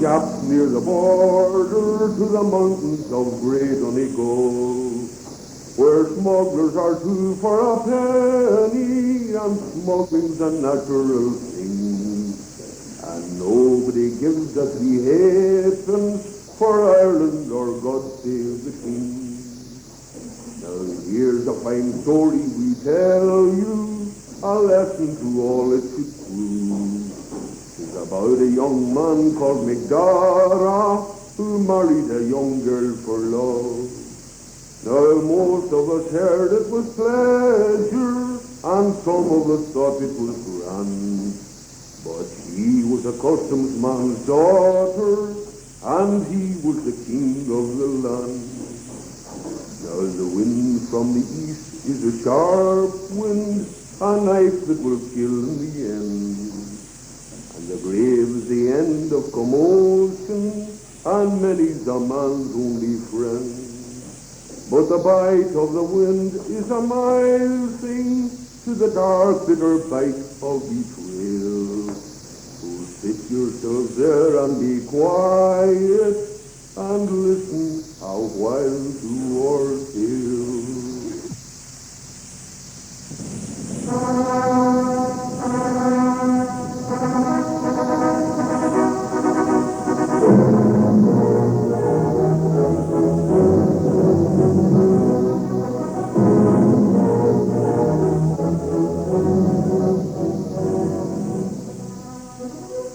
gap near the border to the mountains of Great Donegal, where smugglers are two for a penny, and smuggling's a natural thing, and nobody gives a 3 halfpence for Ireland or God save the King. Now here's a fine story we tell you, a lesson to all it should prove. It's about a young man called McDaid who married a young girl for love. Now most of us heard it was pleasure, and some of us thought it was grand. But he was a customsman's daughter, and he was the king of the land. Now the wind from the east is a sharp wind, a knife that will kill in the end. And the grave is the end of commotion, and many's a man's only friend. But the bite of the wind is a mild thing to the dark, bitter bite of betrayal. So sit yourselves there and be quiet and listen a while to our tale.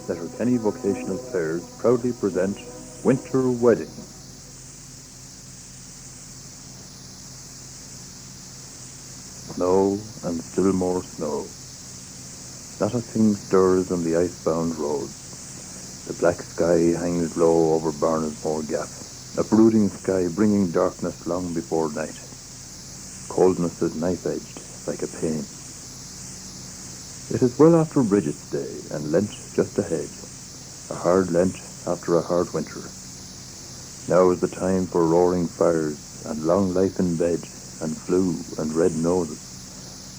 Letterkenny Vocational Players proudly present Winter Wedding. Snow and still more snow. Not a thing stirs on the ice-bound roads. The black sky hangs low over Barney's Gap, a brooding sky bringing darkness long before night. Coldness is knife-edged like a pain. It is well after Bridget's Day, and Lent just ahead. A hard Lent after a hard winter. Now is the time for roaring fires, and long life in bed, and flu, and red noses.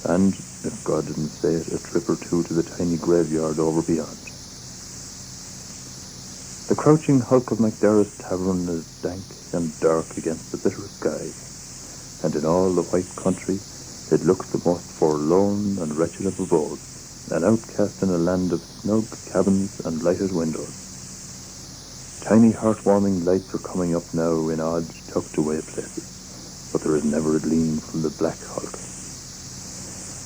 And, if God didn't say it, a trip or two to the tiny graveyard over beyond. The crouching hulk of McDara's tavern is dank and dark against the bitter sky, and in all the white country it looks the most forlorn and wretched of abodes, an outcast in a land of snug cabins and lighted windows. Tiny heartwarming lights are coming up now in odd, tucked-away places, but there is never a gleam from the black hulk.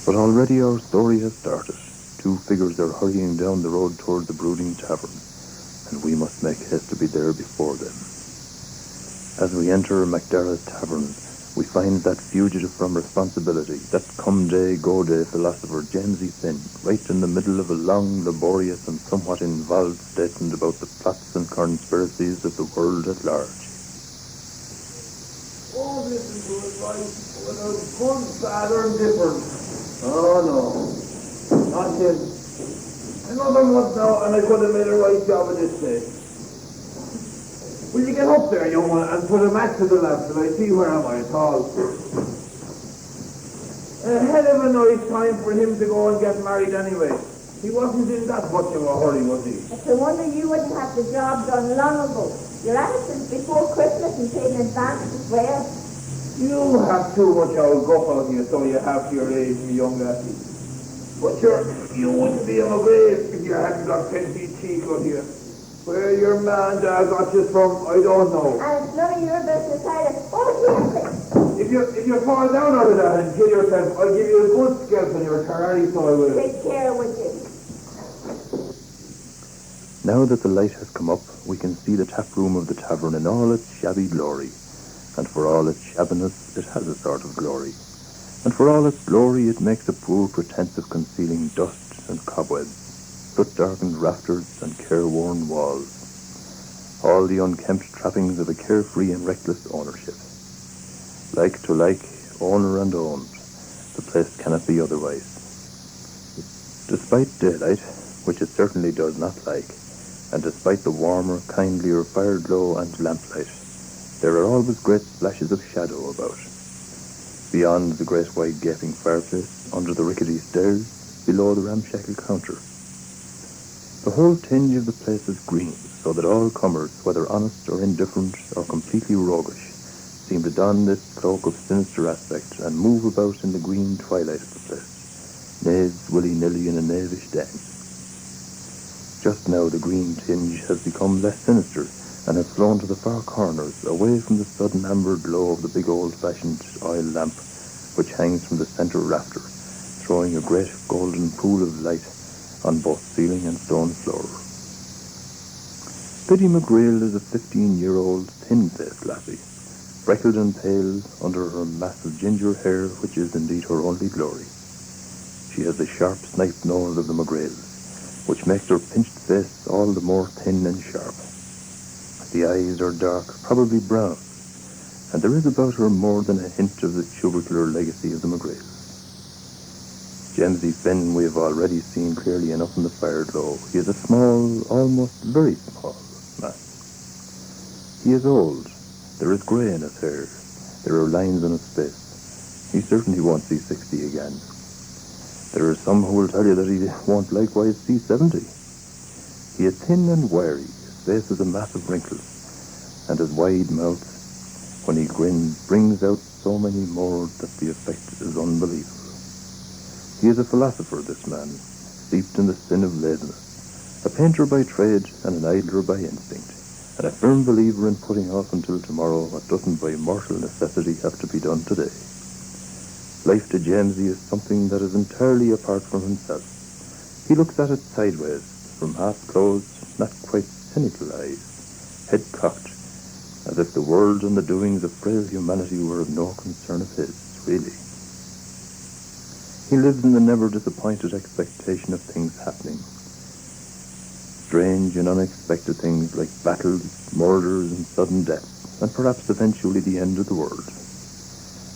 But already our story has started. 2 figures are hurrying down the road toward the brooding tavern, and we must make haste to be there before them. As we enter McDara's tavern, we find that fugitive from responsibility, that come day, go day philosopher JAMESY right in the middle of a long, laborious and somewhat involved statement about the plots and conspiracies of the world at large. Oh, this is good advice, without good, bad or different. Oh no, not him. Another month now and I could have made a right job of this day. Will you get up there, young one, and put a match to the left till I see where am I at all? A hell of a nice time for him to go and get married anyway. He wasn't in that much of a hurry, was he? It's a wonder you wouldn't have the job done long ago. You're at it since before Christmas and paid in advance as well. You have too much old guff on you, so you have to your age, you young lassie. But you wouldn't be on a grave if you hadn't got 10 feet cheek on you. Where your man dad got you from, I don't know. And it's none of your business either. Oh, If you fall down out of that and kill yourself, I'll give you a good scalp on your Ferrari, so I will. take care with you. Now that the light has come up, we can see the tap room of the tavern in all its shabby glory. And for all its shabbiness, it has a sort of glory. And for all its glory, it makes a poor pretense of concealing dust and cobwebs, soot-darkened rafters and careworn walls. All the unkempt trappings of a carefree and reckless ownership. Like to like, owner and owned, the place cannot be otherwise. Despite daylight, which it certainly does not like, and despite the warmer, kindlier fire glow and lamplight, there are always great splashes of shadow about. Beyond the great wide gaping fireplace, under the rickety stairs, below the ramshackle counter. The whole tinge of the place is green, so that all comers, whether honest or indifferent or completely roguish, seem to don this cloak of sinister aspect and move about in the green twilight of the place, knaves willy-nilly in a knavish dance. Just now the green tinge has become less sinister and has flown to the far corners, away from the sudden amber glow of the big old-fashioned oil lamp which hangs from the centre rafter, throwing a great golden pool of light on both ceiling and stone floor. Biddy McGreal is a 15-year-old, thin-faced lassie, freckled and pale under her mass of ginger hair, which is indeed her only glory. She has the sharp sniped nose of the McGreals, which makes her pinched face all the more thin and sharp. The eyes are dark, probably brown, and there is about her more than a hint of the tubercular legacy of the McGreals. JAMESY Finn we have already seen clearly enough in the fire glow. He is a small, almost very small man. He is old. There is grey in his hair. There are lines on his face. He certainly won't see 60 again. There are some who will tell you that he won't likewise see 70. He is thin and wiry. His face is a mass of wrinkles, and his wide mouth, when he grins, brings out so many more that the effect is unbelievable. He is a philosopher, this man, steeped in the sin of laziness, a painter by trade and an idler by instinct, and a firm believer in putting off until tomorrow what doesn't by mortal necessity have to be done today. Life to JAMESY is something that is entirely apart from himself. He looks at it sideways, from half-closed, not quite cynical eyes, head cocked, as if the world and the doings of frail humanity were of no concern of his, really. He lives in the never-disappointed expectation of things happening. Strange and unexpected things like battles, murders, and sudden deaths, and perhaps eventually the end of the world.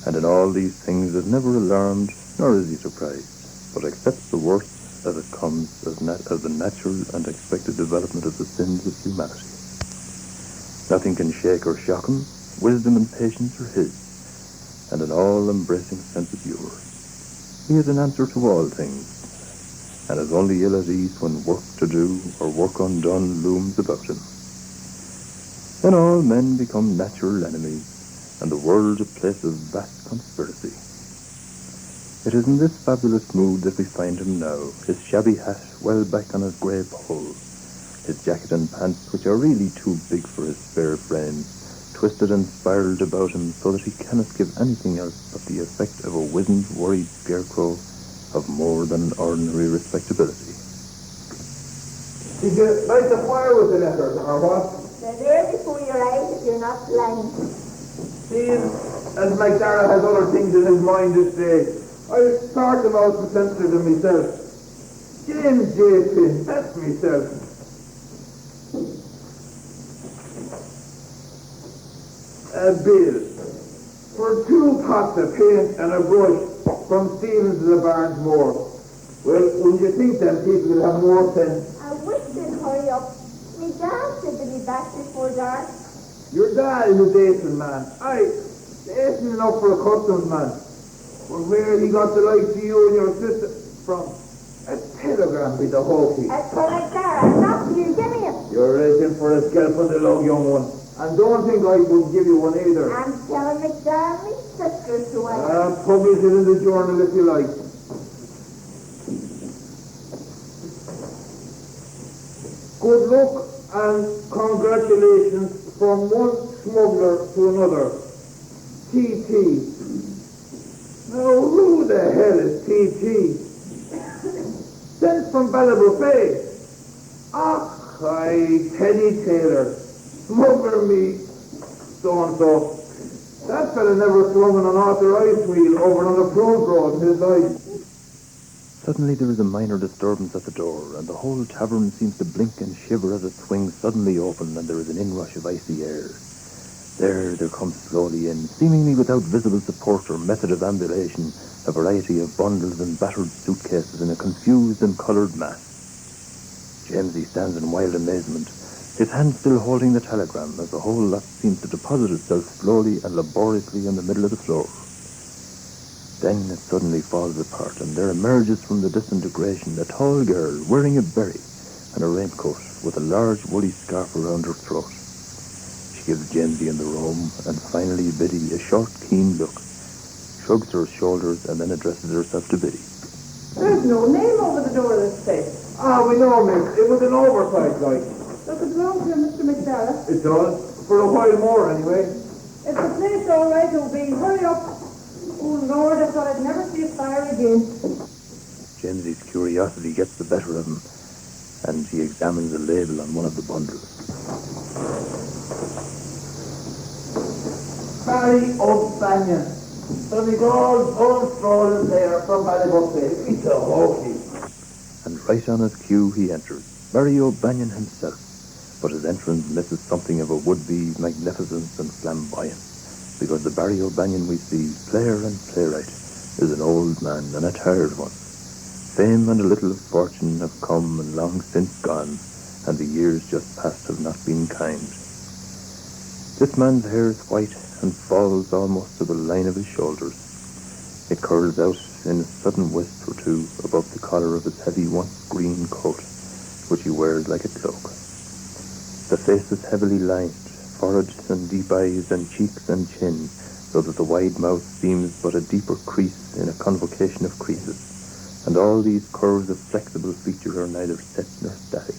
And in all these things is never alarmed, nor is he surprised, but accepts the worst as it comes, as the natural and expected development of the sins of humanity. Nothing can shake or shock him. Wisdom and patience are his, and an all-embracing sense of humour. He is an answer to all things, and is only ill at ease when work to do or work undone looms about him. Then all men become natural enemies, and the world a place of vast conspiracy. It is in this fabulous mood that we find him now, his shabby hat well back on his grey poll, his jacket and pants, which are really too big for his spare frame, twisted and spiraled about him so that he cannot give anything else but the effect of a wizened, worried scarecrow of more than ordinary respectability. Did you light the fire with the letters, or what? They're there before your eyes if you're not blind. Seeing as McDaid has other things in his mind this day, I'll sort them out and censor them myself. James J. Finn, that's myself. A bill for 2 pots of paint and a brush from Stevens to the Barnes Moor. Well, wouldn't you think then people will have more sense? I wish they'd hurry up. Me dad said to be back before dark. Your dad is a decent man. Aye, decent enough for a customsman. But where he got the likes of you and your sister from? A telegram with the hokey. As for McDaid, not you, give me it. You're reaching for a scalp on the log, young one. And don't think I would give you one either. I'm telling McDaid, my sister's who I am. Publish it in the journal if you like. Good luck and congratulations from one smuggler to another. T.T. Now, who the hell is T.T.? Sent from Ballabouffet. Ach, Teddy Taylor. Smuggler me, so-and-so. That fella never swung on an authorized wheel over an unapproved road in his life. Suddenly there is a minor disturbance at the door, and the whole tavern seems to blink and shiver as it swings suddenly open, and there is an inrush of icy air. There comes slowly in, seemingly without visible support or method of ambulation, a variety of bundles and battered suitcases in a confused and coloured mass. JAMESY stands in wild amazement, his hand still holding the telegram, as the whole lot seems to deposit itself slowly and laboriously in the middle of the floor. Then it suddenly falls apart, and there emerges from the disintegration a tall girl wearing a berry, and a raincoat with a large woolly scarf around her throat. She gives JAMESY and the room, and finally Biddy a short, keen look, shrugs her shoulders, and then addresses herself to Biddy. There's no name over the door of this place. Ah, we know, miss. It was an oversight, like. Look, it belongs to Mr. McDaid. It does. For a while more, anyway. It's a place all right, O.B. Hurry up. Oh, Lord, I thought I'd never see a fire again. JAMESY's curiosity gets the better of him, and he examines a label on one of the bundles. Barry O'Banion. Donegal, old stroll there from Ballybofey. It's a hokey. And right on his cue he enters, Barry O'Banion himself, but his entrance misses something of a would-be magnificence and flamboyance, because the Barry O'Banion we see, player and playwright, is an old man and a tired one. Fame and a little of fortune have come and long since gone, and the years just past have not been kind. This man's hair is white and falls almost to the line of his shoulders. It curls out in a sudden wisp or two above the collar of his heavy once green coat, which he wears like a cloak. The face is heavily lined, forehead and deep eyes and cheeks and chin, so that the wide mouth seems but a deeper crease in a convocation of creases. And all these curves of flexible feature are neither set nor static,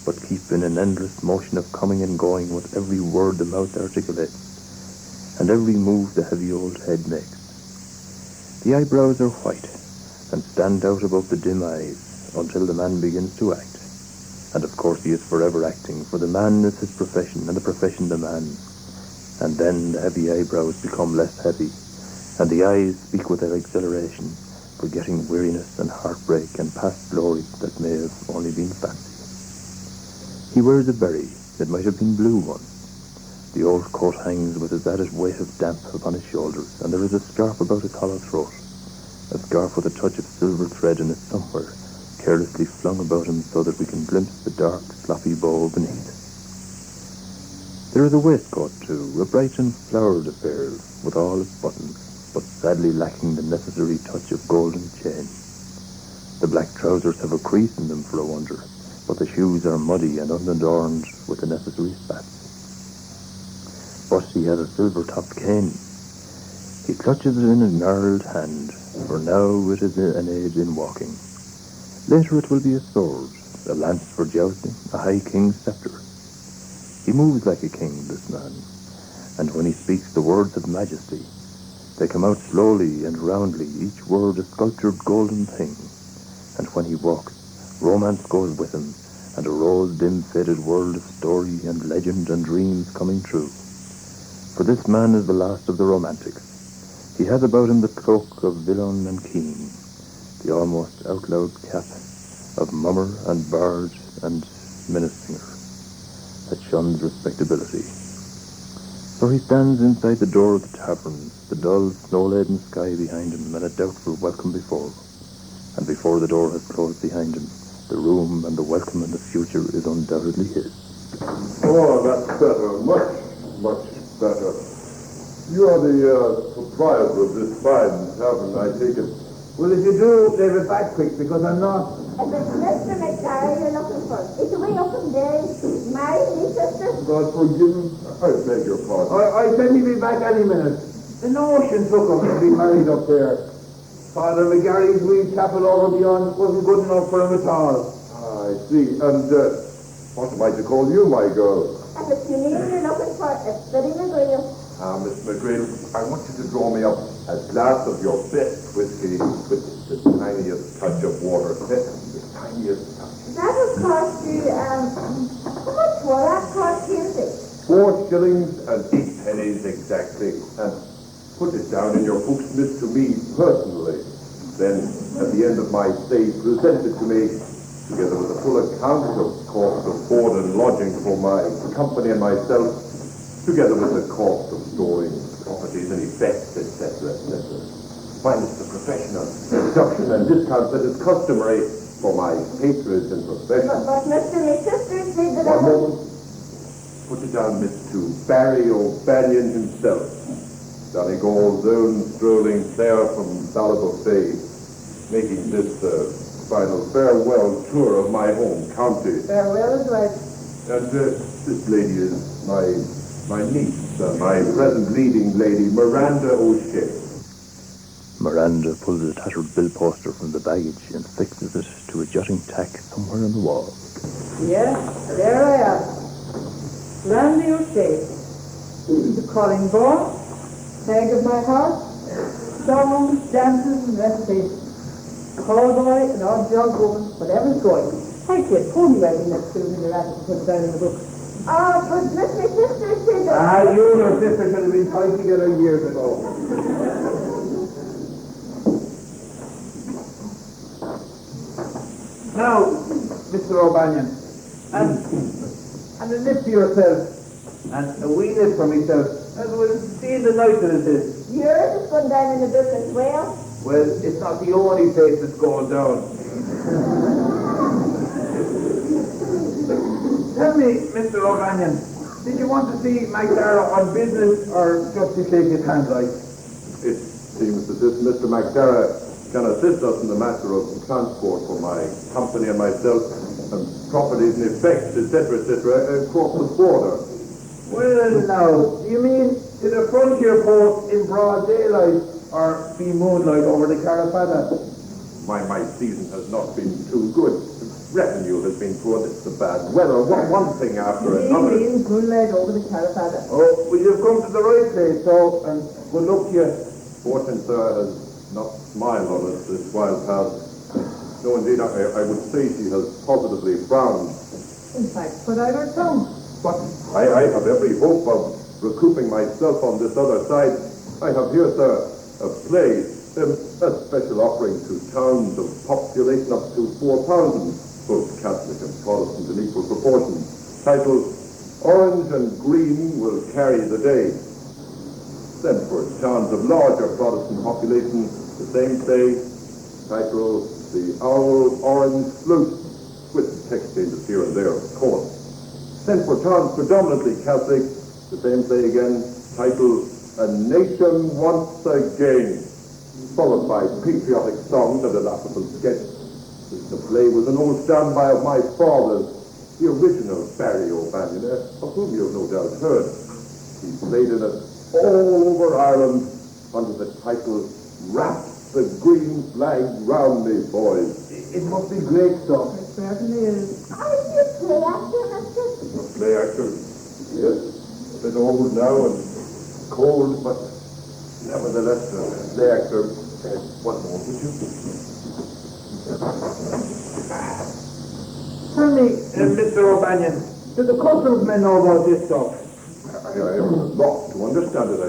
but keep in an endless motion of coming and going with every word the mouth articulates, and every move the heavy old head makes. The eyebrows are white, and stand out above the dim eyes, until the man begins to act. And of course he is forever acting, for the man is his profession, and the profession the man. And then the heavy eyebrows become less heavy, and the eyes speak with their exhilaration, forgetting weariness and heartbreak and past glory that may have only been fancy. He wears a berry that might have been blue once. The old coat hangs with its added weight of damp upon his shoulders, and there is a scarf about his hollow throat, a scarf with a touch of silver thread in it somewhere, carelessly flung about him so that we can glimpse the dark, sloppy bow beneath. There is a waistcoat, too, a bright and flowered affair, with all its buttons, but sadly lacking the necessary touch of golden chain. The black trousers have a crease in them for a wonder, but the shoes are muddy and unadorned with the necessary spats. But he has a silver-topped cane. He clutches it in his gnarled hand, for now it is an aid in walking. Later it will be a sword, a lance for jousting, a high king's sceptre. He moves like a king, this man, and when he speaks the words of majesty, they come out slowly and roundly, each word a sculptured golden thing. And when he walks, romance goes with him, and a rose dim faded world of story and legend and dreams coming true. For this man is the last of the romantics. He has about him the cloak of villain and keen, the almost outlawed cap of mummer and bard and minnesinger that shuns respectability. So he stands inside the door of the tavern, the dull, snow-laden sky behind him, and a doubtful welcome before. And before the door has closed behind him, the room and the welcome and the future is undoubtedly his. Oh, that's better. Much, much better. You are the proprietor of this fine tavern, I take it. Well, if you do, leave it back quick, because I'm not. If it's Mr. McGarry you're looking for, it's away up in there. Married, me sister. God forgive me. I beg your pardon. I said he'd be back any minute. The notion took him to be married up there. Father McGarry's wee chapel over beyond wasn't good enough for him at all. I see. And what am I to call you, my girl? If it's you need you're looking for, it's BIDDY MCGREAL. Miss McGreal, I want you to draw me up a glass of your best whiskey with the tiniest touch of water. The tiniest touch. That'll cost you, how much will that cost you? 4 shillings and 8 pennies exactly. And put it down in your books, miss, to me personally. Then, at the end of my stay, present it to me, together with a full account of cost of board and lodging for my company and myself, together with the cost of storing properties and effects, etc., etc. Minus the professional deduction and discount that is customary for my patronage and profession. But Mr. My sister said that One moment. Put it down, Miss, to Barry O'Banion himself. Donegal's own strolling player from Ballybofey, making this final farewell tour of my home county. Farewell as well. And this lady is my niece, my present leading lady, Miranda O'Shea. Miranda pulls a tattered bill poster from the baggage and fixes it to a jutting tack somewhere on the wall. Yes, there I am. Randy O'Shea. The calling ball, tag of my heart, songs, dances, and recitations. Callboy and odd job woman, whatever's going. Hey kid, pull me out in that student in your attic and put it down in the book. Oh, but let my sister say that. Ah, you and your sister should have been tied together years ago. Now, Mr. O'Banion, and a lift to yourself, and a wee lift for myself, as we'll see the night that it is. Yours is going down in the book as well. Well, it's not the only place that's going down. Tell me, Mr. O'Banion, did you want to see McDaid on business or just to shake his hand like? It seems as if Mr. McDaid can assist us in the matter of transport for my company and myself, and properties and effects, etc., across the border. Well, now, do you mean to the frontier post in broad daylight, or be moonlight over the Carafada? My season has not been too good. Revenue has been poor. It's the bad weather. One thing after another. You mean moonlight over the Carafada? Oh, well, you've come to the right place, so, and good luck to you. Fortune, sir, has not smiled on us this while past. No, indeed, I would say she has positively frowned. In fact, but I heard some. But I have every hope of recouping myself on this other side. I have here, sir, a play, a special offering to towns of population up to 4,000, both Catholic and Protestant in equal proportion, titled Orange and Green Will Carry the Day. Then for towns of larger Protestant population, the same play, titled The Owl Orange Flute, with text changes here and there, of course. Then for towns predominantly Catholic, the same play again, titled A Nation Once Again, followed by patriotic songs and a laughable sketch. The play was an old standby of my father's, the original Barney O'Banion, of whom you have no doubt heard. He played in it all over Ireland under the title Wrap the Green Flag Round Me, Boys. It must be great stuff. It certainly is. Oh, you play actor, Mister? A play actor, yes, a bit old now and cold, but nevertheless a play actor. One more, would you? Tell me, Mr. O'Banion, do the customsmen know about this stuff? I am lost to understand it. I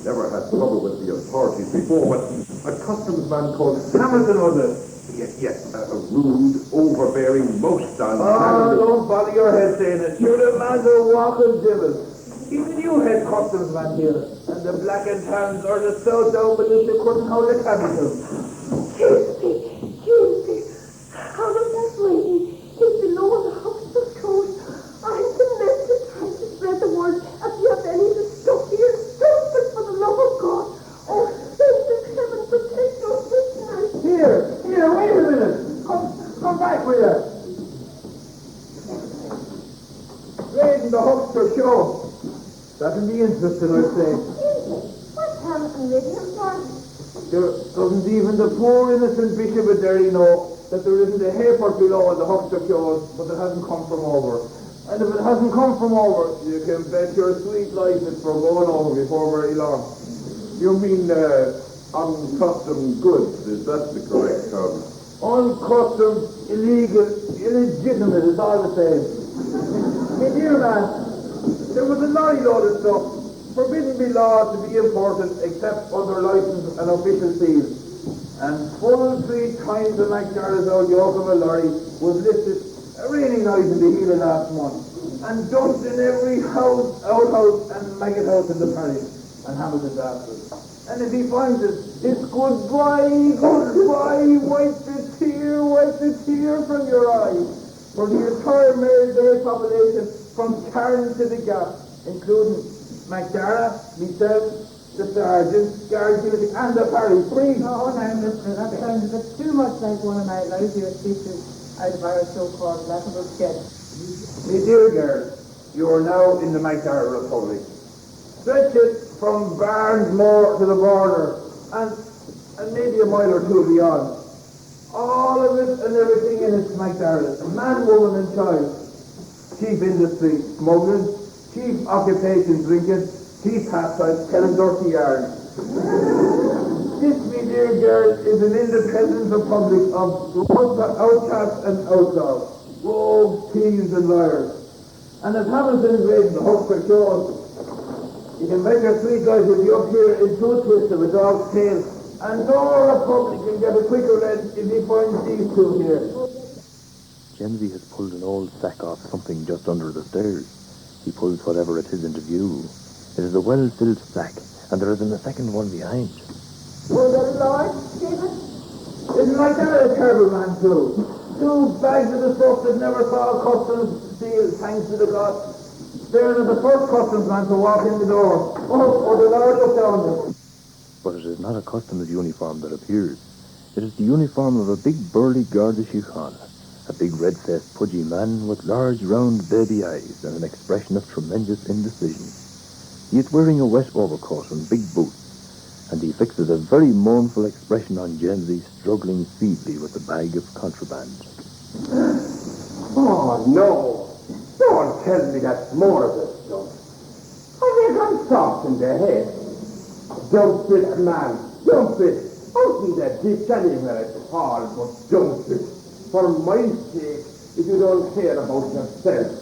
never had trouble with the authorities before, but a customsman called Hamilton was it? Yes, a rude, overbearing, most Oh, unmannerly... don't bother your head saying it. You're the man's a walking devil. Even you had customsman here, and the black and tans or the south down beneath you couldn't hold a capital. Jamesy, how does that lady? He's below on the Huxtable coast. I'm convinced trying to spread the word. If you have any of the stuff here, stop it for the love of God. Oh, thank heaven, protect your listeners. Here, wait a minute. Come back with you. Raiding the Huxtable show. That'll be interesting, I'd say. What's Hamilton reading him for? Doesn't even the poor innocent Bishop of Derry know that there isn't a hairport below on the Huxtable shows, but it hasn't come from over. And if it hasn't come from over, you can bet your sweet life it's for going over before very long. You mean, uncustomed goods, is that the correct term? Uncustomed, illegal, illegitimate, it's all the same. Hey, dear man, there was a lorry load of stuff, forbidden by law to be imported except under license and official seals. And full 3 times the McDara's old yoke of a lorry was lifted a rainy night in the heel of last month, and dumped in every house, outhouse and maggot house in the parish, and Hamilton's after it. And if he finds it, it's goodbye, wipe the tear from your eye. For the entire Maire Day population, from Cairn to the Gap, including McDara, myself, the sergeant, guard duty, and the parish priest. Oh, now, mister, that sounds a bit too much like one of my lousier speeches out of our so-called laughable sketch. My dear girl, you are now in the McDaid Republic. Stretch it from Barnesmore to the border, and maybe a mile or two beyond. All of it and everything in it's McDaid. Man, woman, and child. Chief industry, smuggling. Chief occupation, drinking. Chief pastime, telling dirty yarns. This, my dear girl, is an independent republic of outcasts and outlaws, rogues, thieves, and liars. And as Hamilton read in the Huckster shows, you can bet your three guys will be up here in two twists of a dog's tail, and no republic can get a quicker end if he finds these two here. JAMESY has pulled an old sack off something just under the stairs. He pulls whatever it is into view. It is a well-filled sack, and there isn't a second one behind. Oh, the Lord, Stephen. Isn't like that a terrible man too? 2 bags of the stuff that never saw a customs seal, thanks to the God. There is the first customs man to walk in the door. Oh, the Lord look down there. But it is not a customs uniform that appears. It is the uniform of a big burly GARDA chiffon, a big red-faced pudgy man with large round baby eyes and an expression of tremendous indecision. He is wearing a wet overcoat and big boots, and he fixes a very mournful expression on JAMESY struggling feebly with the bag of contraband. Oh, no. Don't tell me that's more of this stuff. Have you gone soft in the head? Dump it, man. Dump it. Out in the ditch anywhere it's hard, but dump it. For my sake, if you don't care about yourself.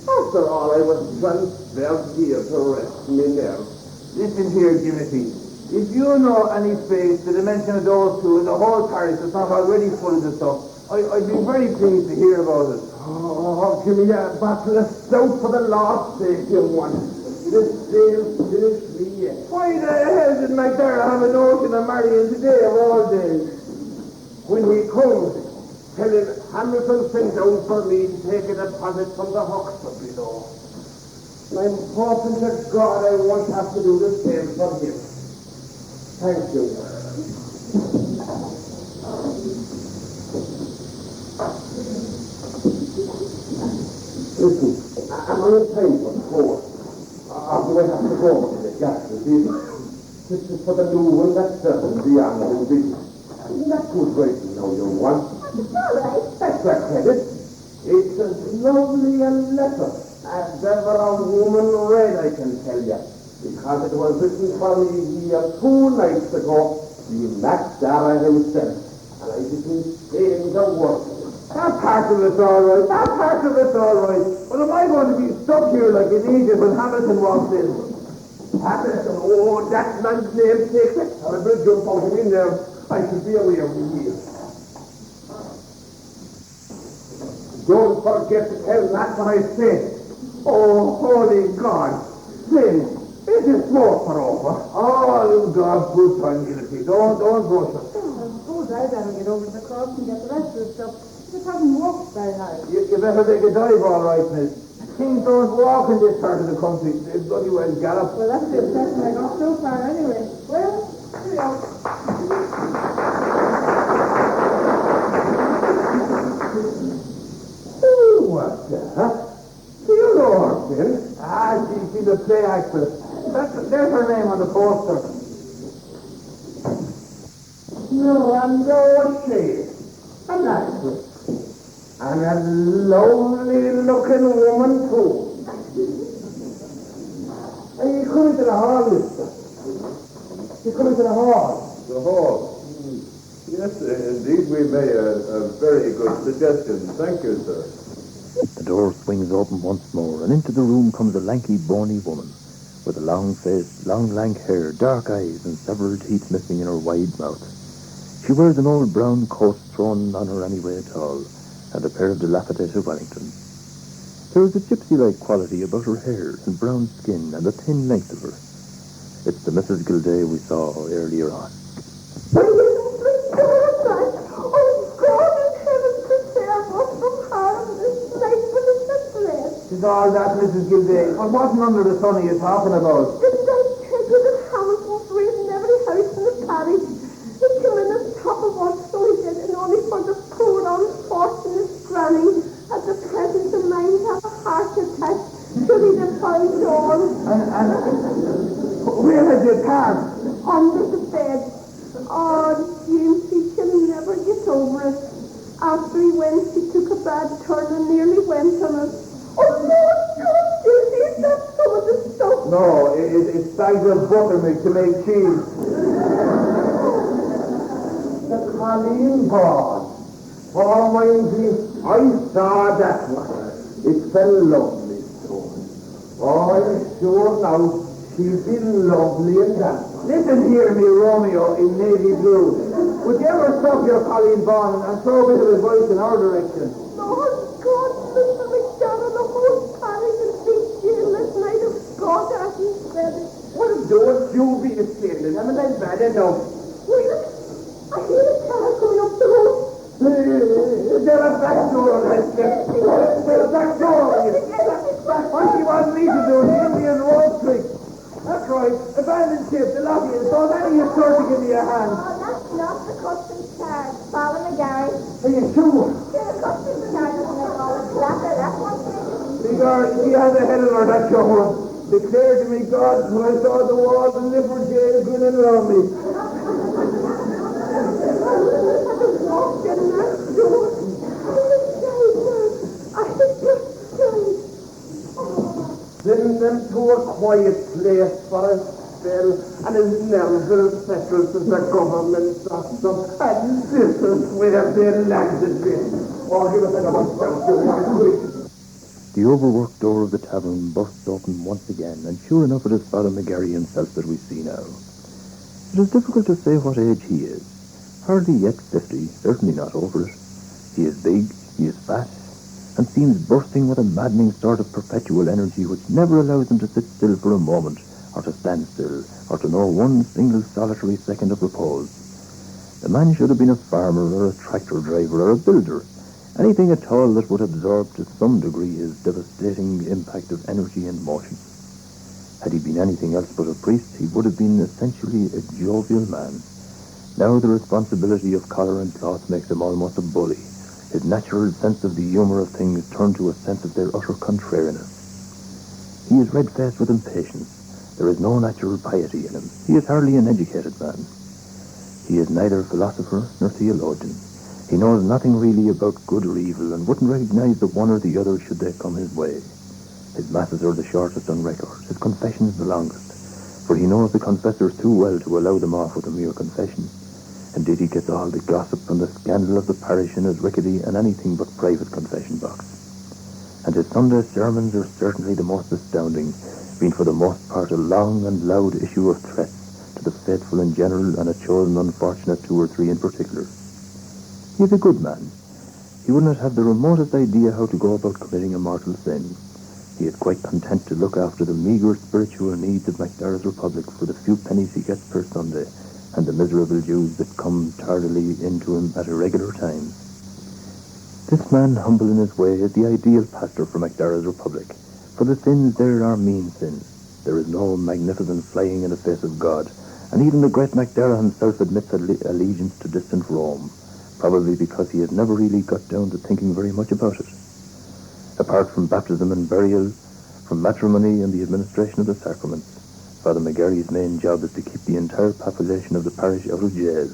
After all, I was transferred here to rest me nerves. Listen here, GINNITY. If you know any space to the mention of those two in the whole parish that's not already full of the stuff, I'd be very pleased to hear about it. Oh, give me a bottle of stout for the Lord's sake, young one. This sale's finished me yet. Why the hell did McDaid have a notion of marrying today of all days? When he comes, tell him Hamilton sent down for me to take a deposit from the Huckster below. I'm hoping to God I won't have to do the same for him. Thank you. Listen, I'm on time for the course. Do I have to go to the gas, you see? This is for the new one that's certain beyond the big. That's good waiting now, young one. It's all right. That's a credit. It's as lovely a letter as ever a woman read, I can tell you. Because it was written for me here 2 nights ago, the McDaid himself. And I didn't say the word. That part of it's all right. That part of it's all right. But am I going to be stuck here like an idiot when Hamilton walks in? Hamilton, oh, that man's name takes it. I better jump out of in there. I should be away from here. Don't forget to tell Matt what I said. Oh, holy God. Then, it is smoke for over. Oh, you God's good time, GINNITY. Don't rush it. Oh, I suppose I'd better get over to the cross and get the rest of the stuff. It hasn't walked very high. You better take a dive, all right, miss. Things don't walk in this part of the country. They bloody well gallop. Well, that's the impression I got so far anyway. Well, here we are. What the heck? Do you know her, Bill? She's the play actress. There's her name on the poster. No, I'm no shade. An actress. And a lovely-looking woman, too. And you come into the hall, mister. You come into the hall. The hall? Yes, indeed, we may. A very good suggestion. Thank you, sir. The door swings open once more, and into the room comes a lanky, bony woman, with a long face, long lank hair, dark eyes, and several teeth missing in her wide mouth. She wears an old brown coat thrown on her anyway at all, and a pair of dilapidated Wellingtons. There is a gypsy-like quality about her hair and brown skin and the thin length of her. It's the Mrs. GILDAY we saw earlier on. It's all that, Mrs. GILDAY. What wasn't under the sun are you talking about? Didn't I tell you that Hamilton cat. Should he have found Dawn? And where has your car? Under the bed. Oh, James, he shall never get over it. After he went, he took a bad turn and nearly went on us. Oh, no, James, is that some of the stuff? No, it's bags of buttermilk to make cheese. The Colleen ball. Oh, mind me, I saw that one. It's a lovely story. Oh, I'm sure now she'll be lovely in that one. Listen here, me Romeo in navy blue. Would you ever stop your Colleen Bond and throw a bit of advice in our direction? Lord God, Mr. McDaid, the whole parish is big jail this night of God hasn't said it. Well, don't you be ashamed of them, and I'm bad enough. Well, I hear a car coming up the road. Is there a back door, Lester? Is there a back door? What do you want me to do? The Indian road trick. That's right. Abandoned ship, the lobby is so many is sure to give me a hand. Oh, that's not the customs card. Follow McGarry. Are you sure? Yeah, the customs card doesn't have all the clapper. That's one thing. Because she has a head of her, that's your one. Declare to me, God, when I saw the walls and liver jail grinning around me. Send them to a quiet place for a spell, and his nerves will settle since the government stops them, and this is where they landed me. Oh, give us a The overworked door of the tavern bursts open once again, and sure enough it is Father McGarry himself that we see now. It is difficult to say what age he is. Hardly yet 50, certainly not over it. He is big, he is fat, and seems bursting with a maddening sort of perpetual energy which never allows him to sit still for a moment, or to stand still, or to know one single solitary second of repose. The man should have been a farmer, or a tractor driver, or a builder, anything at all that would absorb to some degree his devastating impact of energy and motion. Had he been anything else but a priest, he would have been essentially a jovial man. Now the responsibility of collar and cloth makes him almost a bully. His natural sense of the humour of things turned to a sense of their utter contrariness. He is red-faced with impatience. There is no natural piety in him. He is hardly an educated man. He is neither philosopher nor theologian. He knows nothing really about good or evil, and wouldn't recognise the one or the other should they come his way. His masses are the shortest on record, his confessions the longest, for he knows the confessors too well to allow them off with a mere confession. Indeed, he gets all the gossip and the scandal of the parish in his rickety and anything but private confession box. And his Sunday sermons are certainly the most astounding, being for the most part a long and loud issue of threats to the faithful in general and a chosen unfortunate 2 or 3 in particular. He is a good man. He would not have the remotest idea how to go about committing a mortal sin. He is quite content to look after the meagre spiritual needs of McDara's Republic for the few pennies he gets per Sunday, and the miserable Jews that come tardily into him at irregular times. This man, humble in his way, is the ideal pastor for McDara's Republic. For the sins there are mean sins. There is no magnificent flying in the face of God, and even the great McDara himself admits allegiance to distant Rome, probably because he has never really got down to thinking very much about it. Apart from baptism and burial, from matrimony and the administration of the sacraments, Father McGarry's main job is to keep the entire population of the parish out of jail,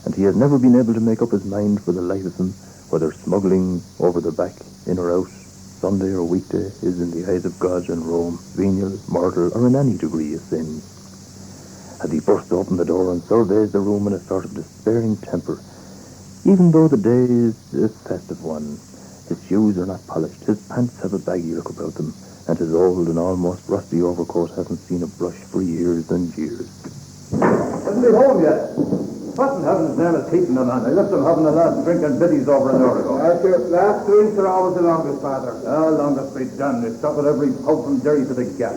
and he has never been able to make up his mind for the life of him, whether smuggling over the back, in or out, Sunday or weekday, is in the eyes of God and Rome, venial, mortal, or in any degree a sin. As he bursts open the door and surveys the room in a sort of despairing temper, even though the day is a festive one, his shoes are not polished, his pants have a baggy look about them, and his old and almost rusty overcoat hasn't seen a brush for years and years. Isn't he home yet? Hutton having his name is keeping them on. I left him having the last drink and biddies over an hour ago. Last drinks are always the longest, Father. Longest be damned. They stop at every pub from Derry to the Gap.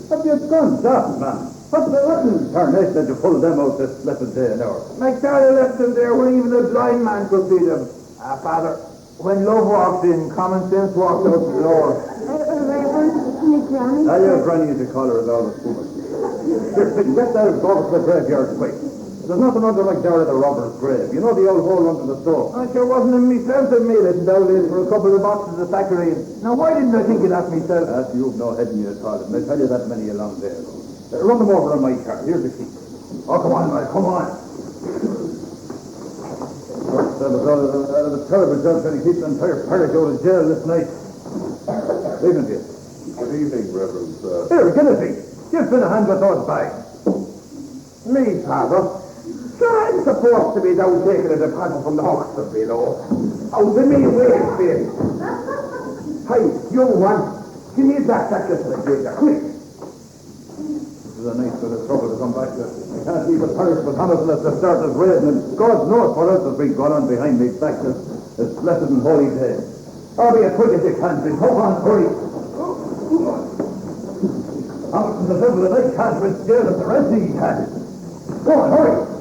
But you've gone daft, man. What in tarnation did you pull them out this blessed day and hour? McDaid left them there when even a blind man could see them. Father, when love walked in, common sense walked out the door. Reverend Granny. Your granny, as you call her, is always foolish. Here, get that and go to the graveyard quick. There's nothing under McDaid the robber's grave. You know the old hole under the stove? I sure wasn't in myself that made it down in for a couple of boxes of saccharine. Now, why didn't I think of that myself? That you've no head in you at all. And I tell you that many a long day ago. Run them over in my car. Here's the key. Oh, come on, man, come on. That was a terrible job trying to keep the entire parish out of jail this night. Evening to you. Good evening, Reverend Sir. Here, GINNITY. Give me a hand with those bags. Me, Father? Sure, I'm supposed to be down taking a deposit from the Hawks of below. Out of me way, baby. Hey, young one, give me that sack of the grader, quick. This is a nice bit of trouble to come back to. I can't leave the parish with Hamilton at the start of raiding, and God knows what else has been going on behind me back this blessed and holy day. I'll be as quick as you can, please. Come on, hurry. Hamilton the devil and I can't be scared of the rest of you can. Go on, hurry.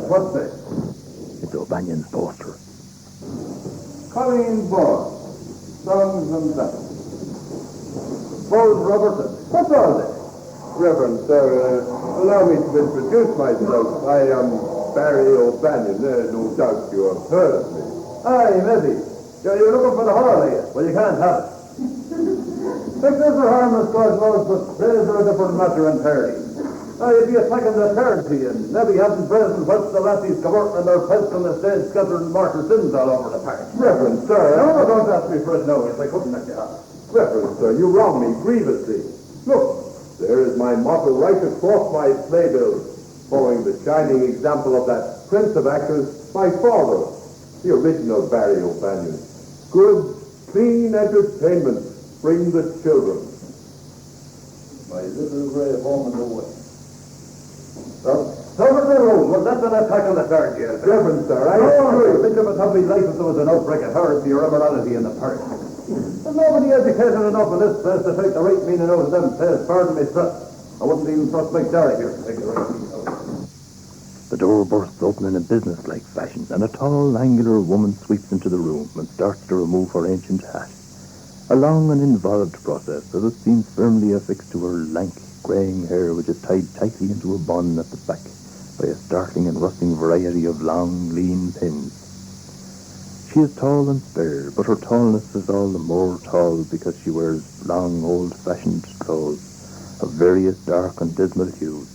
What's this? It's O'Banion's poster. Colleen Ball. Songs and Ballads. Paul Robertson. What's all this? Reverend Sir, allow me to introduce myself. I am Barry O'Banion. No doubt you have heard of me. Aye, maybe. You're looking for the hall, are you? Well, you can't have it. Sickness or harmless, God knows, but praise are a different matter entirely. Now, you'd be attacking the eternity, and maybe having presents whilst the lassies come out and their pelts on the stage scattering mortal sins all over the parish. Reverend Sir, No, don't ask me for it now, if I couldn't let you have it. Reverend Sir, you wrong me grievously. Look, there is my motto right across my playbill, following the shining example of that prince of actors, my father, the original Barry O'Banion. Good, clean entertainment, bring the children. My little grey home and away. Over the road, well, that's an attack on the third year. Reverend Sir, I think of it how my life if there was an outbreak of heresy or immorality in the parish. There's nobody educated enough in this place to take the right meaning out of them says, pardon me, sir. I wouldn't even trust McDaid here to take the right meaning out. The door bursts open in a business-like fashion, and a tall, angular woman sweeps into the room and starts to remove her ancient hat. A long and involved process, as it seems firmly affixed to her lank, greying hair, which is tied tightly into a bun at the back by a startling and rustling variety of long, lean pins. She is tall and spare, but her tallness is all the more tall because she wears long, old-fashioned clothes of various dark and dismal hues,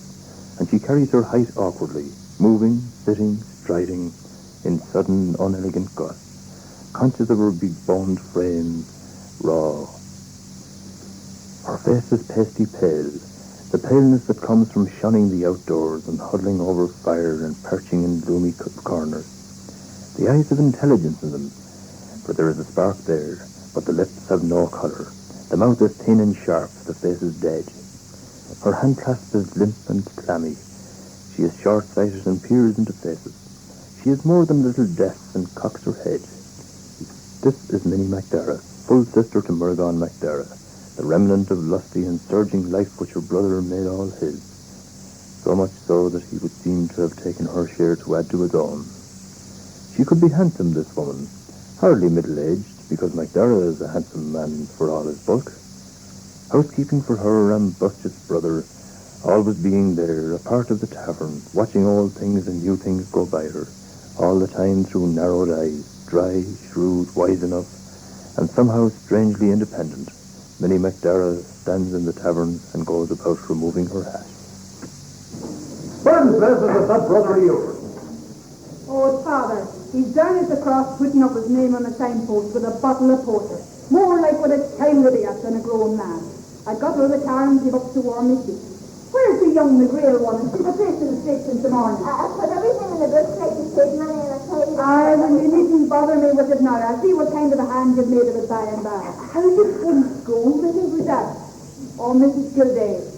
and she carries her height awkwardly, moving, sitting, striding, in sudden, unelegant gusts, conscious of her big-boned frame, raw. Her face is pasty pale, the paleness that comes from shunning the outdoors and huddling over fire and perching in gloomy corners. The eyes have intelligence in them, for there is a spark there, but the lips have no colour. The mouth is thin and sharp, the face is dead. Her handclasp is limp and clammy. She is short-sighted and peers into faces. She is more than a little deaf and cocks her head. This is Minnie McDaid, full sister to MUIREAGAWN MACDARA, the remnant of lusty and surging life which her brother made all his, so much so that he would seem to have taken her share to add to his own. She could be handsome, this woman, hardly middle-aged, because McDaid is a handsome man for all his bulk. Housekeeping for her ambitious brother, always being there, a part of the tavern, watching old things and new things go by her, all the time through narrowed eyes, dry, shrewd, wise enough, and somehow strangely independent. Minnie McDaid stands in the tavern and goes about removing her hat. Burn blazes with that brother of yours. Oh, father, he's down at the cross putting up his name on a signpost with a bottle of porter. More like what a child would be at than a grown man. I got out of the car and gave up to warm me feet. Where's the young McGreal one? The place in the station this morning. I put everything in the book, like you said, money in a tidy. Aye, well, you needn't bother me with it now. I'll see what kind of a hand you've made of it by and by. How did things go, Willie, with that? Oh, Mrs. GILDAY,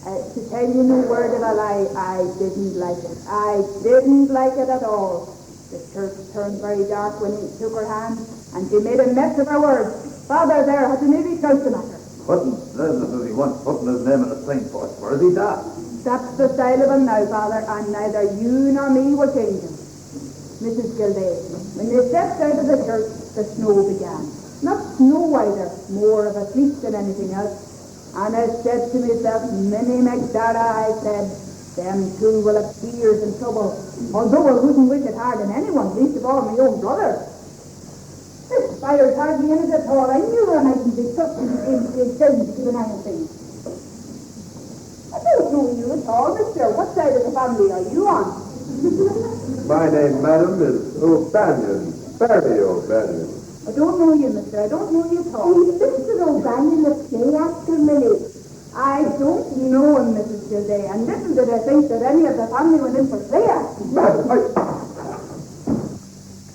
to tell you no word of a lie, I didn't like it. I didn't like it at all. The church turned very dark when he took her hand, and she made a mess of her words. Father there had to nearly shouting at her. Hutton says that he wants putting his name in a signpost. Where is he that? That's the style of him now, Father, and neither you nor me will change him. Mrs. GILDAY, when they stepped out of the church, the snow began. Not snow either, more of a sleet than anything else. And I said to myself, Minnie McDaid, I said, them two will have years in trouble, although I wouldn't wish it hard on anyone, least of all my own brother. This fire's hardly in it at all. I knew I mightn't be tough in telling to give an anything. I don't know you at all, mister. What side of the family are you on? My name, madam, is O'Banion, Barry O'Banion. I don't know you, mister. I don't know you at all. He's Mr. O'Banion of play actor, Millie. I don't know him, Mrs. GILDAY, and little did I think that any of the family went in for play acting.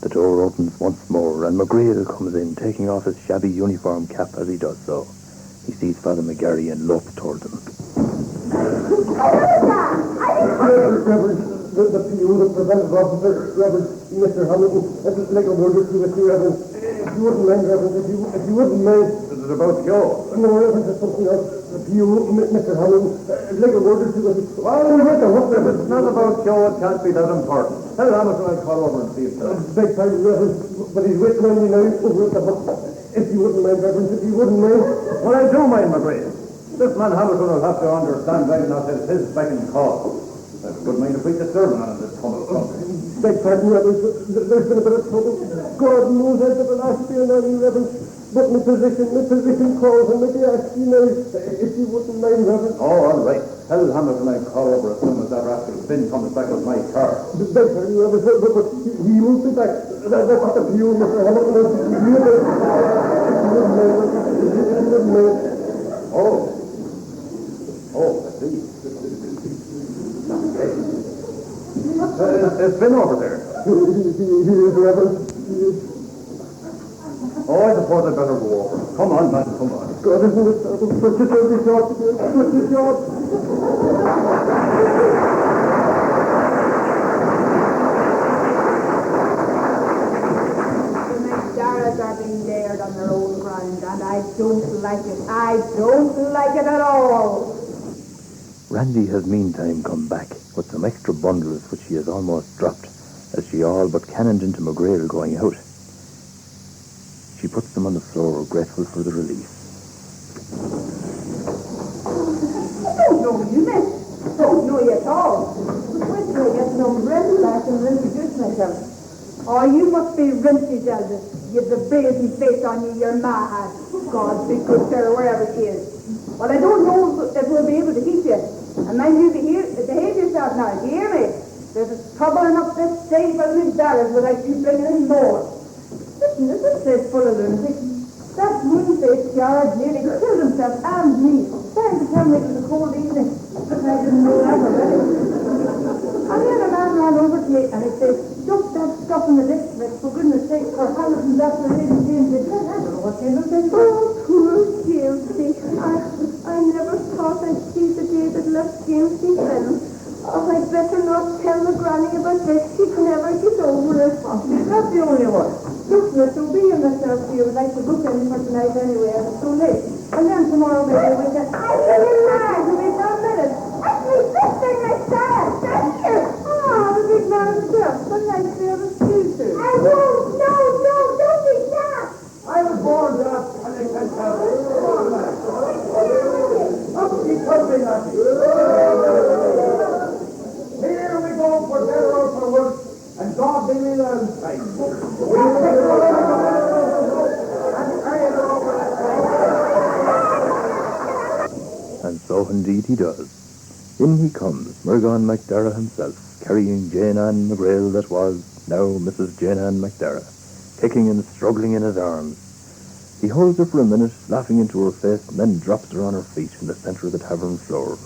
The door opens once more, and McGreal comes in, taking off his shabby uniform cap as he does so. He sees Father McGarry and lopes toward them. Reverend, the PO, the preventive officer, Reverend, Mr. Hamilton, like a word or two with you, Reverend. If you wouldn't mind, Reverend, if you wouldn't mind. Is it about Joe? No, Reverend, it's something else. The PO, Mr. Hamilton, like a word or two with you. Well, if it's not about Joe, it can't be that important. Tell Hamilton I'll call over and see him. Beg pardon, Reverend, but he's with me now over at the hut. If you wouldn't mind, Reverend, if you wouldn't mind. Well, I do mind, McGrail. This man Hamilton will have to understand right enough that it's his second call. I've a good mind to preach a sermon on this tunnel. Beg pardon, Reverend, there's been a bit of trouble. God knows I've got the last fear on you, Reverend. But my position calls and maybe ask you now if you wouldn't mind, Reverend. Oh, all right. Tell Hamilton I'll call over as soon as that rascal Finn comes back with my car. Beg pardon, Reverend, but he won't be back. That's up to you, Mr. Hamilton. If you wouldn't mind. Oh, I see. It's Finn over there. He is, Reverend. Oh, I suppose I'd better go over. Come on, man, come on. God, isn't it terrible? Such a dirty job to do. Such a job. The McDaras are being dared on their own ground, and I don't like it. I don't like it at all. Randy has meantime come back with some extra bundles which he has almost dropped as she all but cannoned into McGrail going out. She puts them on the floor, grateful for the relief. I don't know you, miss. Don't know you at all. Wait till I get an umbrella back and introduce myself. Oh, you must be Rinsey's eldest. You've the brazen face on you your ma has. God be good to her wherever she is. Well, I don't know if we'll be able to keep you. And mind you behave yourself now, do you hear me? There's trouble enough this state for the McDaras without you bringing in more. Listen, this place full of lunatics. That moon-faced yard nearly killed himself and me. Trying to tell me it was a cold evening. But I didn't know that already. And then a man ran over to me and he said, dump that stuff in the district, for goodness sake, for Hamilton's after reading James. I don't know what kind of thing. Oh, poor Jamesy. I never thought I'd see the day that left Jamesy fell. Oh, I'd better not tell the granny about this. She'd never get over it. Oh, she's not the only one. Look, Miss O'Bee and myself here would like to book in for tonight anyway, and it's too late. And then tomorrow maybe we can... I'm really mad. It'll be 10 minutes. That's my sister, McDaid. That's you. Ah, the big man himself. What nice to have a excuse to. I won't. No, don't be that. I was born to us, and they can't tell me. Up he comes in, here we go for better or for worse, and God be with us. And so indeed he does. In he comes, MUIREAGAWN MACDARA himself, carrying Jane Ann McGrail that was, now Mrs. Jane Ann McDara, kicking and struggling in his arms. He holds her for a minute, laughing into her face, and then drops her on her feet in the centre of the tavern floor.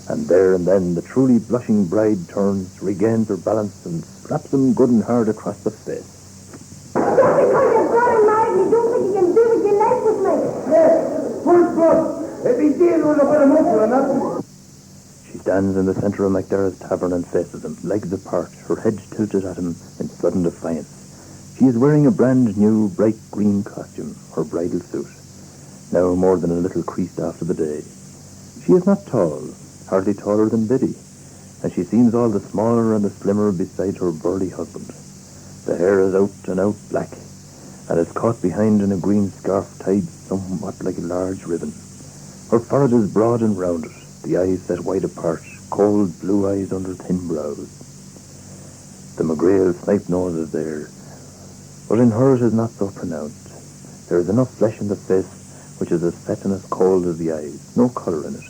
And there and then the truly blushing bride turns, regains her balance, and slaps him good and hard across the face. Just because you've got him married, you don't think you can do what you like with me. Yes, first blood. If he did, we'll have a muscle and that. She stands in the centre of McDara's tavern and faces him, legs apart, her head tilted at him in sudden defiance. She is wearing a brand new bright green costume, her bridal suit, now more than a little creased after the day. She is not tall, hardly taller than Biddy, and she seems all the smaller and the slimmer beside her burly husband. The hair is out and out black, and is caught behind in a green scarf tied somewhat like a large ribbon. Her forehead is broad and rounded, the eyes set wide apart, cold blue eyes under thin brows. The McGreal snipe nose is there, but in her it is not so pronounced. There is enough flesh in the face, which is as set and as cold as the eyes, no colour in it.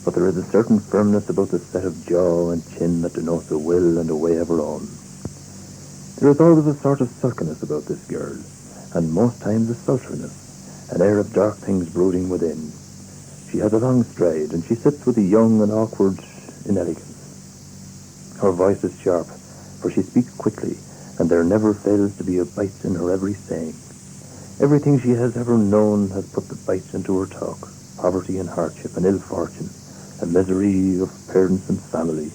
But there is a certain firmness about the set of jaw and chin that denotes a will and a way of her own. There is always a sort of sulkiness about this girl, and most times a sultriness, an air of dark things brooding within. She has a long stride, and she sits with a young and awkward inelegance. Her voice is sharp, for she speaks quickly, and there never fails to be a bite in her every saying. Everything she has ever known has put the bite into her talk, poverty and hardship and ill fortune, a misery of parents and family,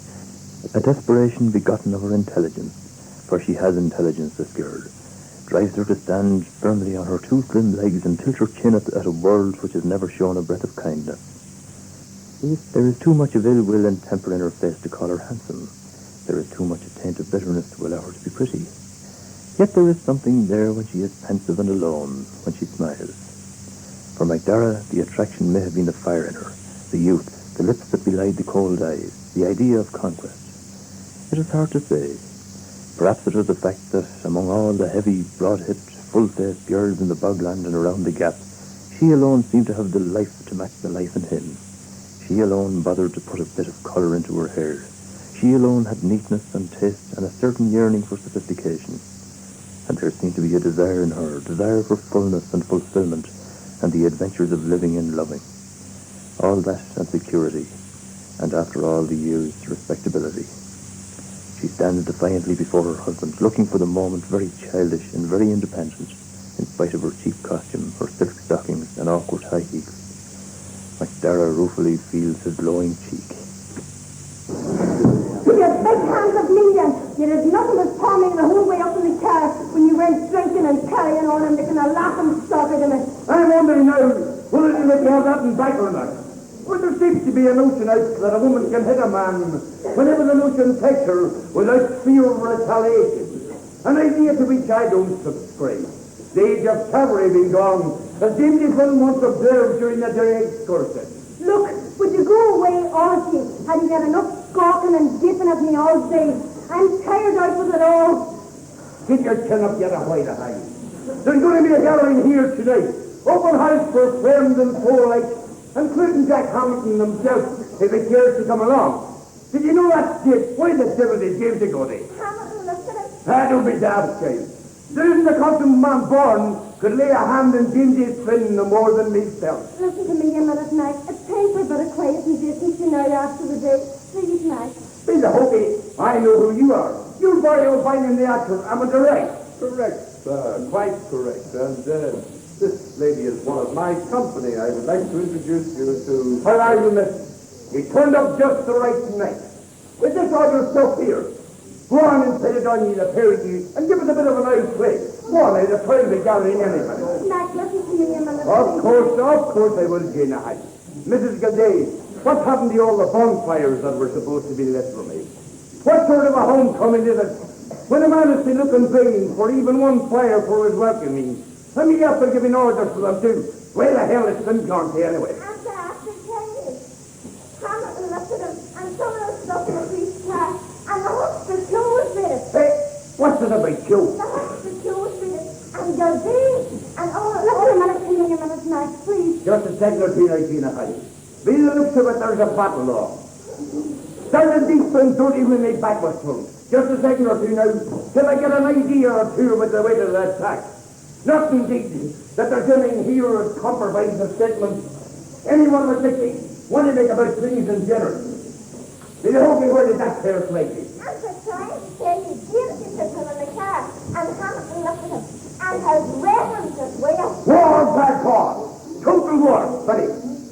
a desperation begotten of her intelligence, for she has intelligence, this girl, drives her to stand firmly on her two slim legs and tilt her chin at a world which has never shown a breath of kindness. There is too much of ill will and temper in her face to call her handsome. There is too much a taint of bitterness to allow her to be pretty. Yet there is something there when she is pensive and alone, when she smiles. For McDaid, the attraction may have been the fire in her, the youth, the lips that belied the cold eyes, the idea of conquest. It is hard to say. Perhaps it was the fact that among all the heavy, broad-hipped, full-faced girls in the bogland and around the gap, she alone seemed to have the life to match the life in him. She alone bothered to put a bit of colour into her hair. She alone had neatness and taste and a certain yearning for sophistication. And there seemed to be a desire in her, desire for fullness and fulfillment, and the adventures of living and loving. All that and security, and after all the years, respectability. She stands defiantly before her husband, looking for the moment very childish and very independent, in spite of her cheap costume, her silk stockings, and awkward high heels. McDaid ruefully feels his glowing cheek. You big hands of millions. There is nothing but palming the whole way up in the car when you went drinking and carrying on and making a laughing stock out of me. I'm wondering now, will it let you have that in back or not? Well, there seems to be a notion out that a woman can hit a man whenever the notion takes her without fear of retaliation. An idea to which I don't subscribe. The age of cavalry being gone, as James once observed during the direct excursion. Look, would you go away, all of you? Have you got enough gawking and dipping at me all day? I'm tired out with it all. Get your chin up yet a while behind. There's going to be a gathering here tonight. Open house for friends and foe alike, including Jack Hamilton himself, if he cares to come along. Did you know that, Jake? Why the devil did James go there? Hamilton looked at it. Don't be daft, child. There isn't a customsman born could lay a hand in James's friend no more than myself. Listen to me a minute, Mac. It's time for a bit of quiet and decency now after the day. Please, Mac. Be the hokey. I know who you are. You're Barney O'Brien in the actor. Am I correct? Correct, sir. Quite correct. And this lady is one of my company. I would like to introduce you to... How are you, miss? He turned up just the right night. With this other stuff here. Go on and set it on you, the pair of you, and give it a bit of an old play. Go on, I'd have tried the gathering anyway. Mac, listen to me a minute. Of course I will, Jane. Mrs. GILDAY, what happened to all the bonfires that were supposed to be lit for me? What sort of a homecoming is it? When a man is to look in vain for even one fire for his welcoming, let me after giving orders for them too. Where the hell is St. John's anyway? And to after tell you. Hamilton looked at him, and some of the stuff in the priest's car, and the huckster closed with it. Hey, what's it about you? The huckster closed with it, and GILDAY, and look a minute, Mac, please. Just a second or two, Gina Hutton. Be the looks of it, there's a battle on. Started deep and dirty when they back was thrown. Just a second or two now, till I get an idea or two about the weight of the attack. Not indeed that there's anything here as compromising the statement. Anyone would want to make about things in general. Did you hope me where did that pair play you? And for trying to tell you, guilty took him in the car, and Hamilton looked at him, and his reverence as well. War, bad call. Total war, buddy.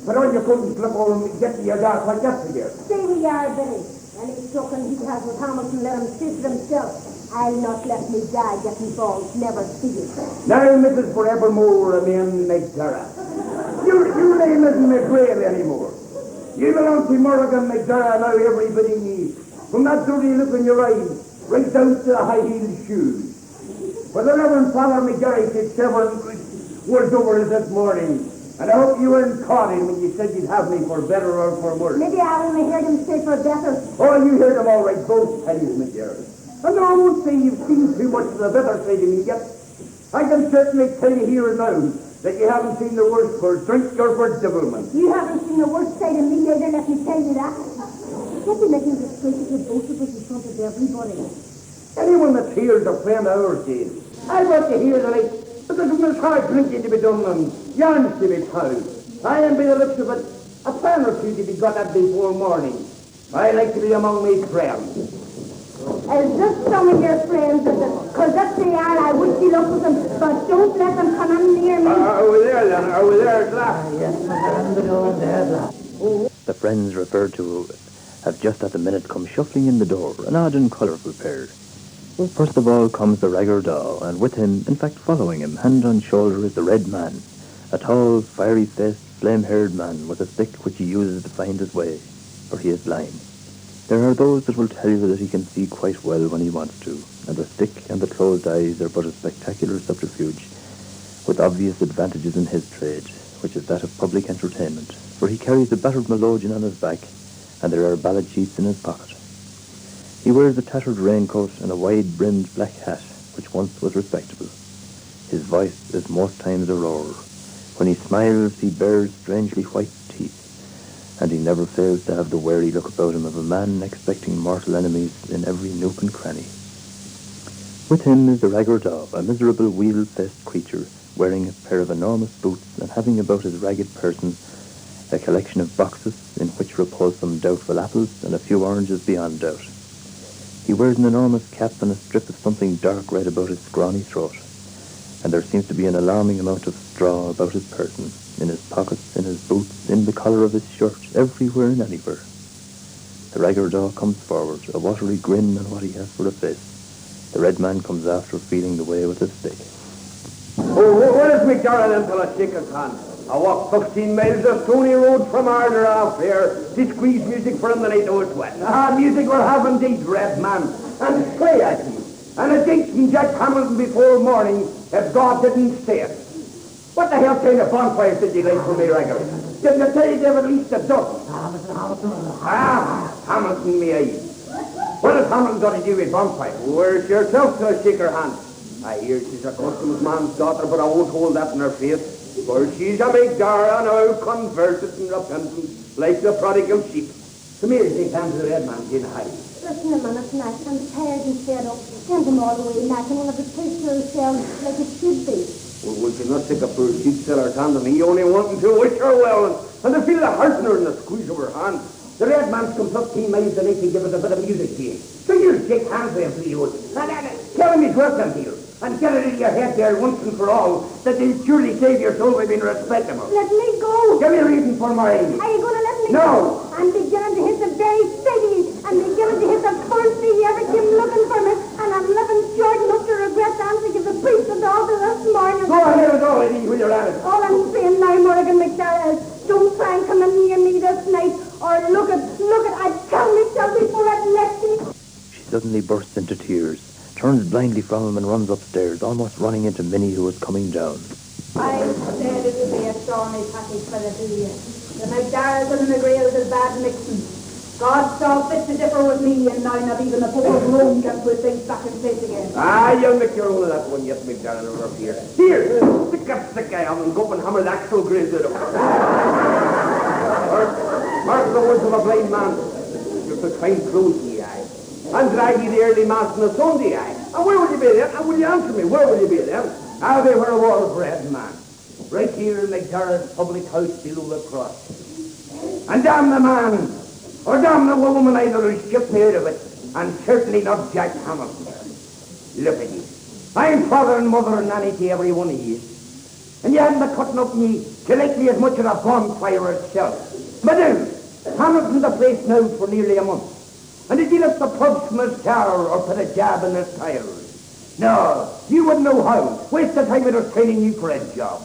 But all you couldn't slip over and get to your gas like yesterday. Stay we are, Billy. Any sucking he has with Hamilton, let him sit it himself. I'll not let me die get involved, never see it. Now, Mrs. Forevermore, a man McDara. Your name isn't McGreal anymore. You belong to MUIREAGAWN MACDARA now, everybody needs. From that dirty look in your eyes, right down to the high-heeled shoes. But the Reverend Father McGarry said several words over us this morning, And I hope you weren't caught him when you said you'd have me for better or for worse. Maybe I only heard him say for better. Oh, you heard him all right, both pennies, McGarry. And I won't say you've seen too much of the better side of me yet. I can certainly tell you here and now that you haven't seen the worst for drink or for devilment. You haven't seen the worst side of me either, let me tell you that. Can't be making disgraces with both of us in front of everybody. Anyone that's here to plan our game. I brought you here tonight because there's hard drinking to be done and yarns to be told. I am by the looks of it, a plan or two to be got at before morning. I like to be among my friends. Just some of your friends, because if they are, I would be luck with them, but don't let them come in near me. Are we there then? Are we there at last? Yes, madame, the door there at last. The friends referred to have just at the minute come shuffling in the door, an odd and colourful pair. First of all comes the RAGGER DAWE, and with him, in fact following him, hand on shoulder, is the Red Man, a tall, fiery-faced, flame-haired man with a stick which he uses to find his way, for he is blind. There are those that will tell you that he can see quite well when he wants to, and the stick and the closed eyes are but a spectacular subterfuge, with obvious advantages in his trade, which is that of public entertainment, for he carries a battered melodeon on his back, and there are ballad sheets in his pocket. He wears a tattered raincoat and a wide-brimmed black hat, which once was respectable. His voice is most times a roar. When he smiles, he bears strangely white teeth, and he never fails to have the wary look about him of a man expecting mortal enemies in every nook and cranny. With him is the RAGGER DAWE, a miserable wheel-faced creature, wearing a pair of enormous boots and having about his ragged person a collection of boxes in which repose some doubtful apples and a few oranges beyond doubt. He wears an enormous cap and a strip of something dark red about his scrawny throat, and there seems to be an alarming amount of straw about his person, in his pockets, in his boots, in the collar of his shirt, everywhere and anywhere. The RAGGER DAWE comes forward, a watery grin on what he has for a face. The Red Man comes after, feeling the way with his stick. Oh, where's McDaid then till I shake his hand? I walked 15 miles of stony road from Arder off here to squeeze music for him the night it was wet. Music will have indeed, Red Man, and play at him. And a date from Jack Hamilton before morning if God didn't stay it. What the hell kind of bonfires did you like for me, Ragger? Didn't you tell you they have at least a dozen? Hamilton, me eyes. What has Hamilton got to do with bonfire? Where's yourself to shake her hand? I hear she's a customsman's daughter, but I won't hold that in her face. For she's a MCGARRY now converted and repentant, like the prodigal sheep. Come here, shake hands with the Red Man, in hiding. Listen a minute, Mac, I'm tired and fed up. Send them all away, Mac, and one of the place to ourselves like it should be. Well, we cannot take a poor sheep seller's hand, and he only wanting to wish her well, and to feel the heart in her and the squeeze of her hand. The Red Man's come 15 miles a night to give us a bit of music to him. So you shake hands with him, please, would. Tell him he's welcome here. And get it in your head there once and for all that they'll surely save your soul by being respectable. Let me go. Give me a reason for my Amy. Are you going to let me No. go? I'm beginning to hit the very city. I'm beginning to hit the first thing you ever came looking for me. And I'm living short enough to regret dancing at the priest and altar this morning. Go ahead with all Edith, when you're at it. All I'm saying now, Morgan McDaid, is don't try and come in near me this night. Or look at, I'd tell myself before I'd let you. She suddenly bursts into tears, turns blindly from him and runs upstairs, almost running into Minnie, who is coming down. I said it would be a stormy passage for the two of you. The McDaras and the McGreals is bad mixing. God saw fit to differ with me, and now not even the Pope of Rome can put things back in place again. You'll make your own of that one yet, McDaid, over here. Here, stick I am and go up and hammer the actual graves out of her. Mark the words of a blind man. You could find clothes in the eye. And drag you the early mass on a Sunday, aye. And where will you be then? And will you answer me? Where will you be then? I'll be where a wall's bread, man. Right here in McDara's public house below the cross. And damn the man, or damn the woman either who shipped me out of it, and certainly not Jack Hamilton. Look at you. I'm father and mother and nanny to every one of you. And you hadn't been cutting up me to like me as much as a bonfire itself. But now, Hamilton's the place now for nearly a month. And did you lift the pubs from his tower or put a jab in his tires? No, you wouldn't know how. Waste the time it was training you for a job.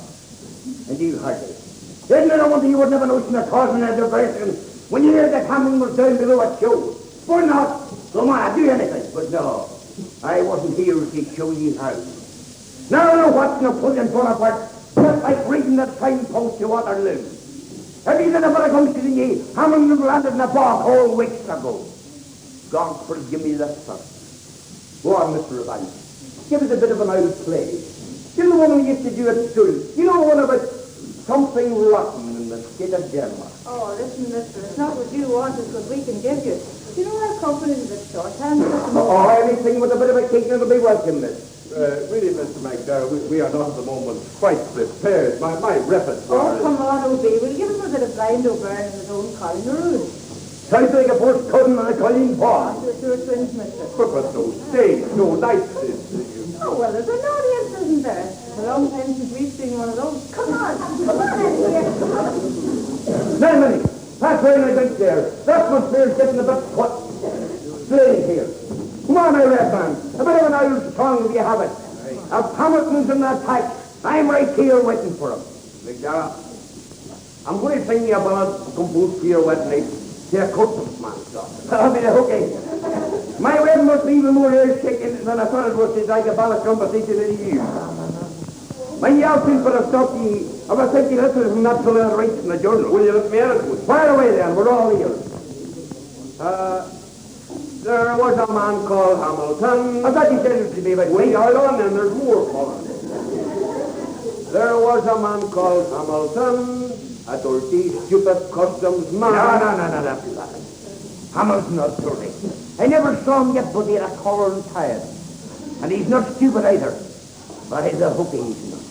And you hardly. Isn't it a wonder you wouldn't have a notion of causing a diversion when you heard that Hamilton was down below a show? Or not? Come on, do anything. But no, I wasn't here to show you how. No, what's Napoleon Bonaparte Just like reading the signpost to Waterloo. Have you done a bit of gumption in ye? Hammond landed in a bog all weeks ago. God forgive me the first. Go on, Mr. Evans. Give us a bit of an old play. You know what we used to do at school? You know one about something rotten in the skid of Denmark. Oh, listen, mister, it's not what you want, it's what we can give you. You know our company is a bit short-handed at the moment. Oh, anything with a bit of a cake will be welcome, miss. Really, Mr. McDaid, we are not at the moment quite prepared. My repertoire Oh, come on, O.B. We'll give him a bit of blind O'Byrne in his own Colin Road. Sounds like a first cousin and a Colleen Paul. You're twins, mister. But no stage, no nights. Oh, well, there's an audience, isn't there? It's a long time since we've seen one of those. Come on, Eddie, come on. Now, Minnie, that's where I think there. That atmosphere's getting a bit strange here. Come on, my red man. A bit of an old song if you have it. Of Hamilton's in the attack. I'm right here waiting for him. McDaid, I'm going to sing you a ballad composed for your wedding night. To a customsman, I'll be the hooky. My wedding must be even more ear-shaking than I thought it was to like a ballad conversation in a year. When you out for the stuff, I was thinking this was not so well right in the journal. Will you let me out of it? Fire away then, we're all ears. There was a man called Hamilton. I thought you said it to me, but wait, hold on then, there's more calling. There was a man called Hamilton, a dirty, stupid customs man. No. Hamilton's not dirty. I never saw him get but he had a collar and tired. And he's not stupid either. But he's a hooky, he's not.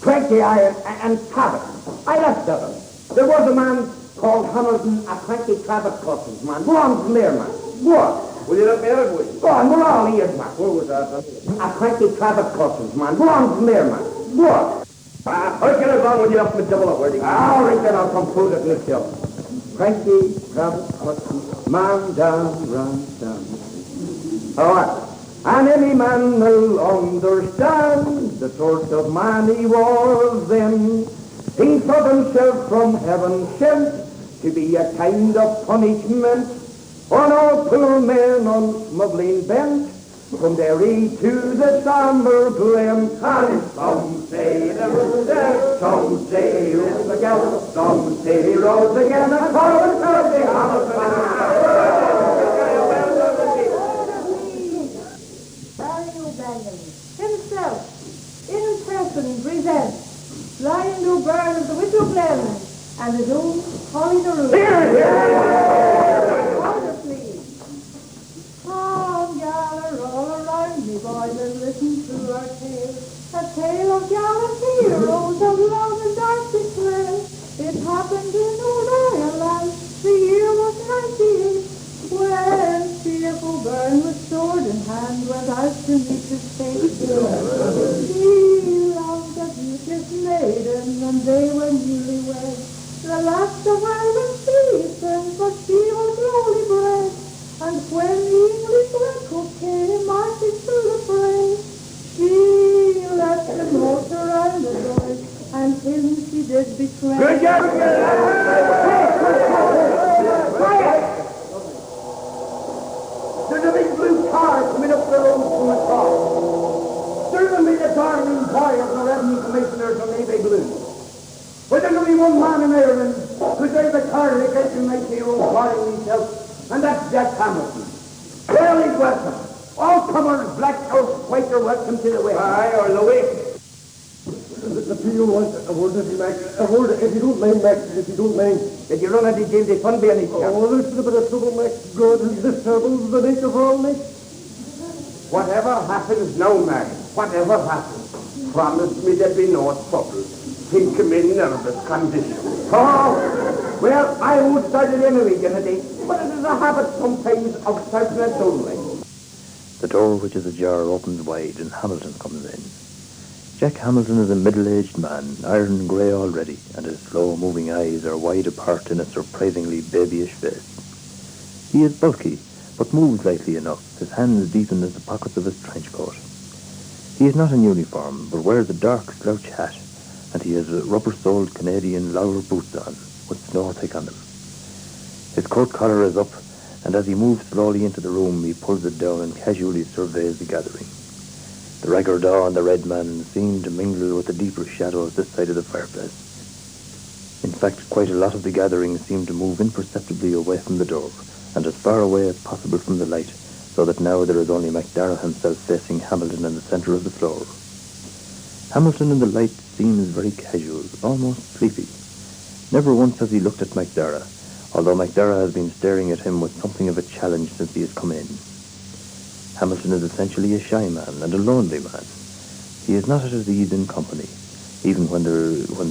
Cranky iron and Cabot. I left of him. There was a man called Hamilton, a cranky Cabot customs man. Go on from there, man. Go on. Will you let me out of it? Go on, we're all ears, man. What was that? A cranky Cabot customs man. Go on from there, man. Go on. How can I go with you up with double up? Where do you All right, then I'll compose it myself. Cranky Cabot customs man down, down. All right. And any man will understand the sort of man he was then. He thought himself from heaven sent to be a kind of punishment on all poor men on smuggling bent, from Derry to the Summer Glen. And some say it was dead, some say it was again, some say he rose again, and called the Hamilton. Himself, in person, presents Blind O'Byrne of the Widow Glen and his own Holly the Root. Order, please. Come, gather all around me, boys, and listen to our tale. A tale of gallant heroes of love and dark display. It happened in old Ireland, the year was 98, when Seamus O'Byrne with sword in hand went out to meet his fate. He loved a beauteous maiden, and they were newlywed. The last of Ireland's citizens, but she was lowly bred. And when the English redcoat came marching through the fray, she left the note around the door, and him she did betray. Good job! Quiet! There's a big blue car coming up the road from the top. There's going to be the darling boy of the revenue commissioners on Navy Blue. But there's only one man in Ireland who drives a car that can make the old calling himself, and that's Jack Hamilton. Well, he's welcome. All comers, black or white, are welcome to the way. Aye, or the way. The PO wants a word, if you don't mind, Mac, if you don't mind. Did you run into James Funby any chance? Oh, there's a bit of trouble, Mac. God, this trouble's the nature of all, Mac. Whatever happens now, Mary, whatever happens, promise me there'll be no trouble. Think him in nervous condition. Oh, well, I won't start it anyway, Ginnity, but it is a habit sometimes of starting it only. The door, which is ajar, opens wide and Hamilton comes in. Jack Hamilton is a middle-aged man, iron grey already, and his slow-moving eyes are wide apart in a surprisingly babyish face. He is bulky, but moves lightly enough, his hands deep in the pockets of his trench coat. He is not in uniform, but wears a dark slouch hat, and he has rubber-soled Canadian lower boots on, with snow thick on them. His coat collar is up, and as he moves slowly into the room, he pulls it down and casually surveys the gathering. The RAGGER DAWE and the red man seemed to mingle with the deeper shadows this side of the fireplace. In fact, quite a lot of the gathering seemed to move imperceptibly away from the door, and as far away as possible from the light, so that now there is only McDaid himself facing Hamilton in the centre of the floor. Hamilton in the light seems very casual, almost sleepy. Never once has he looked at McDaid, although McDaid has been staring at him with something of a challenge since he has come in. Hamilton is essentially a shy man and a lonely man. He is not at his ease in company, even when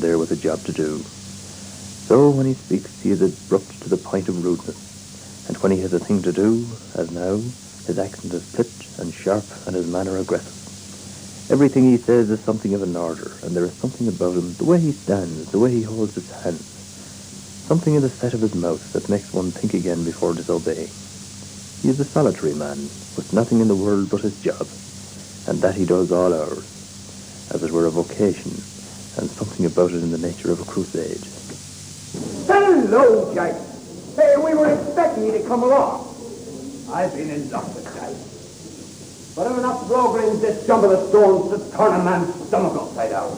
there was a job to do. So when he speaks, he is abrupt to the point of rudeness, and when he has a thing to do, as now, his accent is clipped and sharp and his manner aggressive. Everything he says is something of an order, and there is something about him, the way he stands, the way he holds his hands, something in the set of his mouth that makes one think again before disobeying. He is a solitary man, with nothing in the world but his job, and that he does all hours, as it were a vocation, and something about it in the nature of a crusade. Hello, Jack. Hey, we were expecting you to come along. I've been in luck with Jack. But I'm enough brokering this jumble of stones to turn a man's stomach upside down.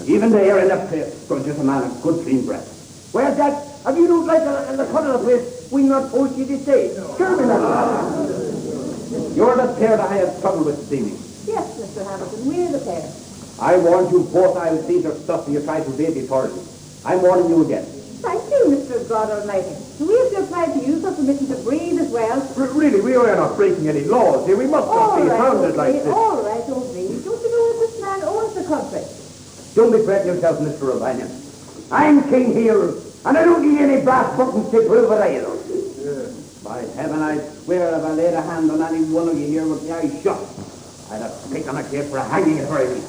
Even there in the place, was just a man of good clean breath. Well, Jack, have you looked like in the cut of the place we not told you to stay? Sure, me not. You're the pair that I have trouble with this evening. Yes, Mr. Hamilton, we're the pair. I warned you both I'll see your stuff and you tried to evade the authorities. I'm warning you again. Thank you, Mr. God Almighty. We have to apply to you for permission to breathe as well. Really, we are not breaking any laws here. We must not be hounded like this. All right, don't breathe. Don't you know that this man owns the country? Don't be fretting yourself, Mr. O'Banion. I'm king here, and I don't need any brass buttons to prove it either. By heaven, I swear if I laid a hand on any one of you here with the eyes shut, I'd have taken a case for hanging it for me.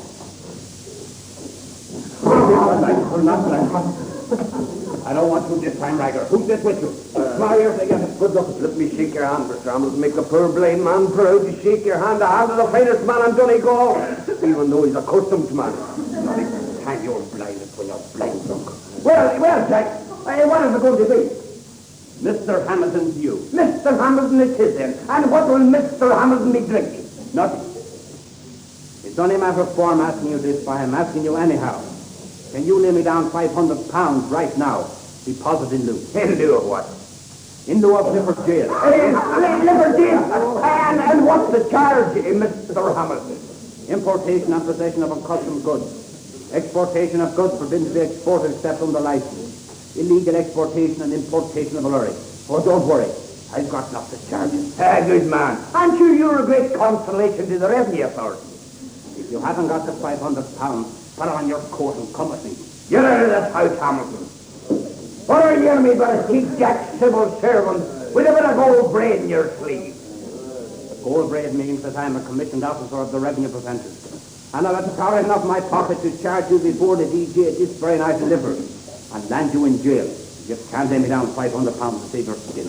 I don't want you this time, Ragger. Who's this with you? My ears again. Good luck. Let me shake your hand, Mr. Hamilton. Make the poor blind man proud to shake your hand. The hand of the finest man in Donegal, even though he's a customsman. Time you're blinded when you're blind drunk. Well, Jack, what is it going to be? Mr. Hamilton's you. Mr. Hamilton is his then. And what will Mr. Hamilton be drinking? Nothing. It's only a matter of form asking you this, but I'm asking you anyhow. Can you lay me down £500 right now? Deposit in lieu. In lieu of what? In lieu of Liver jail. Liver jail? And what's the charge, Mr. Hamilton? Importation and possession of uncustomed goods. Exportation of goods forbidden to be exported except under license. Illegal exportation and importation of lorry. Oh, don't worry. I've got enough to charge you. Good man. I'm sure you're a great consolation to the revenue authority. If you haven't got the £500, put on your coat and come with me. Get out of this house, Hamilton. What are you and me but a cheap jack civil servant with a bit of gold braid in your sleeve? The gold braid means that I'm a commissioned officer of the revenue prevention. And I've got the power enough in my pocket to charge you before the DJ this very night delivery and land you in jail. You can't lay me down £500 to save your skin.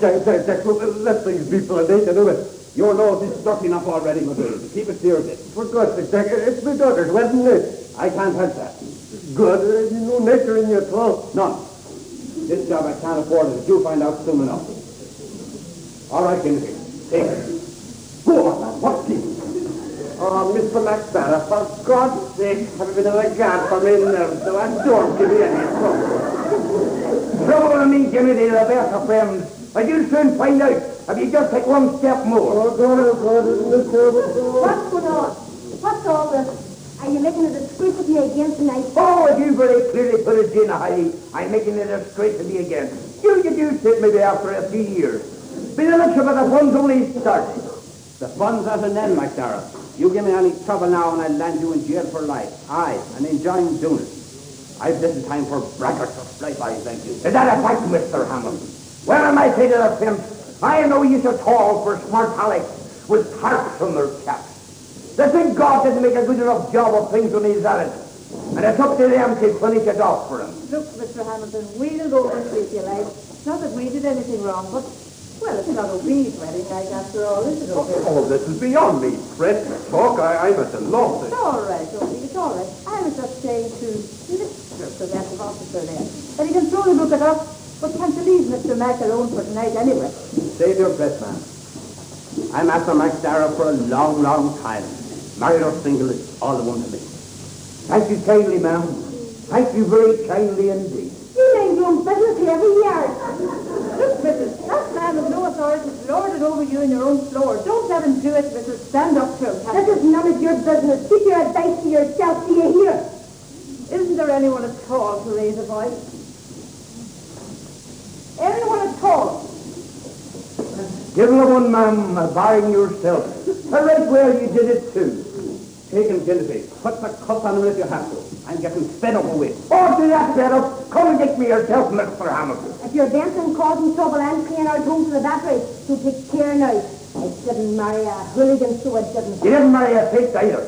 Jack, let these people a day to do it. Your nose is stuck enough already, McDaid. Keep it clear of it. For God's sake, Jack, it's my daughter's wedding day. I can't help that. Good. No nature in you at all. None. This job I can't afford it. You'll find out soon enough. All right, GINNITY. Take it. Go on, man. What's this? Oh, Mr. McDaid, for God's sake, have a bit of a guard for me nerves, so I don't give you any trouble. Trouble with me, GINNITY, the best of friends. But you'll soon find out if you just take one step more. Oh, God, isn't this terrible? What's going on? What's all this? Are you making a disgrace of me again tonight? Oh, if you very clearly put it in, Heidi, I'm making it a disgrace of me again. You said maybe after a few years. Be the looks of it, the fun's only started. The fun's at an end, McDara. You give me any trouble now and I'll land you in jail for life. Aye, and enjoying doing it. I've little time for braggarts or fly-bys, thank you. Is that a fact, Mr. Hamilton? Well, I might say to the pimp, I know you so tall for smart Alex with harps on their caps. They think God didn't make a good enough job of things when he's at it. And it's up to them to finish it off for him. Look, Mr. Hamilton, we'll go and see if you like. Not that we did anything wrong, but, well, it's not a weed wedding night after all, is it? Oh, this is beyond me. Fred, talk, I'm at a loss. It's all right, Opie, it's all right. I was just saying to Mr. that officer there, that he can slowly look it up, but can't you leave Mr. Mac alone for tonight anyway? Save your breath, man. I'm after McDaid for a long, long time. Married or single is all the one to me. Thank you kindly, ma'am. Thank you very kindly indeed. You ain't doing business here every year. Look, Mrs., that man has no authority to lord it over you in your own floor. Don't let him do it, Mrs. Stand up to him. This is none of your business. Keep your advice to yourself. Do you hear? Isn't there anyone at all to raise a voice? Anyone at all? Give him one, ma'am, barring yourself. Right where you did it too. Take him, GINNITY. Put the cup on him if you have to. I'm getting fed up with it. Oh, do that fed up. Come and get me yourself, Mr. Hamilton. If you're dancing, causing trouble, and paying our home to the battery, you take care now. I didn't marry a hooligan, so I didn't. You didn't marry a pig either.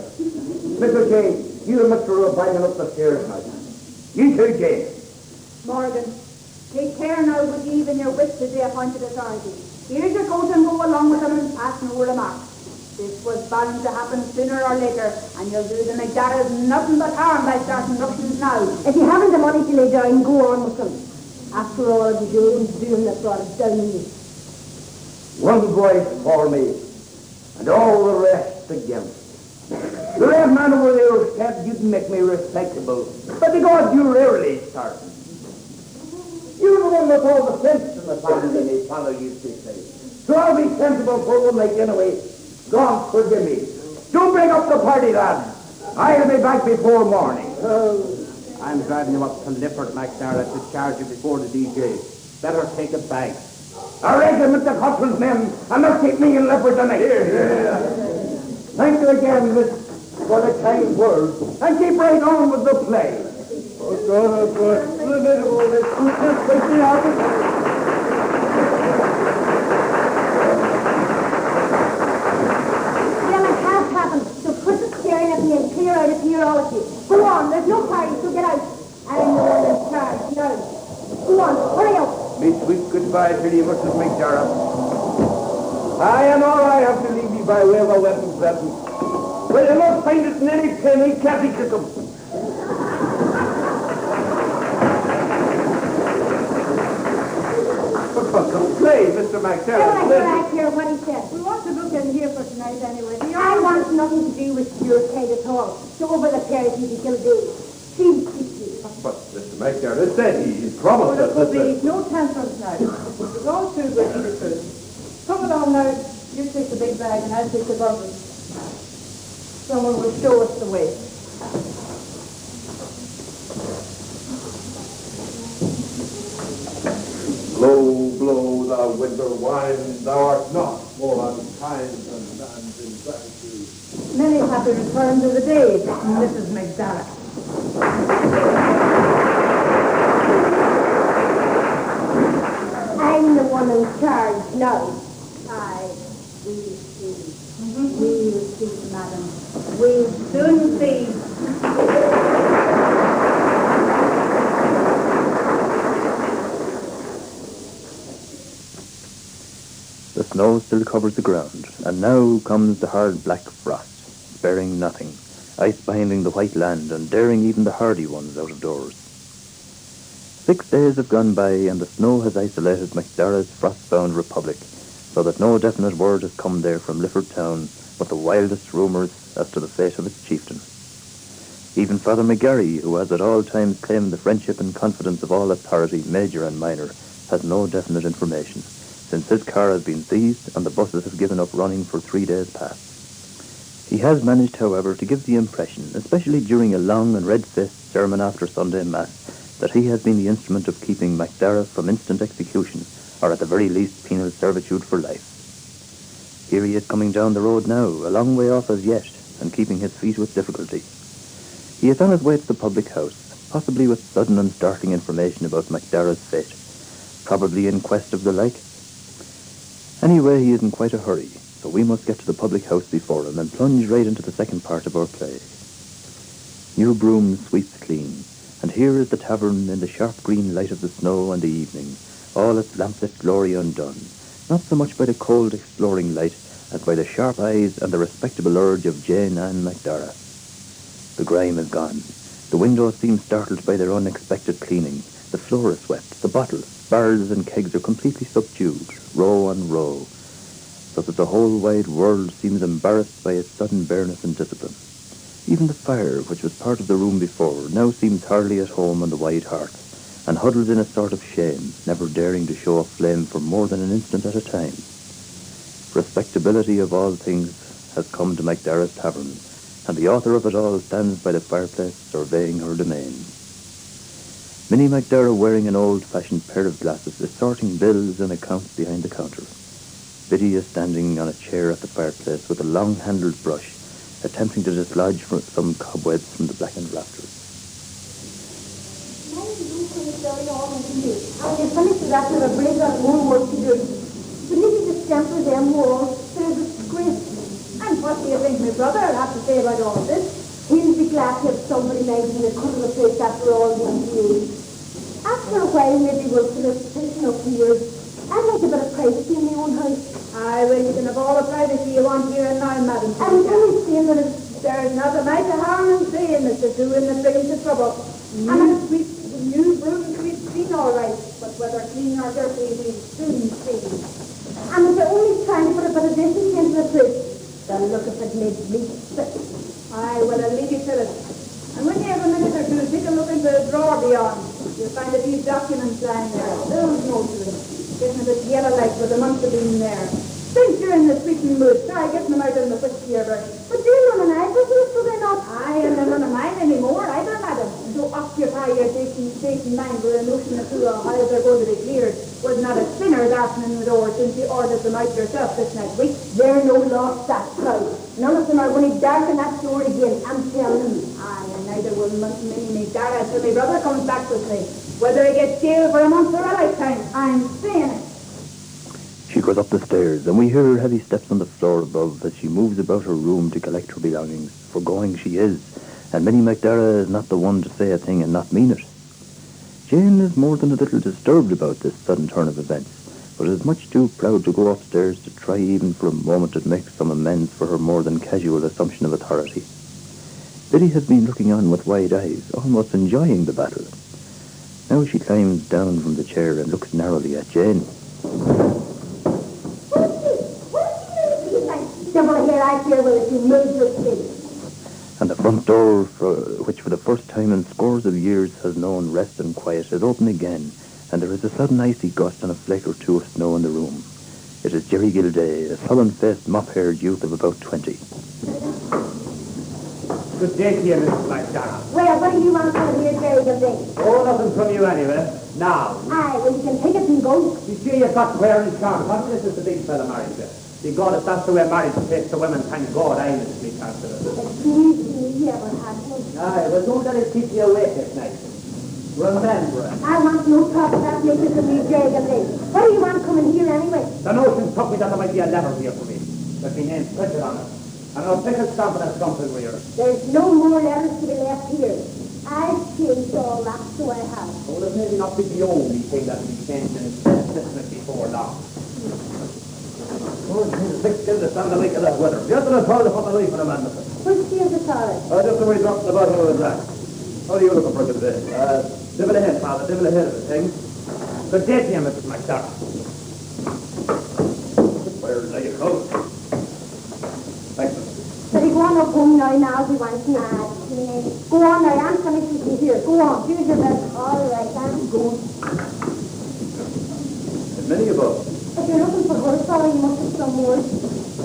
Mr. Jane, you and Mr. Rowe banging up the stairs now. You too, Jane. Morgan, take care now with you even your wits to the appointed authority. Here's your coat and go along with them and pass no remark. This was bound to happen sooner or later, and you'll do the McDaras nothing but harm by starting ructions now. If you haven't the money to lay down, go on with them. After all, it was your own doing that brought it down to you. One voice for me, and all the rest against. The red man over there said you'd make me respectable, but because you rarely starting. You're the one with all the sense in the family, my father used to say. So I'll be sensible for one like anyway. God forgive me. Don't break up the party, lad. I'll be back before morning. I'm driving you up to Lifford, McDaid, to charge you before the DJ. Better take it back. I reckon with the customsman, and they'll keep me in Lifford tonight. Thank you again, Miss, for the kind words, and keep right on with the play. Oh, God, and clear out of here, all of you. Go on, there's no party, so get out. I'm the one in charge, now. Go on, hurry up. Me sweet goodbye to you, Mrs. McDaid. I am all I have to leave you by way of a weapons lesson. Well, you must find it in any penny catechism. Play, Mr. McDaid. Don't I hear back here what he said? We want to look in here for tonight anyway. I want nothing to do with your head at all. So over the parish you GILDAY. Please, But Mr. McDaid said he promised us There will that... be no tantrums now. It's all too good to be true. Come along now. You take the big bag and I'll take the bundle. Someone will show us the way. Blow, blow the winter wine, thou art not more unkind than man's ingratitude. Many happy return to the day, Mrs. McDaid. I'm the one in charge now. Aye, we'll see. We'll see, madam. We'll soon see. The snow still covers the ground, and now comes the hard black frost, sparing nothing, ice binding the white land and daring even the hardy ones out of doors. 6 days have gone by, and the snow has isolated McDara's frost-bound republic, so that no definite word has come there from Lifford town, but the wildest rumours as to the fate of its chieftain. Even Father McGarry, who has at all times claimed the friendship and confidence of all authority, major and minor, has no definite information, since his car has been seized and the buses have given up running for 3 days past. He has managed, however, to give the impression, especially during a long and red-faced sermon after Sunday Mass, that he has been the instrument of keeping McDara from instant execution, or at the very least penal servitude for life. Here he is coming down the road now, a long way off as yet, and keeping his feet with difficulty. He is on his way to the public house, possibly with sudden and startling information about McDara's fate, probably in quest of the like. Anyway, he is in quite a hurry, so we must get to the public house before him and plunge right into the second part of our play. New brooms sweep clean, and here is the tavern in the sharp green light of the snow and the evening, all its lamplit glory undone, not so much by the cold exploring light as by the sharp eyes and the respectable urge of Jane Ann McDara. The grime is gone. The windows seem startled by their unexpected cleaning. The floor is swept. The bottles, barrels and kegs are completely subdued, row on row. so that the whole wide world seems embarrassed by its sudden bareness and discipline. Even the fire, which was part of the room before, now seems hardly at home on the wide hearth, and huddles in a sort of shame, never daring to show a flame for more than an instant at a time. Respectability of all things has come to McDara's tavern, and the author of it all stands by the fireplace surveying her domain. Minnie McDaid, wearing an old-fashioned pair of glasses, is sorting bills and accounts behind the counter. Biddy is standing on a chair at the fireplace with a long-handled brush, attempting to dislodge some cobwebs from the blackened rafters. And you finish it after a break on one work to do. But if you just stamp with them walls, there's a script. And what do you think my brother will have to say about all this? He'll be glad to have somebody making a cut of the place after all these years. After a while, maybe we'll fill a position up here. I'd like a bit of privacy in my own house. Aye, well, you can have all the privacy you want here and now, madam. I'm only saying that it's... There's not a mite of harm in saying that you're doing the things of trouble. New broom sweep clean all right, but whether clean or dirty, we'll soon see. And if you're only trying to put a bit of decency into the fridge, then look if it makes me sick. Aye, well, I'll leave you to it. And when you have a minute or two, take a look into the drawer beyond. You'll find that these documents lying there. Those most of them. Getting a bit yellow like with the months of being there. Think you're in the sweeping mood. Try getting them out in the whiskey or bird. But they're none of my business, so they're not. Aye, and they're none of mine anymore either, madam. To occupy your decent mind with a notion as to how they're going to be cleared was not a sinner darkening the door since you ordered them out yourself this next week. They're no lost that crowd. None of them are going to darken that door again, I'm telling you. Aye, and neither will Minnie McDaid till my brother comes back with me. Whether he gets jailed for a month or a lifetime, I'm saying it. She goes up the stairs, and we hear her heavy steps on the floor above as she moves about her room to collect her belongings, for going she is, and Minnie McDaid is not the one to say a thing and not mean it. Jane is more than a little disturbed about this sudden turn of events, but is much too proud to go upstairs to try even for a moment to make some amends for her more than casual assumption of authority. Biddy has been looking on with wide eyes, almost enjoying the battle. Now she climbs down from the chair and looks narrowly at Jane. Devil here, I fear will if you made your state. And the front door, which for the first time in scores of years has known rest and quiet, is open again, and there is a sudden icy gust and a flake or two of snow in the room. It is Jerry Gilday, a sullen-faced, mop-haired youth of about 20. Good day to you, Mrs. McDaid. Well, what do you want from here, Jerry Gilday? Oh, nothing from you anyway. Now. Aye, well, you can take it and go. You see, you've got wearing charm. What this is the big fella married to? You got it, that's the way marriage takes the women. Thank God I innocently can't do it. It's you ever had one. Aye, well, don't let it keep you awake at night. Remember it. I want no talk about making the new Jerry Gilday. What do you want coming here anyway? The notion took me that there might be a letter here for me. There's my name printed on it. And I'll pick a stamp and something with her. There's no more letters to be left here. I've changed all that, so I have. Well, it may not be the only thing that will be changed in this before long. Oh, it's thick still to stand the lake of that weather. The other told us what the leaf in a man with it. Where's the toilet? Just the way dropped the bottom of the glass. How are you looking for today? Divil ahead, Father, divil ahead of the thing. Good day to you, Mrs. McDaid. Where's the coat? Thanks, Mr. But he go on up home now if he wants to. Go on now, I'm coming to here. Go on, here's your best. All right, I'm going. There's many of us. If you're looking for horse power, you must have some more.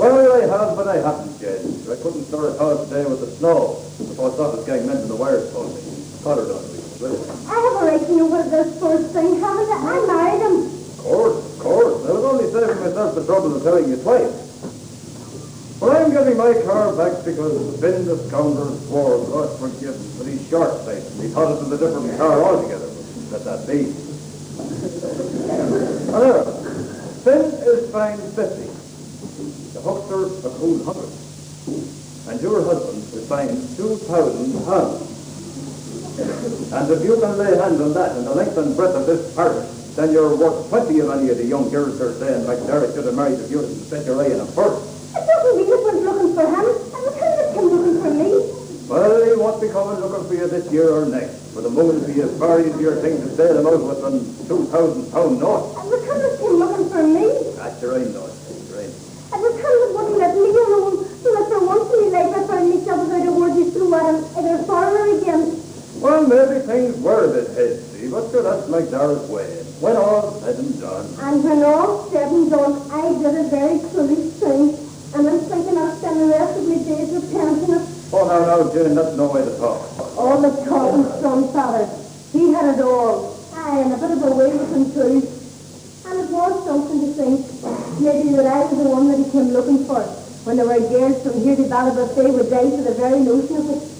Well, I have, but I haven't, Jane. I couldn't store at home today with the snow. The post office gang mentioned the wires told me. Father doesn't really. I have a right to know what this first thing, haven't I? I married him. Of course. I was only saving myself the trouble of telling you twice. But I'm getting my car back because Ben the scoundrel swore God forgive him, but he's short-sighted. He thought it was a different car altogether. Let that be. However, Ben is fined 50. The huckster a cool 100. And your husband is fined £2,000. And if you can lay hands on that in the length and breadth of this parish, then you're worth 20 of any of the young girls who are saying McDaid should have married if you didn't spend your eye in him first. It doesn't mean it was looking for him. And the kind of him looking for me. Well, he won't be coming looking for you this year or next. For the moon will be as far easier thing to sail him out with than £2,000 note. And the kind of him looking for me. That's your own note. That's your own. And Well, maybe things were a bit hasty, but sure, that's McDara's way. When all said and done. And when all said and done, I did a very foolish thing, and I'm thinking I'll spend the rest of my days repenting it. Oh, no, Jane, that's no way to talk. All the talking son, father. He had it all. Aye, and a bit of a way with him too. And it was something to think, maybe that I was the one that he came looking for. When there were girls from here to Ballad-seller would die for the very notion of it.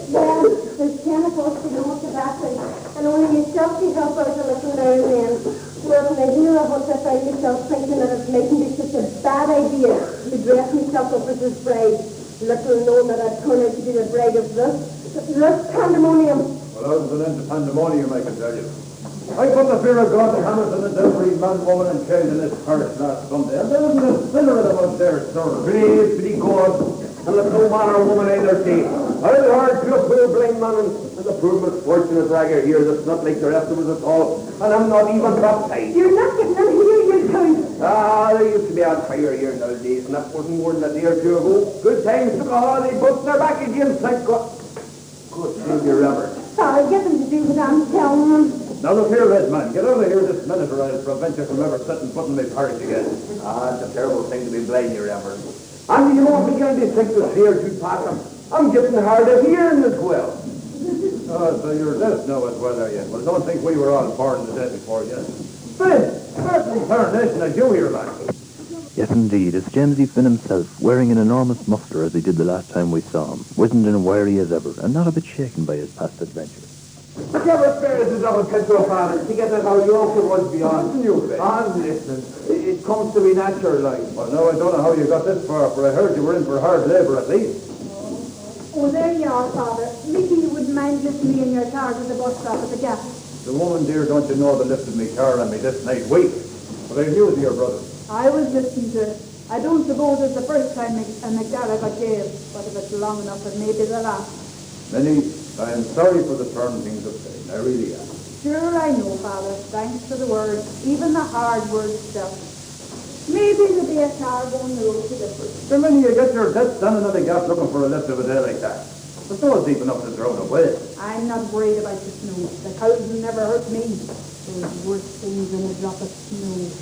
Well, there's 10 of us to go up to that place, and only yourself can help out a little now and then. Well, when I hear of it, I find myself thinking that it mightn't be such a bad idea to dress myself up as his bride, little knowing that I'd turn out to be the bride of this pandemonium. Well, I was an into pandemonium, I can tell you. I put the fear of God to Hamilton and every man, woman, and child in this parish last Sunday, and there isn't a sinner of them out there, sir. Praise be God, and let no man or woman either say, I'll hard to a poor blind man and the poor misfortunate ragger here that's not like the rest of us at all, and I'm not even baptized. You're not getting on here, you two. There used to be on fire here in those days, and that wasn't more than a day or two ago. Good times took a holiday, but they're back again, thank God. Good save your Robert. I'll get them to do what I'm telling them. Now look here, red man, get out of here this minute or I'll prevent you from ever setting foot in my parish again. It's a terrible thing to be blind, your Robert. And you know, I'm beginning to think this here too, Patrick. I'm getting hard of hearing as well. Oh, so you're deaf now as well, are you? Well, don't think we were all born the day before yet. Finn, certain coronation as you here, lad. Yes, indeed, it's JAMESY Finn himself, wearing an enormous muffler as he did the last time we saw him, wizened and wiry as ever, and not a bit shaken by his past adventure. Whichever spares the double petrol father to get it how York was beyond. Listen, it comes to be natural like. Well, no, I don't know how you got this far, for I heard you were in for hard labour at least. Oh, there you are, Father. Maybe you wouldn't mind lifting me in your car to the bus stop at the gap. The woman, dear, don't you know that lifted me car on me this night week? But I knew to your brother. I was listening to it. I don't suppose it's the first time a McDaid got jailed, but if it's long enough, it may be the last. Minnie, I am sorry for the turn things have taken. I really am. Sure, I know, Father. Thanks for the words, even the hard words stuff. Maybe the BSR won't know the difference. So Minnie, you get your dead standing at the gap looking for a lift of a day like that. The snow's deep enough to throw it away. I'm not worried about the snow. The cows will never hurt me. There's worse things than a drop of snow.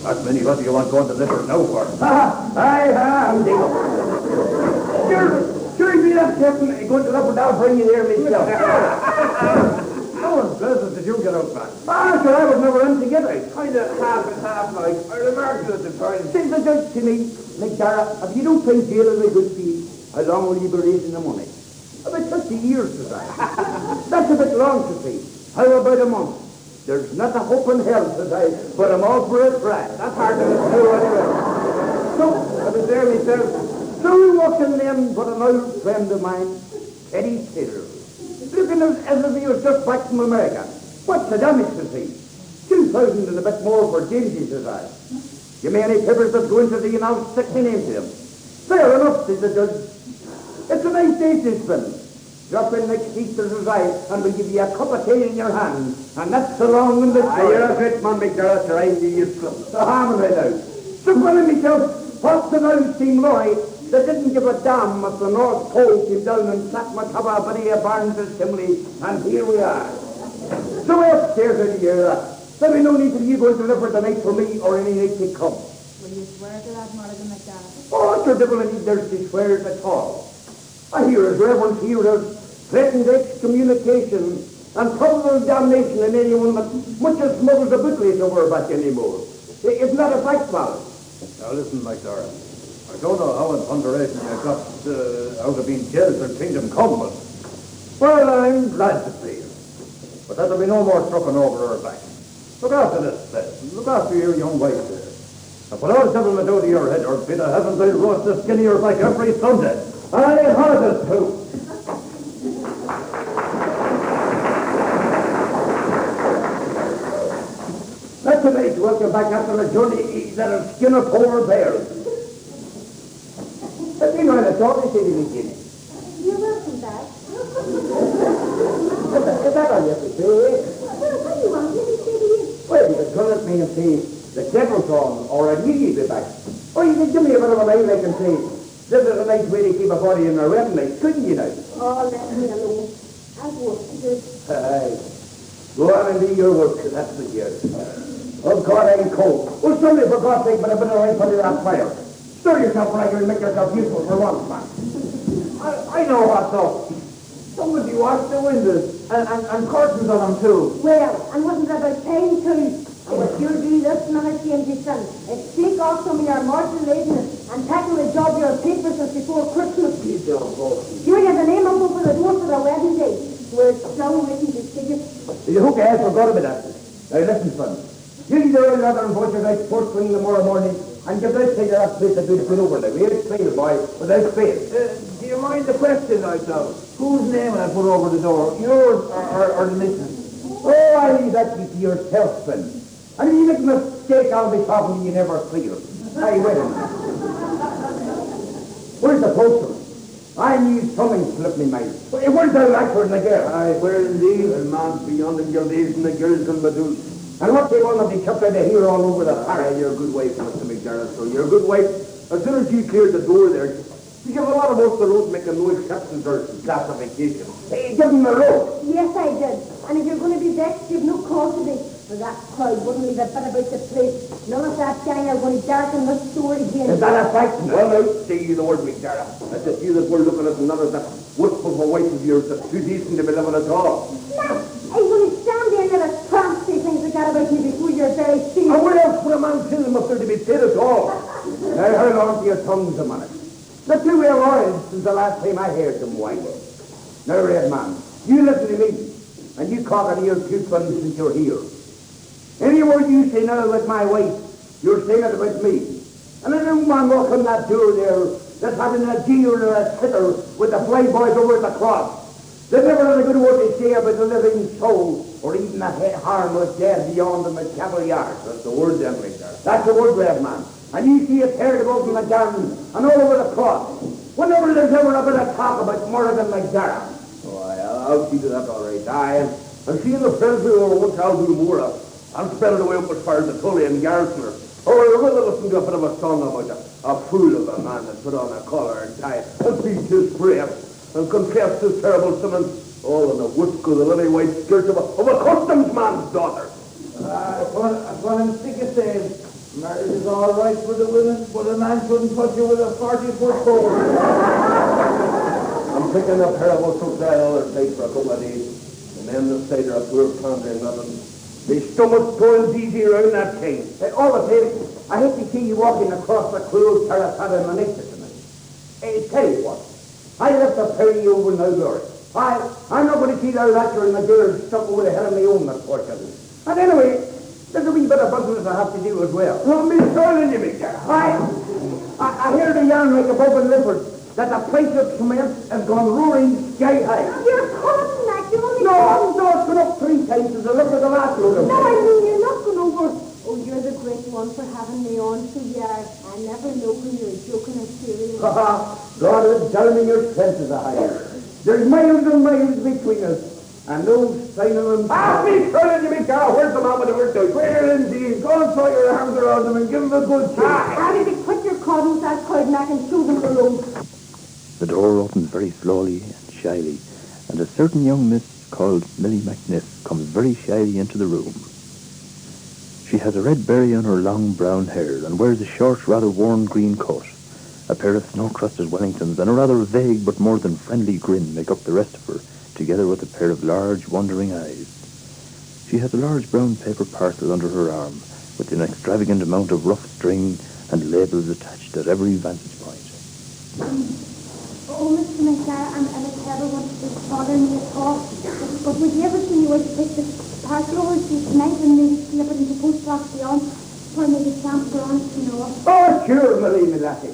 That's Minnie, what do you want going to lift her now for? I am, Dingo. Sure, be that captain going to up and down bring you there myself. How in business did you get out, man? Sure, I was never in together. Kind of half and half, like. I remarked at the time. Says the judge to me, McDara, if you don't pay jail in a good fee, how long will you be raising the money? About 50 years, says I. That's a bit long to say. How about a month? There's not a hope in hell, says I, but I'm all for a try. That's hard to do anyway. So, I was there myself. So we walked in then, but an old friend of mine, Eddie Taylor, looking as if he was just back from America. What's the damage, says he? 2,000 and a bit more for JAMESY, says I. Give me any papers that go into the and stick my name to them. Fair enough, says the judge. It's a nice day to spend. Drop in next Easter, says I, and we'll give you a cup of tea in your hand. And that's the long and the short. You're a great man, McDara, sir. I'm the useless. The harm of it out. So calling myself, what's the old steam lorry that didn't give a damn if the North Pole came down and slapped my cover of Biddy Barnes' chimney, and here we are. So upstairs out of here, there'll be no need for you going to deliver the night for me or any night to come. Will you swear to that, Mulligan McDaid? Oh, sure, devil indeed, there's to swear at all. I hear as Reverend here has threatened excommunication and probable damnation in anyone that much as smuggles a bootlace over back anymore. It's not a fact, pal. Now listen, McDara. I don't know how in ponderation you got out of being jailed for kingdom come, but... Well, I'm glad to see you. But there'll be no more trucking over her back. Look after this place. Look after your young wife there. And put all settlement out of your head, or be the heavens I'll roast the skin of your back every Sunday. I heard it too. That's a way to welcome back after a journey that'll skin a polar bear. But you know, that's all they say to me, Ginny. You're welcome back. Is that all you have to say? What do you want me to say to you? Well, you could come at me and say, the devil's on, or I'll leave you back. Or you could give me a bit of a line and say, this is a nice way to keep a body in a wedding night, couldn't you now? Oh, let me alone. I've worked to do. Aye. Go on and do your work, that's the gear. Oh, God, I'm cold. Oh, somebody, for God's sake, but I've been away from that fire. Stir yourself, Ragger, and make yourself useful for once, man. I know what, though. Somebody washed the windows, and curtains on them, too. Well, and wasn't that about time too? And what you'll do this minute, Jamesy, son, is take off some of your mortal laziness and tackle the job of your papers just before Christmas. You don't go. You get the name up over the door for the wedding day, where it's down written to tickets. You hook ass forgot about that. Now, listen, son. You need to earn another and put your right first thing in the morning and give that thing to that place that we've been over there. We ain't clean, boy, without fail. Do you mind the question, I thought? Whose name I put over the door? Yours or the missus? Oh, I leave that to yourself, son. And if you make a mistake, I'll be talking to you never clear. Hey, wait a minute. Where's the postman? I need something slip me, mate. Where's the lacquer in the girl? Aye, where indeed? And man's beyond the GILDAYs and the girls and Badoos. And what they want to be kept out of here all over the parish? You're a good wife, Mr. McDaid, so you're a good wife. As soon as you cleared the door there, you give a lot of us the road making no exceptions or classification. Hey, give them the road. Yes, I did. And if you're going to be vexed, you've no cause to be. For that crowd wouldn't leave a bit about the place. None of that gang are going to darken the store again. Is that a fact? Well, now, say you the word, McDaid. That's just you that we're looking at, none of that wisp of a wife of yours that's too decent to be living at all. Now, I'm going to stand there and let a tramp say things like that about you before you're very seen. And where else would a man tell them if they're to be paid at all? Now, hold on to your tongues a minute. The two were orange since the last time I heard them whine. Now, Red Man, you listen to me, and you cock an ear too funny since you're here. Any word you say now with my wife, you're saying it with me. And a new man walking that door there, that's having a jeer or a sitter with the fly boys over at the cross. They never had a good word to say about the living soul, or even a harmless dead beyond them at Cavalry Yard. That's the word, then, McDaid. That's the word, Red Man. And you see it teared above in the garden and all over the cross. Whenever there's ever a bit of talk about more than McDaid. Oh, I'll see to that all right. I'm seeing the friends who are once I'll do more of. I'll spread it away up as far as the Tully and Garrison. Or I'll rather listen to a bit of a song about a fool of a man that put on a collar and tie and beat his breast and confessed his terrible sin, all in the whisk of the lily white skirt of a customsman's daughter. What I'm sick of saying, marriage is all right for the women, but a man shouldn't touch you with a 40-foot pole. I'm thinking of terrible folks that other place for a couple of days. And then the say they're a poor pondering nothing. They stomach pulling easy around that thing. All the same, I hate to see you walking across the cruel terracotta in the next to me. Tell you what, I left the ferry over in Outdoor. I'm not going to see their lecture and the girls stuck over the head of my own misfortune. And anyway, there's a wee bit of business I have to do as well. Well, me telling you, McDaid. I hear the yarn like above in Lifford that the price of cement has gone roaring sky high. You're calling that, you only... No, it's gone up 3 times as I look at the last load of No, I mean, you're not going over... Oh, you're the great one for having me on so yeah, I never know when you're joking or serious. God is telling me your senses are higher. There's miles and miles between us, and no sign of them. Me telling you, McDaid, where's the man with the word out? Where indeed? Go and throw your arms around them and give them a good shake. How did you put your cod with that crowd back and show them the road? The door opened very slowly and shyly, and a certain young miss called Millie McNiff comes very shyly into the room. She has a red berry on her long brown hair and wears a short, rather worn green coat. A pair of snow-crusted Wellingtons and a rather vague but more than friendly grin make up the rest of her, together with a pair of large, wondering eyes. She has a large brown paper parcel under her arm, with an extravagant amount of rough string and labels attached at every vantage point. Oh, Mr. McDaid, I'm a terrible one to bother me at all. But would you ever see me where to take the parcel over to tonight and maybe slip it into the post box beyond for maybe sample on to know? Oh, sure, Millie, me lassie.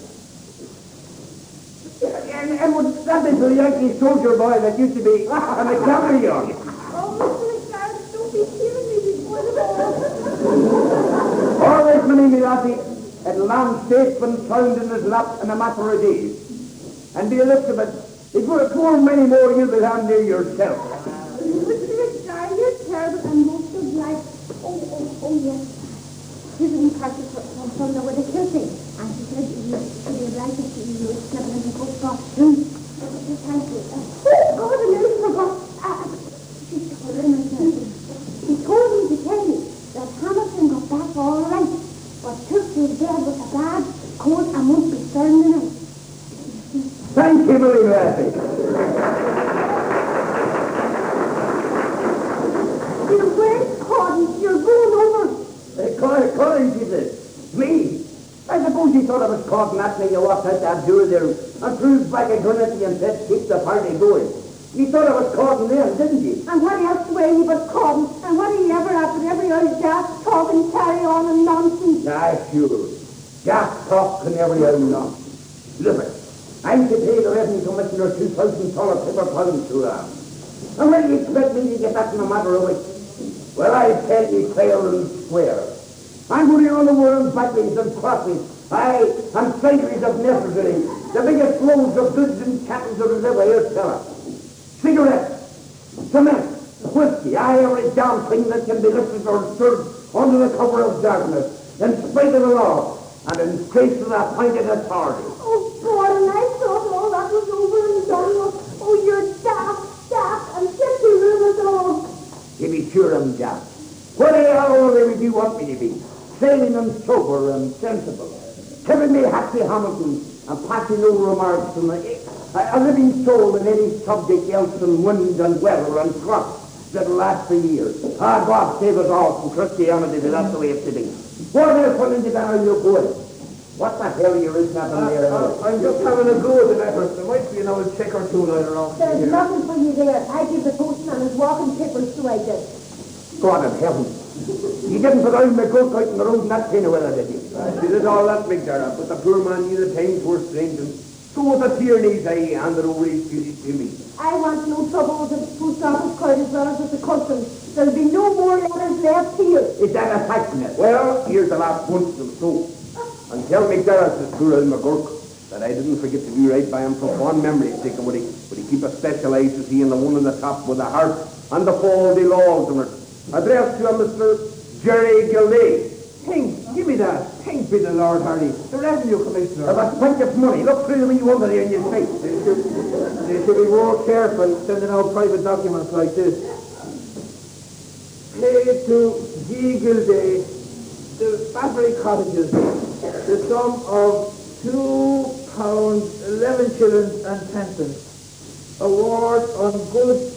And would that be the Yankee soldier boy that used to be on the Cavalry Yard? Oh, Mr. McDaid, don't be killing me before the ball. All right, Millie, me lassie. It'll land safe and sound in his lap in a matter of days. And be a look of it, it will pour many more you'll be down there yourself. Mr. McDaid, you're terrible and most obliged. Oh, yes. Here's a wee parcel from the with a kilting. And she said you should be obliged to you would slip it into the post box soon. Thank you. Oh, God, I nearly forgot. A laughing. You're where's Cotton? You're going over. Colin, she said. Me? I suppose he thought I was caught in that thing you walked out that door there and threw back a gun at me and said, keep the party going. He thought I was caught in there, didn't he? And what else were you but Cotton? And what are you ever at with every old gas talk and carry on and nonsense? Aye, sure. Gas talk and every old nonsense. Look, I'm to pay the revenue commissioner $2,000 paper pounds to her. And when do you expect me to get that in a matter of weeks? Well, I tell you fair and square. I'm putting on the worms, backings and crosses, aye, and centuries of necessary, the biggest loads of goods and chattels that was ever here seller. Cigarettes, cement, whiskey, aye, every damn thing that can be lifted or stirred under the cover of darkness, in spite of the law, and in face of the appointed authority. Oh, God, and I thought all that was over and done with. Oh, you're daft, and get your room at all. You be sure I'm daft. What the hell do you want me to be? Sane and sober and sensible. Telling me happy Hamilton and passing no remarks from a living soul in any subject else than wind and weather and crops that'll last for years. Ah, God save us all from Christianity, but that's the way it's to be. What else will into that are you going? What the hell are you is happening there? I'm just having a go at the letters. There might be an old check or two later on. There's nothing for you there. I give the postman his walking papers to I did. God in heaven. You didn't put out my goat out in the road in that kind of weather, did you? She did all that, McDaid, but the poor man knew the times were strange, and so with the tyrannies I handed over his duty to me. I want no trouble with the post office card as well as with the customs. There'll be no more letters left here. Is that a fact, Ned? Well, here's the last one to them, so. And tell McDaid, says poor old McGurk, that I didn't forget to do right by him for fond memory's sake, and would he keep a special eye to see in the one on the top with the heart and the faulty laws on it. Addressed to a Mr. Jerry GILDAY. Give me that. Thanks be the Lord Hardy. The Revenue Commissioner. That's plenty of money. Look through the wee wonder there in your face. They should be more careful sending out private documents like this. Pay to G. GILDAY, the Battery Cottages, the sum of £2, 11 shillings and 10 pence. Award on goods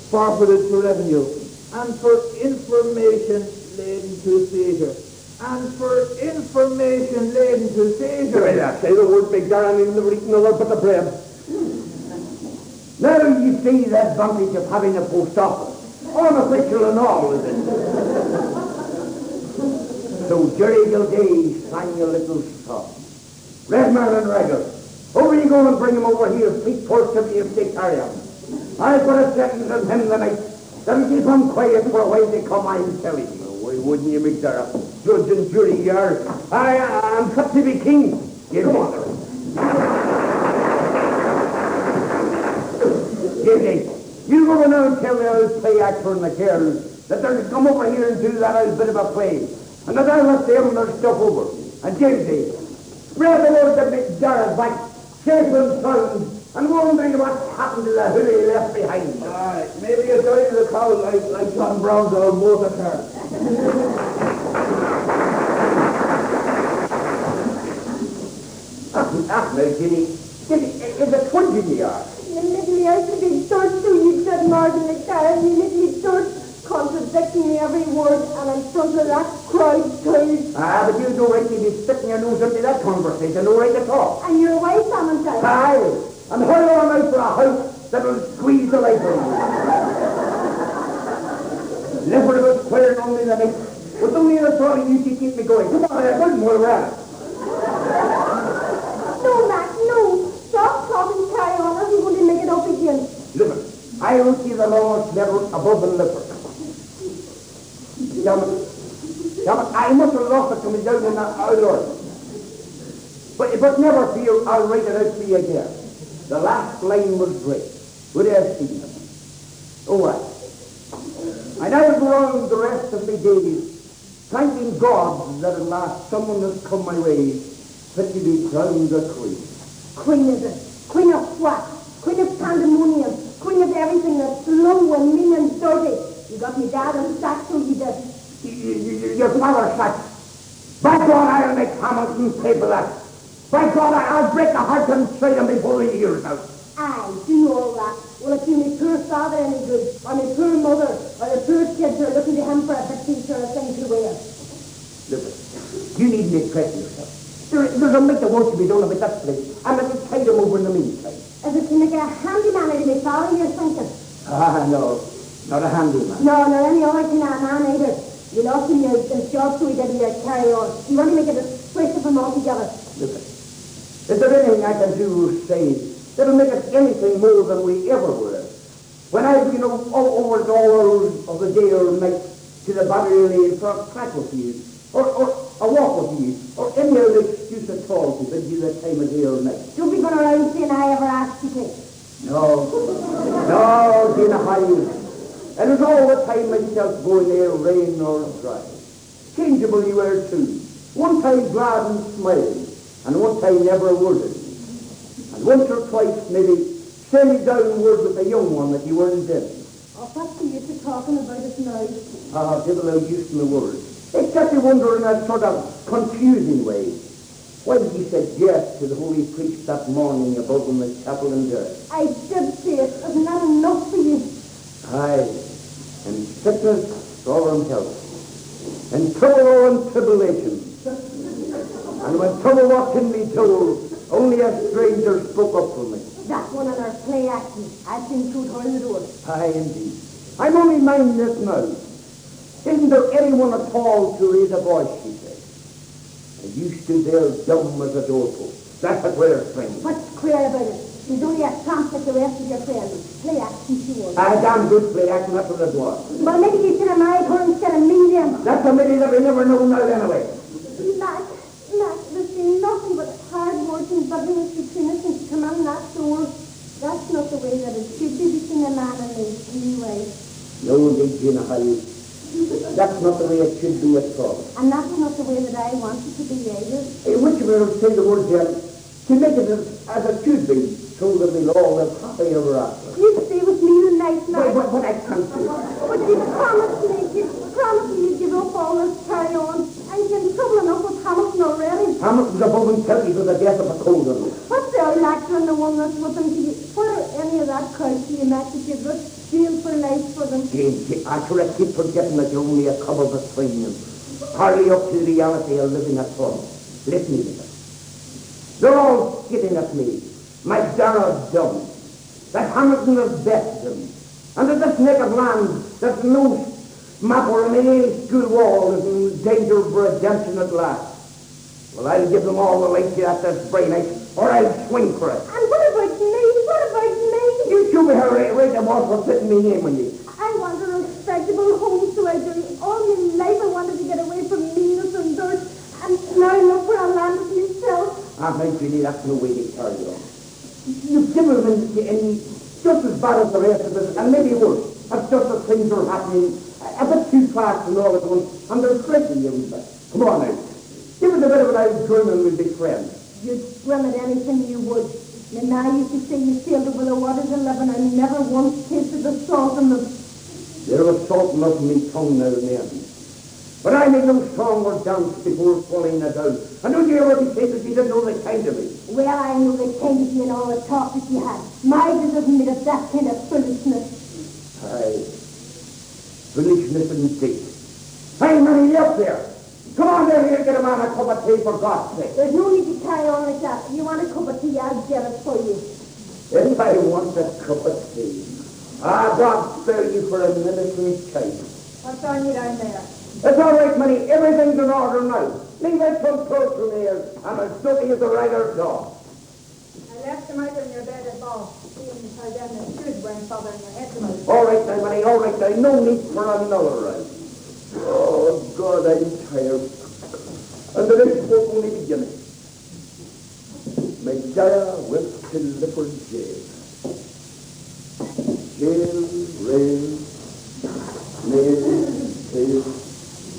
forfeited to revenue, and for information laden to seizure. And for information laden to seizure. Say the word McDaid and never eaten another but the bread. Now you see the advantage of having a post office. Unofficial and all, is it? So Jerry GILDAY sang a little song. Redman and Ragger, over you go and bring him over here, feet first to me if they carry him. I've got a sentence on him tonight. That'll keep him quiet for a while to come, I'm telling you. Why wouldn't you, McDaid? Judge and jury, you are. I'm cut to be king. Come on. GILDAY, you go now and tell the old play actor and the girls that they're to come over here and do that old bit of a play. And that I'll let them and their stuff over. And GILDAY, spread the word that McDaid back, safe and sound, and wondering what happened to the hood he left behind. Aye, maybe he died of the cow like John Brown's old motor car. Ginny, is it 20 you are? You little I could be dirt so you said more than McDaid, you little dirt contradicting me every word, and I'm front of that crowd too. But you don't right to be sticking your nose into that conversation, no right at all. And you're away, Sam and Aye, and hurry on out for a house that'll squeeze the life out of you. Never was squaring on me the night, but only the thought of you to keep me going. Come on, I couldn't more around. No, Mac, no. Stop talking, carry on, or we're going to make it up again. Listen, I will see the Lord's level above the lipper. Damn it, I must have lost it coming down in that outdoor. But never fear, I'll write it out for you again. The last line was great. Good as seen them. Oh, well. And I will go on the rest of my days, thanking God that at last someone has come my way, fit to be crowned a queen. Queen is it? Queen of what? Queen of pandemonium. Queen of everything that's low and mean and dirty. You got me dad and sacked, so you did. Your father sacked. By God, I'll make Hamilton pay for that. By God, I'll break a heart and straight him before the year's out. I do all that. Will it do my poor father any good, or my poor mother, or the poor kids who are looking to him for a teacher or a thing to wear? Listen, you needn't impress yourself. There's a bit that wants to be done about that place, and it'll tie them over in the meantime. Is it to make a handyman out of my father, you're thinking? Ah, no, not a handyman. No, nor any other kind of man either. You lost him his job, so he didn't carry on. You want to make it a split of them altogether. Listen, is there anything I can do, say, that'll make us anything more than we ever were? When I've been over the all of the day or night to the Barney Lane for a crack with you, or a walk with you, or any other excuse at all to bid you that time of day or night. Don't be going around saying I ever asked you to. No, Gina, how you? And it's all the time myself going there, rain or dry. Changeable you were too. One time glad and smiling, and one time never worded. And once or twice maybe sending down word with a young one that you weren't dead. Oh, what's the use of talking about it now? Ah, devil no use in the words. Except you wonder in that sort of confusing way. Why did he say yes to the holy priest that morning above in the chapel in there? I did say it. Isn't that enough for you? Aye, in sickness or in health, in trouble or in tribulation. And when trouble what can be told, only a stranger spoke up for me. That one on our play acting. I've been through her in the door. Aye, indeed. I'm only minding this now. Isn't there anyone at all to raise a voice, she said. And you stood there dumb as a doorpost. That's a queer thing. What's queer about it? She's only a tramp like the rest of your friends. Play acting she was. A damn good play acting, that's what it was. Well, maybe you should have married her instead of me then. That's a pity that we never know now anyway. Mac, there's been nothing but hard work and bitterness between us since you come in that door. That's not the way that it should be between a man and me, anyway. No, indeed, Gina, that's not the way it should be at all. And that's not the way that I want it to be either. Which of you say the word, Jen, to make it as it should be, so that we'll all live happy ever after. You stay with me tonight now. But I can't do it. But you promised me you'd give up all this carry on. And you're in trouble enough with Hamilton already. Hamilton's above in Turkey for the death of a cold one. What's the old actor and the one that's with him to you? What are any of that crowd to you met that you've got deal for life for them? James, I sure I keep forgetting that you're only a cub of a swing and hardly up to the reality of living at home. Let me live it. They're all skidding at me. McDaid dumb. That Hamilton has bested them. And that this neck of land, that no map or any school wall is in danger of redemption at last. Well, I'll give them all the light at this brain night, or I'll swing for it. And what about me? What about me? You show me how right I was for putting me name on you. I want a respectable home, so I do. All my life I wanted to get away from meanness and dirt, and now look where I landed myself. Ah, my Julie, that's no way to carry on. You've given them in just as bad as the rest of us, and maybe worse. As just as things are happening a bit too fast and all at once, and they're threatening you with that. Come on now. Give us a bit of an old grin and we'll be friends. You'd swim at anything you would. And now you used to say you sailed over the waters of Lebanon and never once tasted the salt in them. There was salt enough in me tongue now and then. But I made no song or dance before falling it down. And don't you ever be saying that you didn't know the kind of me? Well, I knew the kind of you and all the talk that you had. My doesn't made of that kind of foolishness. Aye. Foolishness indeed. Hey, Minnie, up there. Come on down here and get a man a cup of tea for God's sake. There's no need to carry on like that. If you want a cup of tea, I'll get it for you. If I want a cup of tea, God spare you for a military child. What's on you down there? It's all right, Minnie. Everything's in order now. Leave that some clothes from here, and as dirty as a RAGGER DAWE. I left them out on your bed at ball. Seeing how then the shoes weren't bothering your head too much. All right now, Minnie, all right now. No need for another round. Oh, God, I'm tired. And the next book only beginning. McDaid went to Lifford jail. Jail, rail, nail, tail,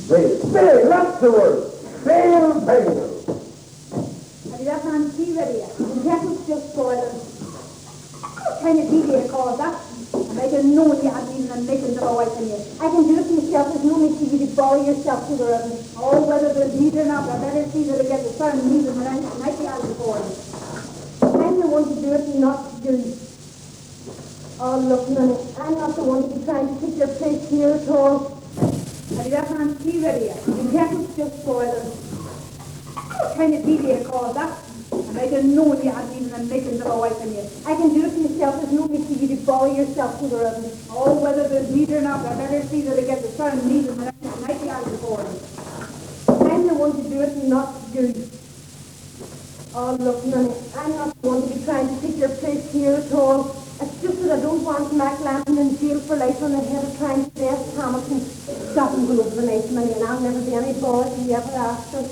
bail. Bail, that's the word. Bail, bail. Have you got some tea ready yet? The kettle's just boiling. What kind of tea do you call that? I didn't know you hadn't even a nickel to a wife in you. I can do it myself. There's no need for you to boil yourself to the ribbon. Oh, whether there's heat or not, I better see that I get the sun and leave them and I might be out of the board. I'm the one to do it and not to do. Oh, look, Nanny, I'm not the one to be trying to take your place here at all. Have you that on tea ready yet? The kettle's just boiling. What kind of tea do you call that? And I didn't know you hadn't even a making of a wife in you. I can do it for myself. There's no need for you to bother yourself to the oven. Oh, whether there's need or not, I better see that I get the sun needed the night out of the board. I'm the one to do it and not you. Oh, look, Nanny, I'm not the one to be trying to take your place here at all. It's just that I don't want McLaughlin in jail for life on the head of trying to arrest Hamilton. Stop and go over the night, Nanny, and I'll never be any boss if you ever ask her.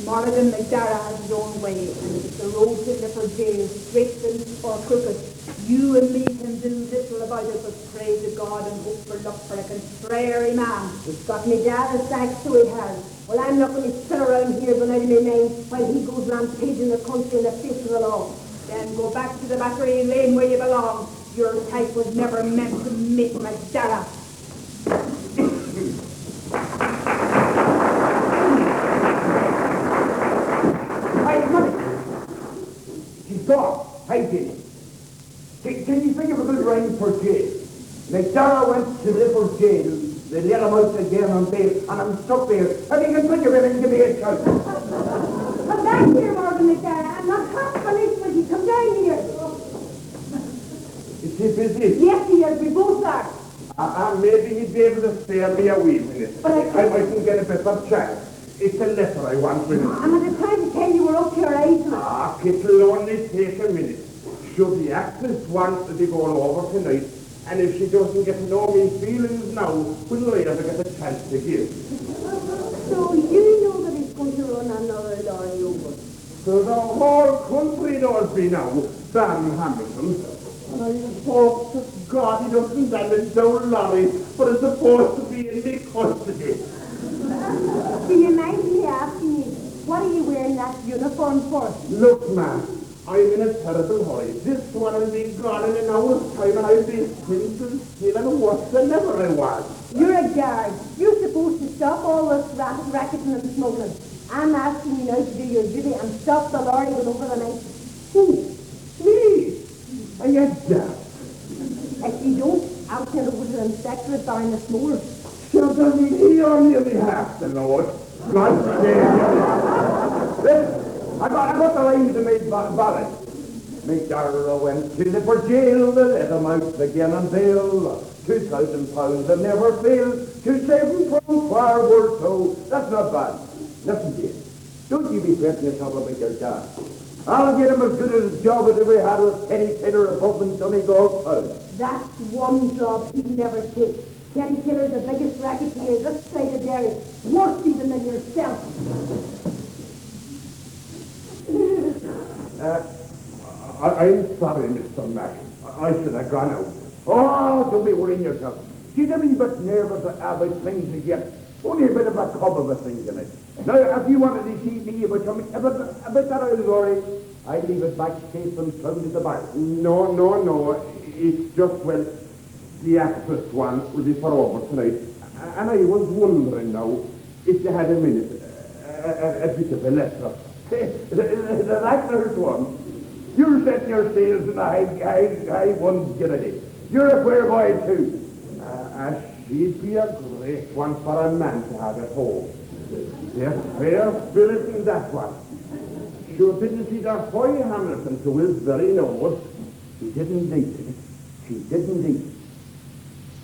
Donard McGee has his own way, and if it's the road to Lifford jail, straight or crooked, you and me can do little about it but pray to God and hope for luck for a contrary man. He's got me dad as thanks to he has. Well, I'm not going to sit around here when I my name while he goes rampaging the country in the face of the law. Then go back to the Battery Lane where you belong. Your type was never meant to make McDaid. She's gone. I did it. Can you think of a good rhyme for jail? McDaid went to Lifford jail. They let him out again on bail, and I'm stuck there. If you can think of it, give me a shout. Come back here, Morgan McDaid. I'm not half finished when you come down here. Is he busy? Yes, he is. We both are. Maybe he'd be able to spare me a wee minute. But I can get a bit of chat. It's a letter I want with him. I'm at the time to tell you we're up to your eyes. It'll only take a minute. Should the actress wants to be going over tonight, and if she doesn't get to know me feelings now, will I ever get a chance to give? So you know that he's going to run another lorry over? So the whole country knows me now, Sam Hamilton. And I hope to God he doesn't damage no lorry, but it's supposed to be in the custody. Do you mind me asking you, what are you wearing that uniform for? Look, man, I'm in a terrible hurry. This one will be gone in an hour's time, and I'll be thinking still and worse than ever I was. You're a guard. You're supposed to stop all this racketing and smuggling. I'm asking you now to do your duty and stop the lorry going over the night. Who? Me? And you're deaf. If you don't, I'll send over to the inspector at Barney. Sure, doesn't he only have to know it? God damn. Listen, I got the lines to make ballad. McDaid went to Lifford jail, they let him out again on bail. £2,000 that never failed to save him from forward, so that's not bad. Listen, dear, don't you be fretting yourself about your dad. I'll get him as good a job as ever had with Penny Taylor above in Donegal Town. That's one job he'd never take. Penny Taylor's the biggest racketeer this side of Derry. Worse even than yourself. I'm sorry, Mr. Mac. I should have gone out. Oh, don't be worrying yourself. She's a wee bit nervous about things to get. Only a bit of a cob of a thing in it. Now, if you wanted to see me about something, about that old lorry, I leave it back safe and sound at the bar. No. It's just, well, the actress one will be for over tonight. And I was wondering now, if you had a minute, a bit of a letter. The actress one. You're setting your sails in a high one, GINNITY. You're a queer boy, too. She'd be a great one for a man to have at home. There's fair spirit in that one. Sure didn't see that boy Hamilton to his very nose. She didn't need it.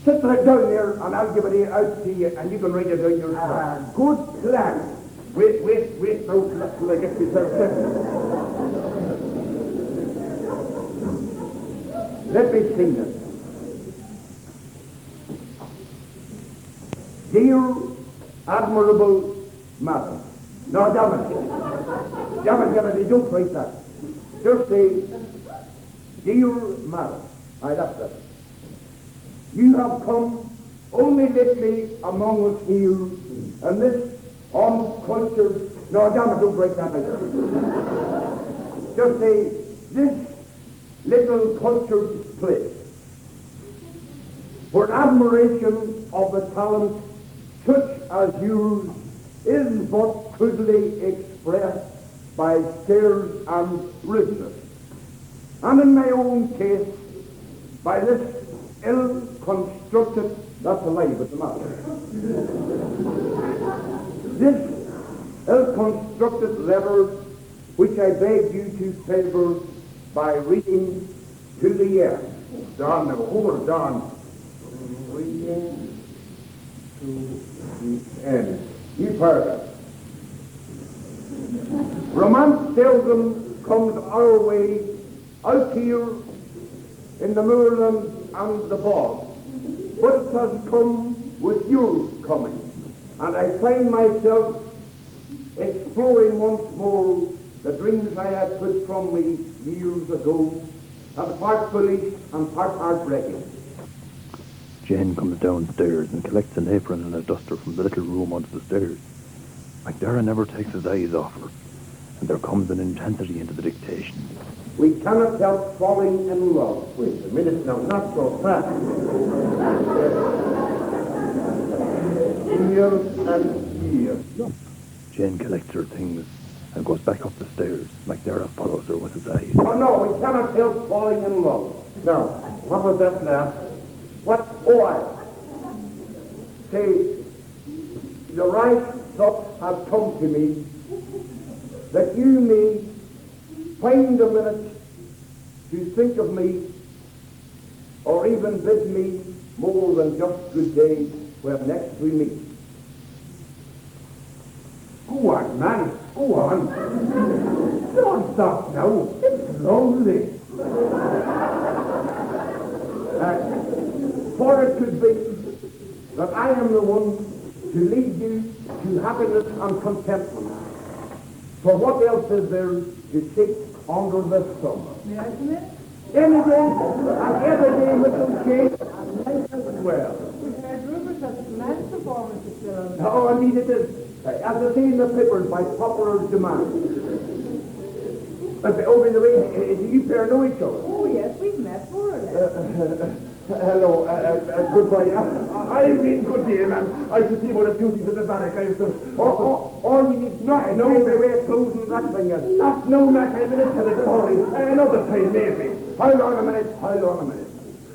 Sit right down there and I'll give it out to you and you can write it down yourself. Good plan. Wait, now, till I get myself set. Let me sing this. Dear Admirable Madam. No, damn it, don't write that. Just say, Dear Madam. Aye, that's it. You have come only lately among us here, and this uncultured... No, damn it, don't write that either. Just say, this little cultured place, for admiration of the talent such as yours is but crudely expressed by stares and rudeness. And in my own case, by this ill-constructed, that's a lie, but the matter. This ill-constructed letter, which I beg you to favour by reading to the air. Don, now hold on. Reading to the end. You paragraph. Romance seldom comes our way out here in the moorland and the bog, but it has come with your coming, and I find myself exploring once more the dreams I had put from me years ago, and part foolish and part heartbreaking. Jane comes downstairs and collects an apron and a duster from the little room under the stairs. McDaid never takes his eyes off her, and there comes an intensity into the dictation. We cannot help falling in love. Wait a minute now, not so fast. Years and years. Jane collects her things and goes back up the stairs. McDaid follows her with his eyes. Oh no, we cannot help falling in love. Now, what was that now? What? Oh, I say, the right thought has come to me that you may find a minute to think of me, or even bid me more than just good day when next we meet. Go on, man, go on. Don't stop now. It's lonely. For it could be that I am the one to lead you to happiness and contentment. For what else is there to seek under the sun? May I come in? Any day, and every day with some change, and life as well. We heard rumours that tonight's performance is still on. Oh, indeed it is. As I say in the papers, by popular demand. Over the way, do you pair know each other? Oh, yes, we've met more or less. Hello, goodbye. I've been good dear, man. I should see what the duties of the barrack. I used to... All you need not know the way of closing that thing is. Not no matter a minute till it's sorry. Another time, maybe. Hold on a minute.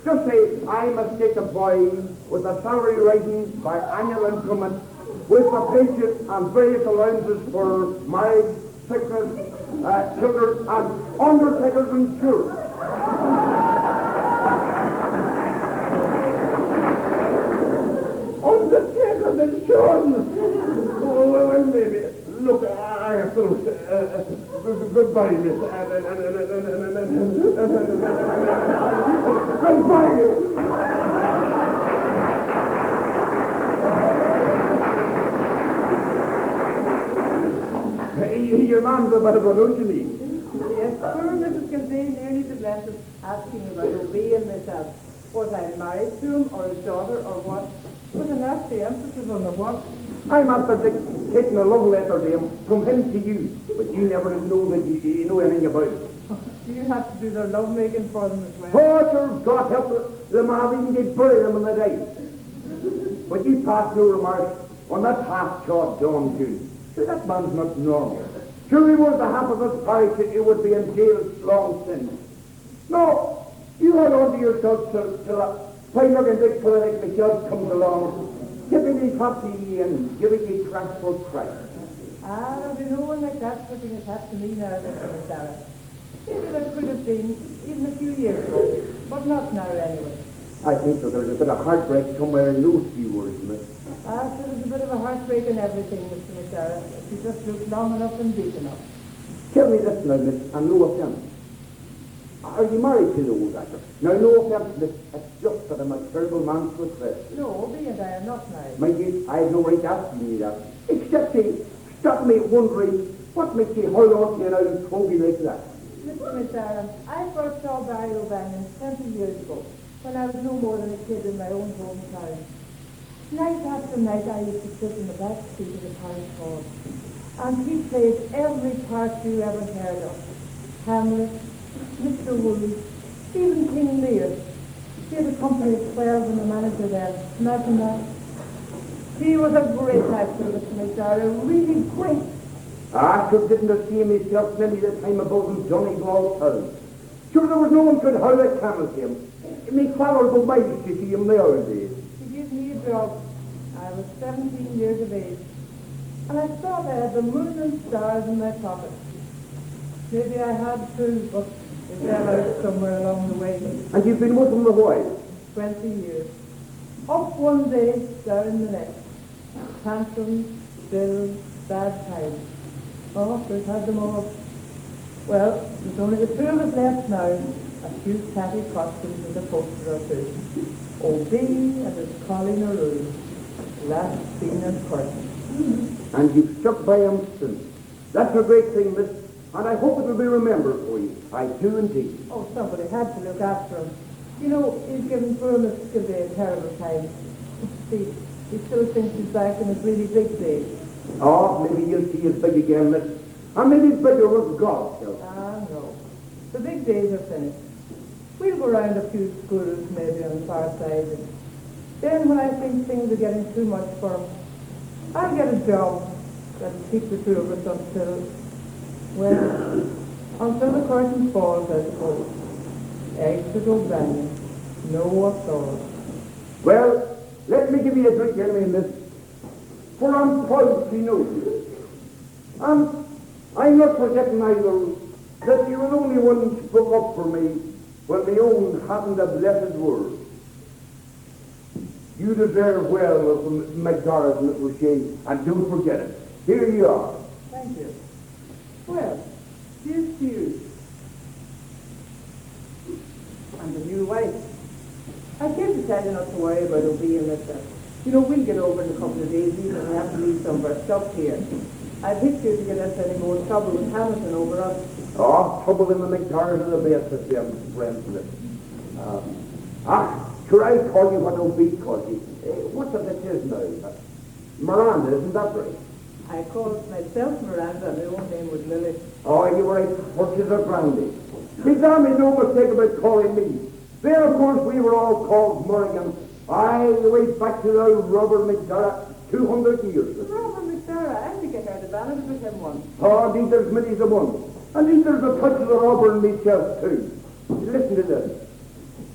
Just say, I must take a boy with a salary rising by annual increment, with a pension and various allowances for marriage, sickness, children, and undertakers' insurance. Undertakers' insurance! Oh, well, maybe. Look, I have to... goodbye, miss. Goodbye! Your man's about to go, don't you mean? Yes, poor Mrs. Gilday nearly the blessed asking about obeying myself. Was I married to him, or his daughter, or what? With a nasty emphasis on the what? I'm after taking a love letter to him, from him to you, but you never know that you know anything about it. Do you have to do their love making for them as well? Oh, sure, God help the man, even they bury them in the day. But you pass no remarks on that half-chawed John too. Sure, that man's not normal. Sure, he was the half of this parish, he would be in jail long since. No, you hold on to yourself till a fine-looking big fellow like McHugh comes along, tipping his happy and giving me crack for Christ. Ah, there'll be no one like that putting his hat to me now, Mr. Sarah. Maybe that could have been even a few years ago, but not now anyway. I think that there's a bit of heartbreak somewhere in those few words, miss. Ah, so there's a bit of a heartbreak in everything, Mr. McDaid. If you just look long enough and deep enough. Tell me this now, miss, and no offence. Are you married to the old actor? Now, no offence, miss, it's just that I'm a terrible man to address. No, me and I am not married. Mind you, I have no right asking you that. Except to stop me wondering what makes you hold on to an old fogey like that. Mr. McDaid, I first saw Barney Doherty 20 years ago, when I was no more than a kid in my own hometown. Night after night, I used to sit in the back seat of the parish hall, and he played every part you ever heard of. Hamlet, Mr. Willie, even King Lear. He had a company of 12 and the manager there. Imagine that. He was a great actor, Mr. McDaid, really great. I sure didn't see myself many the time above him Johnny Ball town. Sure, there was no one could hold a candle to him. Me father go miles to see him nowadays. He gave me a job. I was 17 years of age. And I thought I had the moon and stars in my pocket. Maybe I had two, but they fell out somewhere along the way. And you've been with him a while? 20 years. Up one day, down the next. Tantrums, bills, bad times. Oh, we've had them all. Well, there's only the two of us left now. A few tatty costumes and a poster or two. O.B. and his Colleen O'Rourke. Last seen in person. And you've stuck by him since. That's a great thing, miss. And I hope it will be remembered for you. I do indeed. Oh, somebody had to look after him. You know, he's given poor Mrs. Gilday a terrible time. See, he still thinks he's back in his really big days. Oh, maybe you'll see his big again, miss. And maybe it's bigger with God, so. Ah, no. The big days are finished. We'll go round a few schools maybe on the far side. And then when I think things are getting too much for him, I'll get a job that'll keep the two of us until, well, until the curtain falls, I suppose. Exit O'Brien. No what's all. Well, let me give you a drink anyway, miss. For I'm proud to know you. And I'm not forgetting either that you were the only one who spoke up for me when my own hadn't a blessed word. You deserve well of the McDara's little shame, and don't forget it. Here you are. Thank you. Well, here's to you. And the new wife. I came to tell you not to worry about O.B. and myself. You know, we'll get over in a couple of days, even if we have to leave some of our stuff here. I'd hate you to get us any more trouble with Hamilton over us. Oh, trouble in the McDara's are the best of them, friends of it. Sure, I'll call you what O.B. calls you. What's it that is now? Miranda, isn't that right? I called myself Miranda, my own name was Lily. Oh, you were right. Horses are brandy. Be damn me no mistake about calling me. There, of course, we were all called Morrigan. Aye, the way back to the old Robert McDara, 200 years ago. Robert McDara, I think I heard about it with him once. Oh, indeed, there's many a one. And indeed, there's a touch of the Robert in myself, too. Listen to this.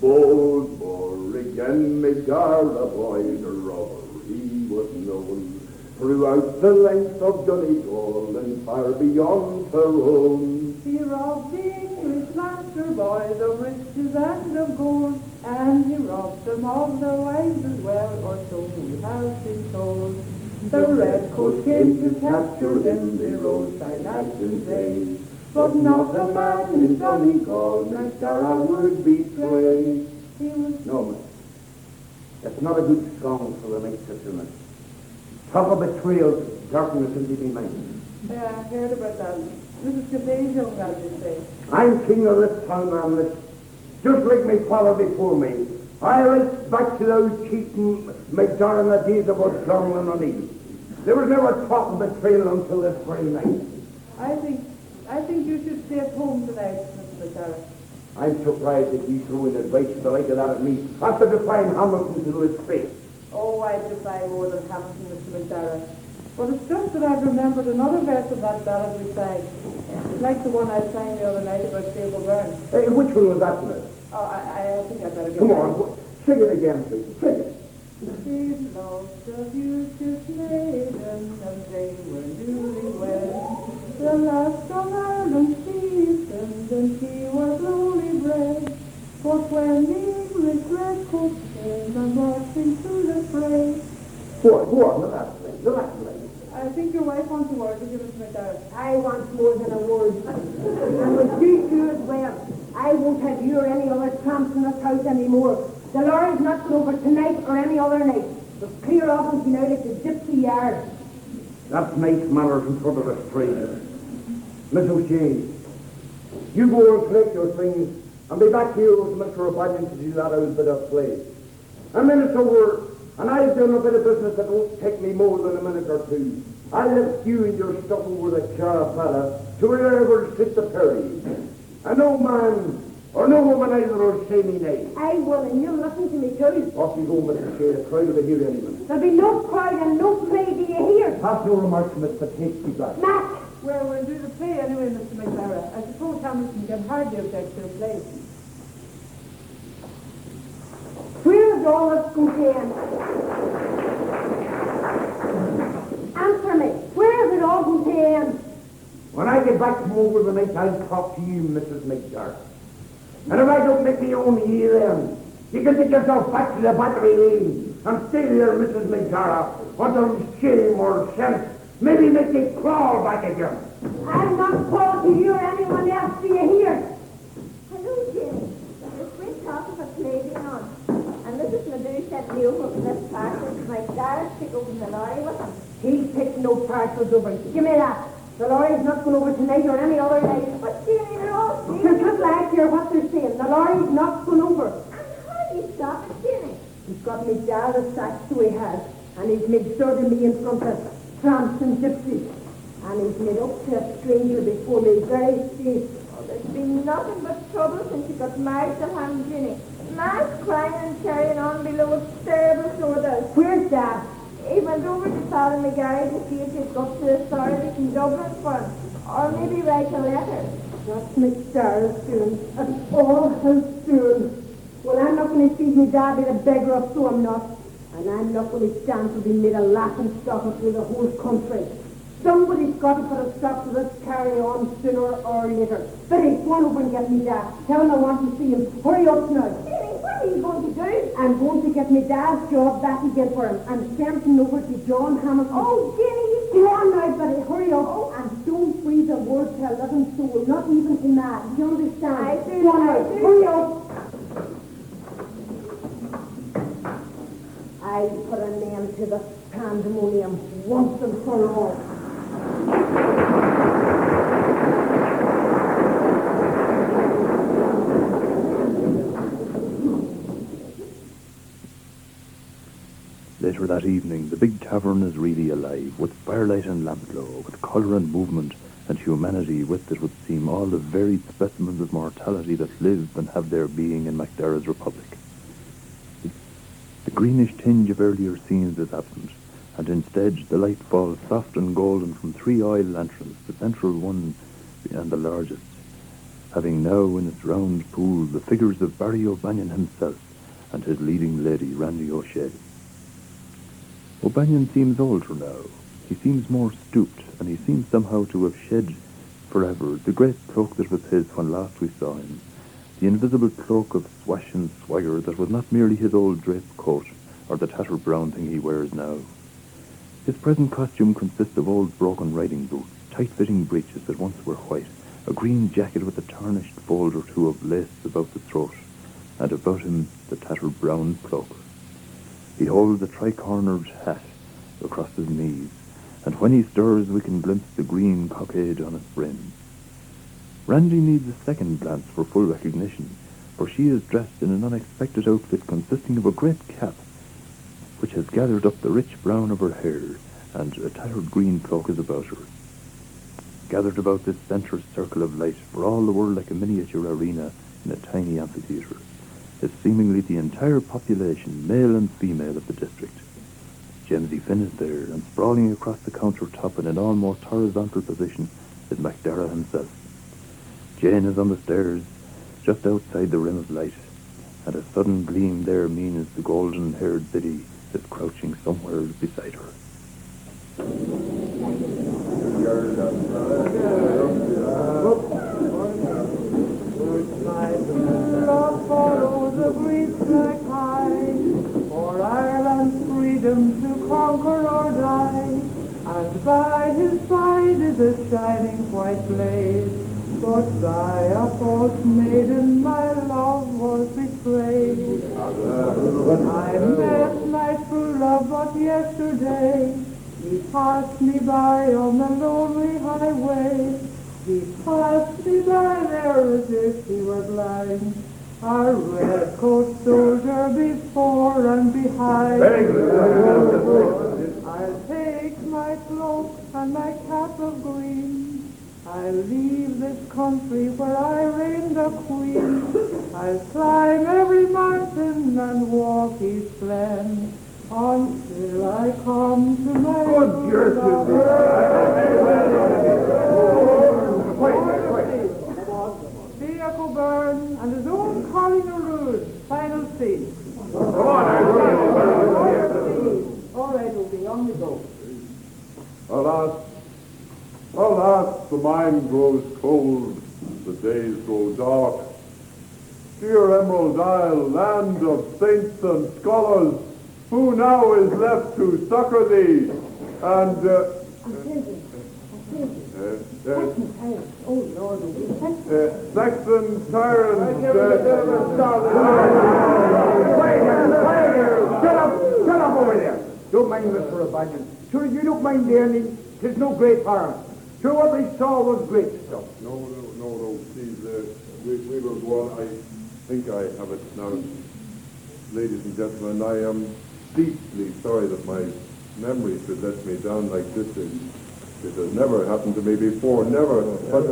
Bold Morrigan McGarra boy, the robber, he was known throughout the length of Donegal and far beyond her own. He robbed the English master boys of riches and of gold, and he robbed them of their wives as well, or so we have been told. The redcoat came to capture them, the roadside action days, but not a man in Donegal McDara would betray. He was... No, miss. That's not a good song for the next settlement. Talk of betrayal, darkness into my mind. Yeah, I heard about that. Mrs. Gilday's young lad, you say. I'm king of this town, man. Just like my father before me. I went back to those cheating McDara in the days of McLaughlin and Edith. There was never talk of betrayal until this very night. I think you should stay at home tonight, Mr. McDara. I'm surprised that you threw in advice the like of that at me after defying Hamilton to his face. Oh, I defy more than Hamilton, Mr. McDara. But it's just that I've remembered another verse of that ballad we sang. It's like the one I sang the other night about Stable Burn. Hey, which one was that, miss? Oh, I think I better get Come on, sing it again, please. Sing it. She loved the beauteous maiden, and they were newly wed. The last of Ireland seasoned, and she was lowly bred. But when the English redcoat came, and marching through the fray. Go on, the last thing. I think your wife wants a word to give us McDara. I want more than a word. And with you two as well. I won't have you or any other tramps in this house anymore. The lorry's not going over tonight or any other night. But clear off and be out at the gypsy yard. That's nice manners in front of a stranger. Miss O'Shea, you go and collect your things and be back here with Mr. O'Brien to do that old bit of play. And then it's over, and I've done a bit of business that won't take me more than a minute or two. I'll lift you and your stuff over the Carapata to wherever it fits the ferry. And no man or no woman either will say me nay. I will, and you'll listen to me too. Off you go, Mr. Shea, the crowd will hear any minute. There'll be no crowd and no play, do you hear? Pass no remarks, Mr. Take me back. Matt! Well, we'll do the play anyway, Mr. McDara. I suppose Hamilton can hardly object to the play. it always come to end? Answer me. Where is it all come to end? When I get back from over the night, I'll talk to you, Mrs. McDaid. And if I don't make me own heel then, you can take yourself back to the battery lane and stay there, Mrs. McDaid, until shame or sense maybe make you crawl back again. I'm not called to you or anyone else, do you hear? Hello, Jimmy. There's great talk of a play being on. And Mrs. Madhu sent me over for this parcel to my dad to go in the lorry with him. He'll take no parcels over. Give me that. The lorry's not going over tonight or any other night. But, Jimmy, they're all saying... Just like hear what they're saying. The lorry's not going over. And how do you stop it, Jimmy? He's got me dad a sack, so he has. And he's made sure to me in front of tramps and gypsies. And he's made up to a stranger before me very face. Oh, there's been nothing but trouble since he got married to him, Jimmy. Man's crying and carrying on below. It's terrible, so it is. Where's Dad? He went over to Father McGarry to see if he'd go to the authorities in Dublin for him. Or maybe write a letter. That's McDara's doing. That's all his doing. Well, I'm not going to see me dad be the beggar of so I'm not. And I'm not going to stand to be made a laughing stock of through the whole country. Somebody's got to put a stop to this carry on sooner or later. Betty, go on over and get me dad. Tell him I want to see him. Hurry up now. Jimmy, what are you going to do? I'm going to get me dad's job back again for him. I'm sending him over to John Hamilton. Oh, Jimmy, you... Go on now, Betty. Hurry up. And don't breathe a word to a living soul. Not even to Matt. You understand? I do. Go on now. Hurry up. I put an end to the pandemonium once and for all. Later that evening, the big tavern is really alive, with firelight and lampglow, with colour and movement, and humanity with it would seem all the varied specimens of mortality that live and have their being in McDara's republic. The greenish tinge of earlier scenes is absent, and instead the light falls soft and golden from 3 oil lanterns, the central one and the largest, having now in its round pool the figures of Barry O'Banion himself and his leading lady, Randy O'Shea. O'Banion seems older now. He seems more stooped, and he seems somehow to have shed forever the great cloak that was his when last we saw him, the invisible cloak of swash and swagger that was not merely his old draped coat or the tattered brown thing he wears now. His present costume consists of old broken riding boots, tight-fitting breeches that once were white, a green jacket with a tarnished fold or two of lace about the throat, and about him the tattered brown cloak. He holds a tri-cornered hat across his knees, and when he stirs we can glimpse the green cockade on its brim. Randy needs a second glance for full recognition, for she is dressed in an unexpected outfit consisting of a great cap, which has gathered up the rich brown of her hair, and a tattered green cloak is about her. Gathered about this centre circle of light, for all the world like a miniature arena in a tiny amphitheatre, is seemingly the entire population, male and female, of the district. JAMESY Finn is there, and sprawling across the countertop in an almost horizontal position is McDaid himself. Jane is on the stairs, just outside the rim of light, and a sudden gleam there means the golden-haired Biddy is crouching somewhere beside her. Love follows a breeze like high, for Ireland's freedom to conquer or die, and by his side is a shining white blade. But by a false maiden my love was betrayed. I met my true love but yesterday. He passed me by on the lonely highway. He passed me by there as if he were blind. A red-coat soldier before and behind. Very good. I'll take my cloak and my cap of green. I'll leave this country where I reigned a queen. I'll climb every mountain and walk each glen until I come to my Good Gertrude. The echo burn and his own calling a rude. Final scene. Come on, the mind grows cold, the days grow dark. Dear Emerald Isle, land of saints and scholars, who now is left to succor thee? And, Saxon tyrant, Shut up over there. Don't mind Mr. O'Banion. Sure, you don't mind the ending. 'Tis no great harm. Sure, what we saw was great stuff. No, please, we will go on. I think I have it now. Ladies and gentlemen, I am deeply sorry that my memory should let me down like this. It has never happened to me before, never. But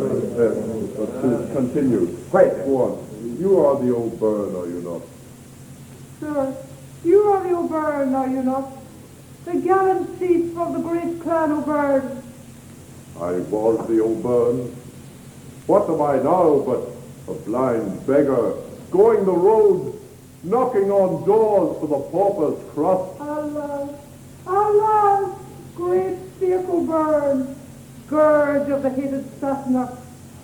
please continue. Quiet. Go on. You are the old Byrne, are you not? Sir, you are the O'Byrne, are you not? The gallant chief of the great clan O'Byrne. I was the old Byrne. What am I now but a blind beggar, going the road, knocking on doors for the pauper's crust? Alas, great Sir O'Byrne, scourge of the hated Satana,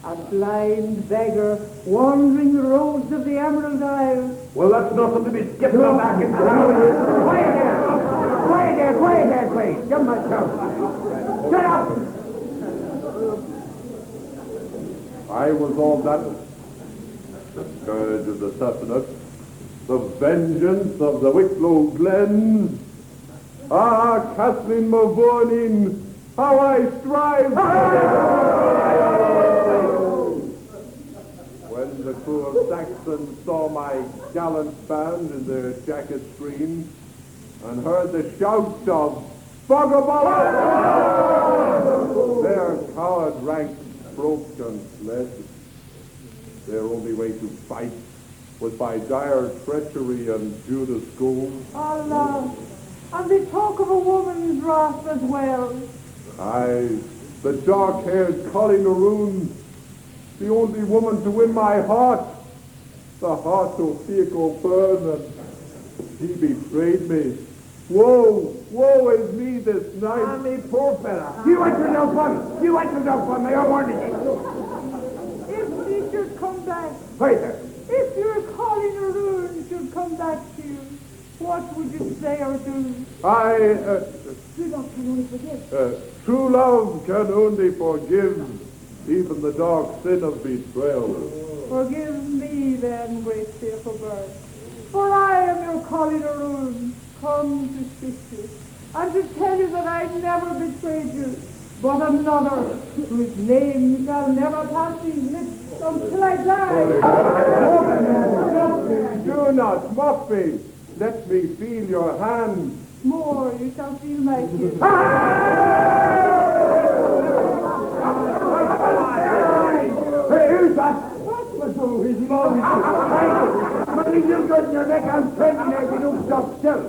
a blind beggar wandering the roads of the Emerald Isle. Well, that's nothing to be skipping on back into town. Quiet there, please. Give my chance. Shut up! I was all that. The scourge of the Satana, the vengeance of the Wicklow Glens. Ah, Kathleen Mavournin, how I strive! When the crew of Saxons saw my gallant band in their jacket streams and heard the shouts of Bogabala, their coward ranks broke and fled. Their only way to fight was by dire treachery and Judas gold. Alas, and they talk of a woman's wrath as well. Aye, the dark-haired Colleen Maroon, the only woman to win my heart, the heart of Fiaco Byrne, and he betrayed me. Woe is me this night. Ah, me poor fella. You went to no fun, I warned you. If she should come back, Wait there. if your Colleen Maroon should come back to you, what would you say or do? True love can only forgive even the dark sin of betrayal. Forgive me then, great Sir O'Byrne, for I am your Colleen Maroon, come to assist you, and to tell you that I never betrayed you, but another, whose name shall never pass these lips until I die. Do not mock me. Let me feel your hand. More, you shall feel my kiss. Hey, who's that? What was all his mouth? But you got in your neck and trembling if you don't stop still.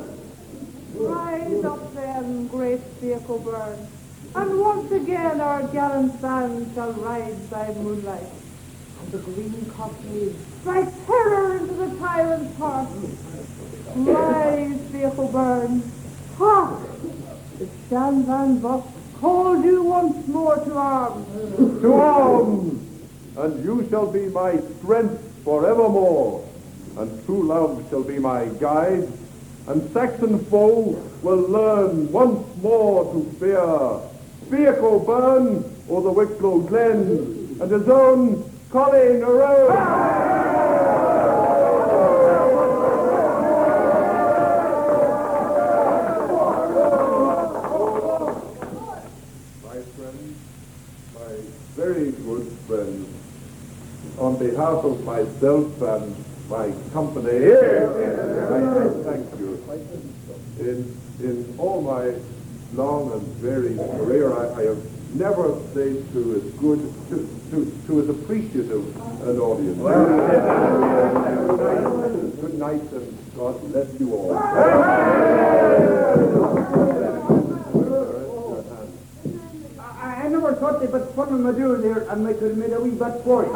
Rise up then, great Sir O'Byrne, and once again our gallant band shall ride by moonlight. And the green cockneys strike terror into the tyrant's heart. Rise, Sir O'Byrne. Hark! The Shan Van Voss called you once more to arms. To arms! And you shall be my strength forevermore. And true love shall be my guide. And Saxon foe will learn once more to fear Fiaco Byrne or the Wicklow Glen, and his own Colleen Maroon. My friends, my very good friends, on behalf of myself and my company here, I thank you. In all my long and varied career, I have never stayed to as good, to as appreciative an audience. Good night, and God bless you all. I never thought they put fun in my doing here and I could have made a wee bit for you.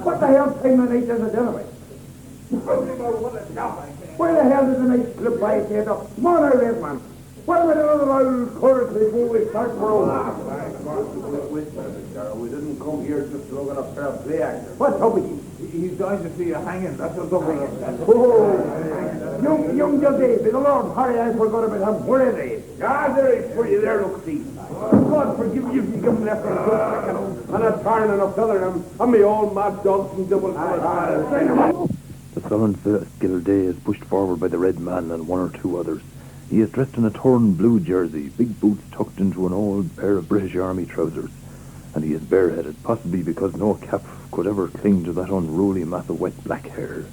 What the hell time of night is it anyway? Where the hell does the night slip by it here? Come on out, man. What about another old chorus before we start for all? We didn't come here just to look at a pair of play actors. What's up with you? He's going to see you hanging. That's what's up with him. Oh, young GILDAY, by the Lord Harry, I forgot about him. Where are they? Ah, there is for you there, look, see. God forgive you if you give him left and good. And a turn and a feather him. And me old mad dogs and double The sullen-faced GILDAY is pushed forward by the red man and one or two others. He is dressed in a torn blue jersey, big boots tucked into an old pair of British Army trousers, and he is bareheaded, possibly because no cap could ever cling to that unruly mass of wet black hair.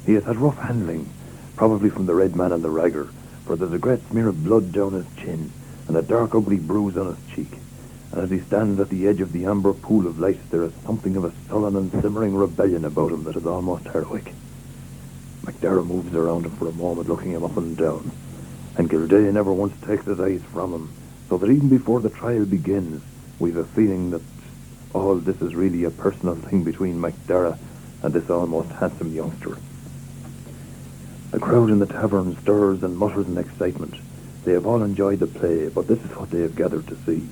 He has had rough handling, probably from the red man and the ragger, for there's a great smear of blood down his chin and a dark ugly bruise on his cheek, and as he stands at the edge of the amber pool of light there is something of a sullen and simmering rebellion about him that is almost heroic. McDaid moves around him for a moment, looking him up and down, and GILDAY never once takes his eyes from him, so that even before the trial begins, we've a feeling that all this is really a personal thing between McDaid and this almost handsome youngster. The crowd in the tavern stirs and mutters in excitement. They have all enjoyed the play, but this is what they have gathered to see.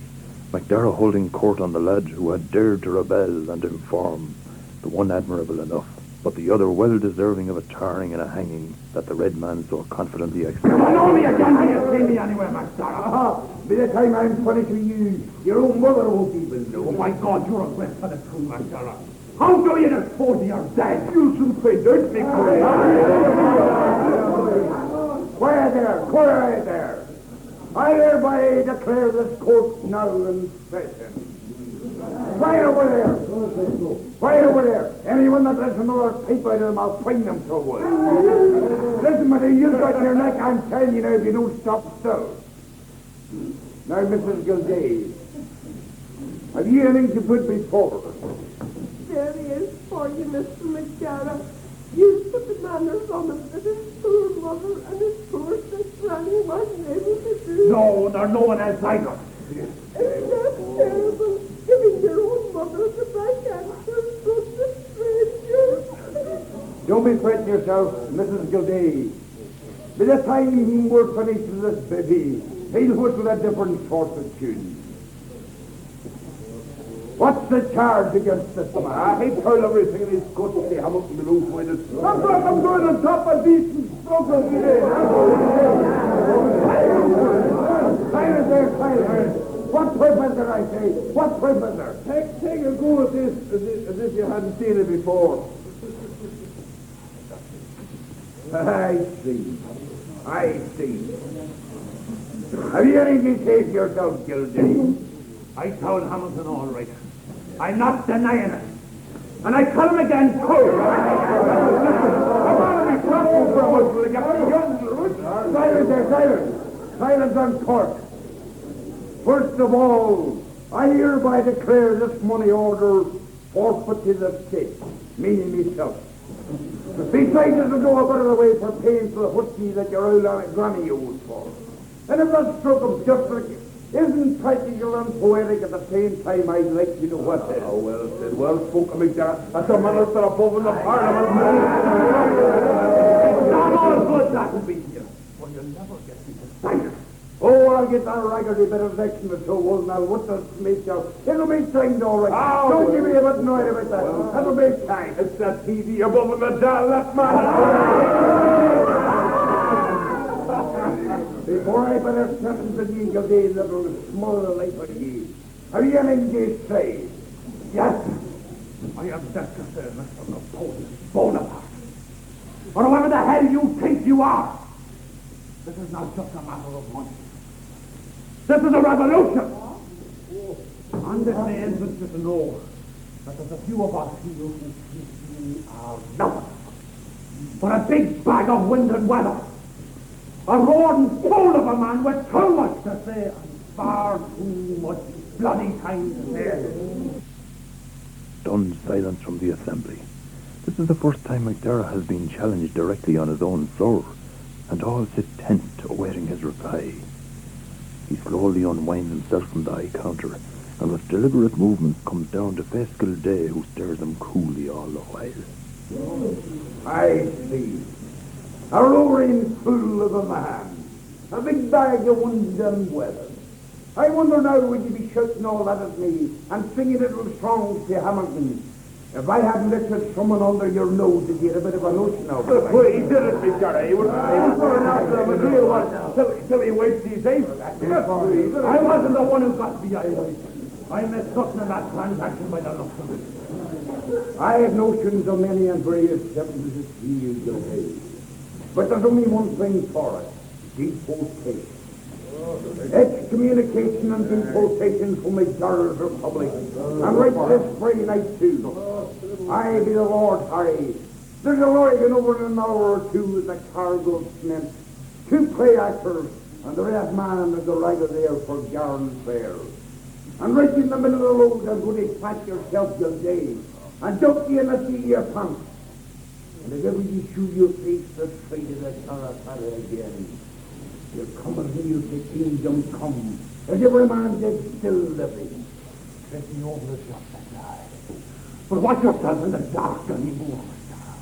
McDaid holding court on the lad who had dared to rebel and inform, the one admirable enough, but the other well deserving of a tarring and a hanging that the red man so confidently expected. I know me again, do you see me anywhere, McDaid? By the time I'm finished with you, your own mother won't even know. Oh, my God, you're a great for the true, McDaid. How do you dispose of your dead? You should pay dirt, me Quiet there. I hereby declare this court null and session. Quiet over there. Anyone that lets another pipe out of them, I'll fine them so well. Listen, Matty, you've got your neck, I'm telling you now, if you don't stop still. Now, Mrs. GILDAY, have you anything to put before us? There he is for you, Mr. McGarra. You put the manners on him that his poor mother and his poor sister Granny wasn't able to do. No, there's no one else either. Isn't that terrible? Giving your own mother the back answer from the stranger. Don't be fretting yourself, Mrs. GILDAY. By the time we're finished with this baby, he'll whistle a different sort of tune. What's the charge against this man? He told everything in his guts to have up in the roof with it. I'm going on top of decent struggle today. Silence there. What prisoner, I say? What prisoner? Take a go at this as if you hadn't seen it before. I see. Have you anything to say for yourself, GILDAY? I told Hamilton all right. I'm not denying it. And I tell him again, too. I want to be careful for a while to get Silence on court. First of all, I hereby declare this money order forfeit to the state, meaning myself. Besides, there's no better way for paying for the husky that your old Aunt Granny used for. And if that stroke of justice isn't practical and poetic at the same time, I'd like to know what it is. Oh, well said. Well spoken, McDaid. That's a man that's above in the Parliament. Not all good that will be here. Well, you'll never get me to sign it. Oh, I'll get that raggedy bit of next to so well now. What does make you? It'll be signed all right. Oh, don't give me a bit annoyed about that. Well, that'll be time. It's that TV above in the dial, that man. Before I better sentence the legal days that will smother the life of you, have you anything to say? Yes. I am just to say, Mr. Napoleon Bonaparte. Or whoever the hell you think you are. This is not just a matter of money. This is a revolution. And this may interest you to know that there's a few of us who think we are nothing but a big bag of wind and weather. A roaring fool of a man with too much to say and far too much bloody time to say. Stunned silence from the assembly. This is the first time McDaid has been challenged directly on his own floor, and all sit tense, awaiting his reply. He slowly unwinds himself from the high counter, and with deliberate movements comes down to face GILDAY, who stares him coolly all the while. I see. A roaring fool of a man. A big bag of wind and weather. I wonder now would you be shouting all that at me and singing little songs to Hamilton if I hadn't lifted someone under your nose to get a bit of a notion of it. Well, he did it, McGarry. He was going after McGreal till he wasted his ace. I wasn't the one who got the eye. I messed up in that transaction by the looks of it. I have notions of many and various sevens to see you GILDAY. But there's only one thing for it, deportation. Excommunication and deportation from McDara's Republic. And right this very night too. I be the Lord Harry. There's a lorry going over in an hour or two with a cargo of cement, 2 play actors, and the red man and the ragger there for Garden Fair. And right in the middle of the road, I'm going to pat yourself GILDAY and dunk you in the sea of your pants. And if ever you show your face the side of the Caratara again, you'll come and hear the kingdom come, as every man dead still living. Let me over the shop that night. But watch yourself in the dark anymore, McDara.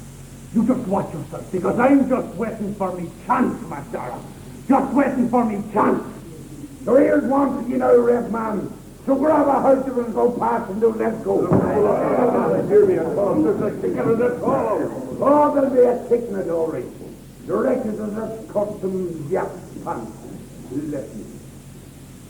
You just watch yourself, because I'm just waiting for me chance, McDara. Just waiting for me chance. So here's one for you now, red man. So grab a house and go past and do let's go. Hear me, there's a ticket in the call. Oh, there'll be a ticket, all right. Directed as a customs yap pants. Listen.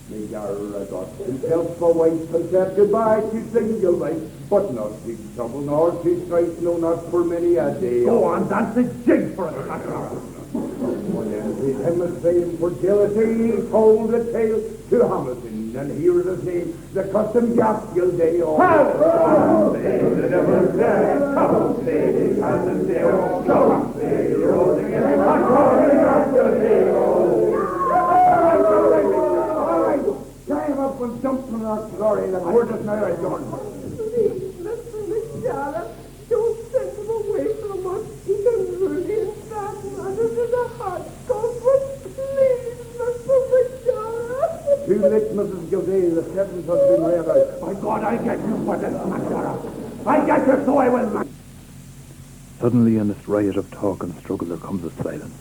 McGarra got himself for wife and said goodbye to single life, but not to trouble nor to strife, no, not for many a day. Go on, dance a jig for it, McDara. One envied him as fame for jealousy, he told a tale to Hamilton, and here is his name, the custom yap GILDAY. Come say the devil's dead, come say the cousin there, come say the rolling in the GILDAY. Climb up and jump from that glory, and we're just now adjourned. Please, Mr. McDaid, don't send him away from us. He's a really bad man and in a hot God, but please, Mr. McDaid. Too late, Mrs. GILDAY, the sentence has been read out. My God, I get you for this, McDara. I get you, so I will, Mac. Suddenly, in this riot of talk and struggle, there comes a silence.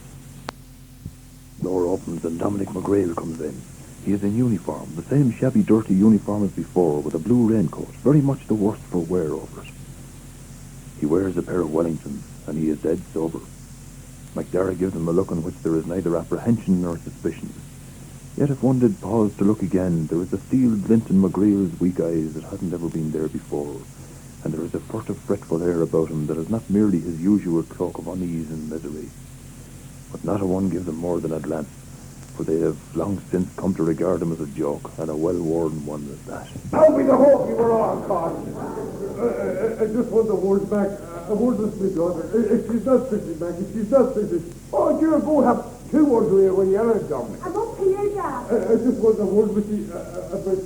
The door opens and DOMINIC MCGREAL comes in. He is in uniform, the same shabby, dirty uniform as before, with a blue raincoat, very much the worse for wear over it. He wears a pair of Wellingtons, and he is dead sober. McDara gives him a look in which there is neither apprehension nor suspicion. Yet if one did pause to look again, there is a steel glint in McGreal's weak eyes that hasn't ever been there before, and there is a furtive, fretful air about him that is not merely his usual cloak of unease and misery. But not a one gives him more than a glance, for they have long since come to regard him as a joke, and a well-worn one at that. How be the hope you were all caught? I just want a word back. A word with my daughter. If she's not busy, Mac, if she's not busy. Oh, you're going to have 2 words with you when you're at Dominic. I'm up here, Dad. I just want a word with you about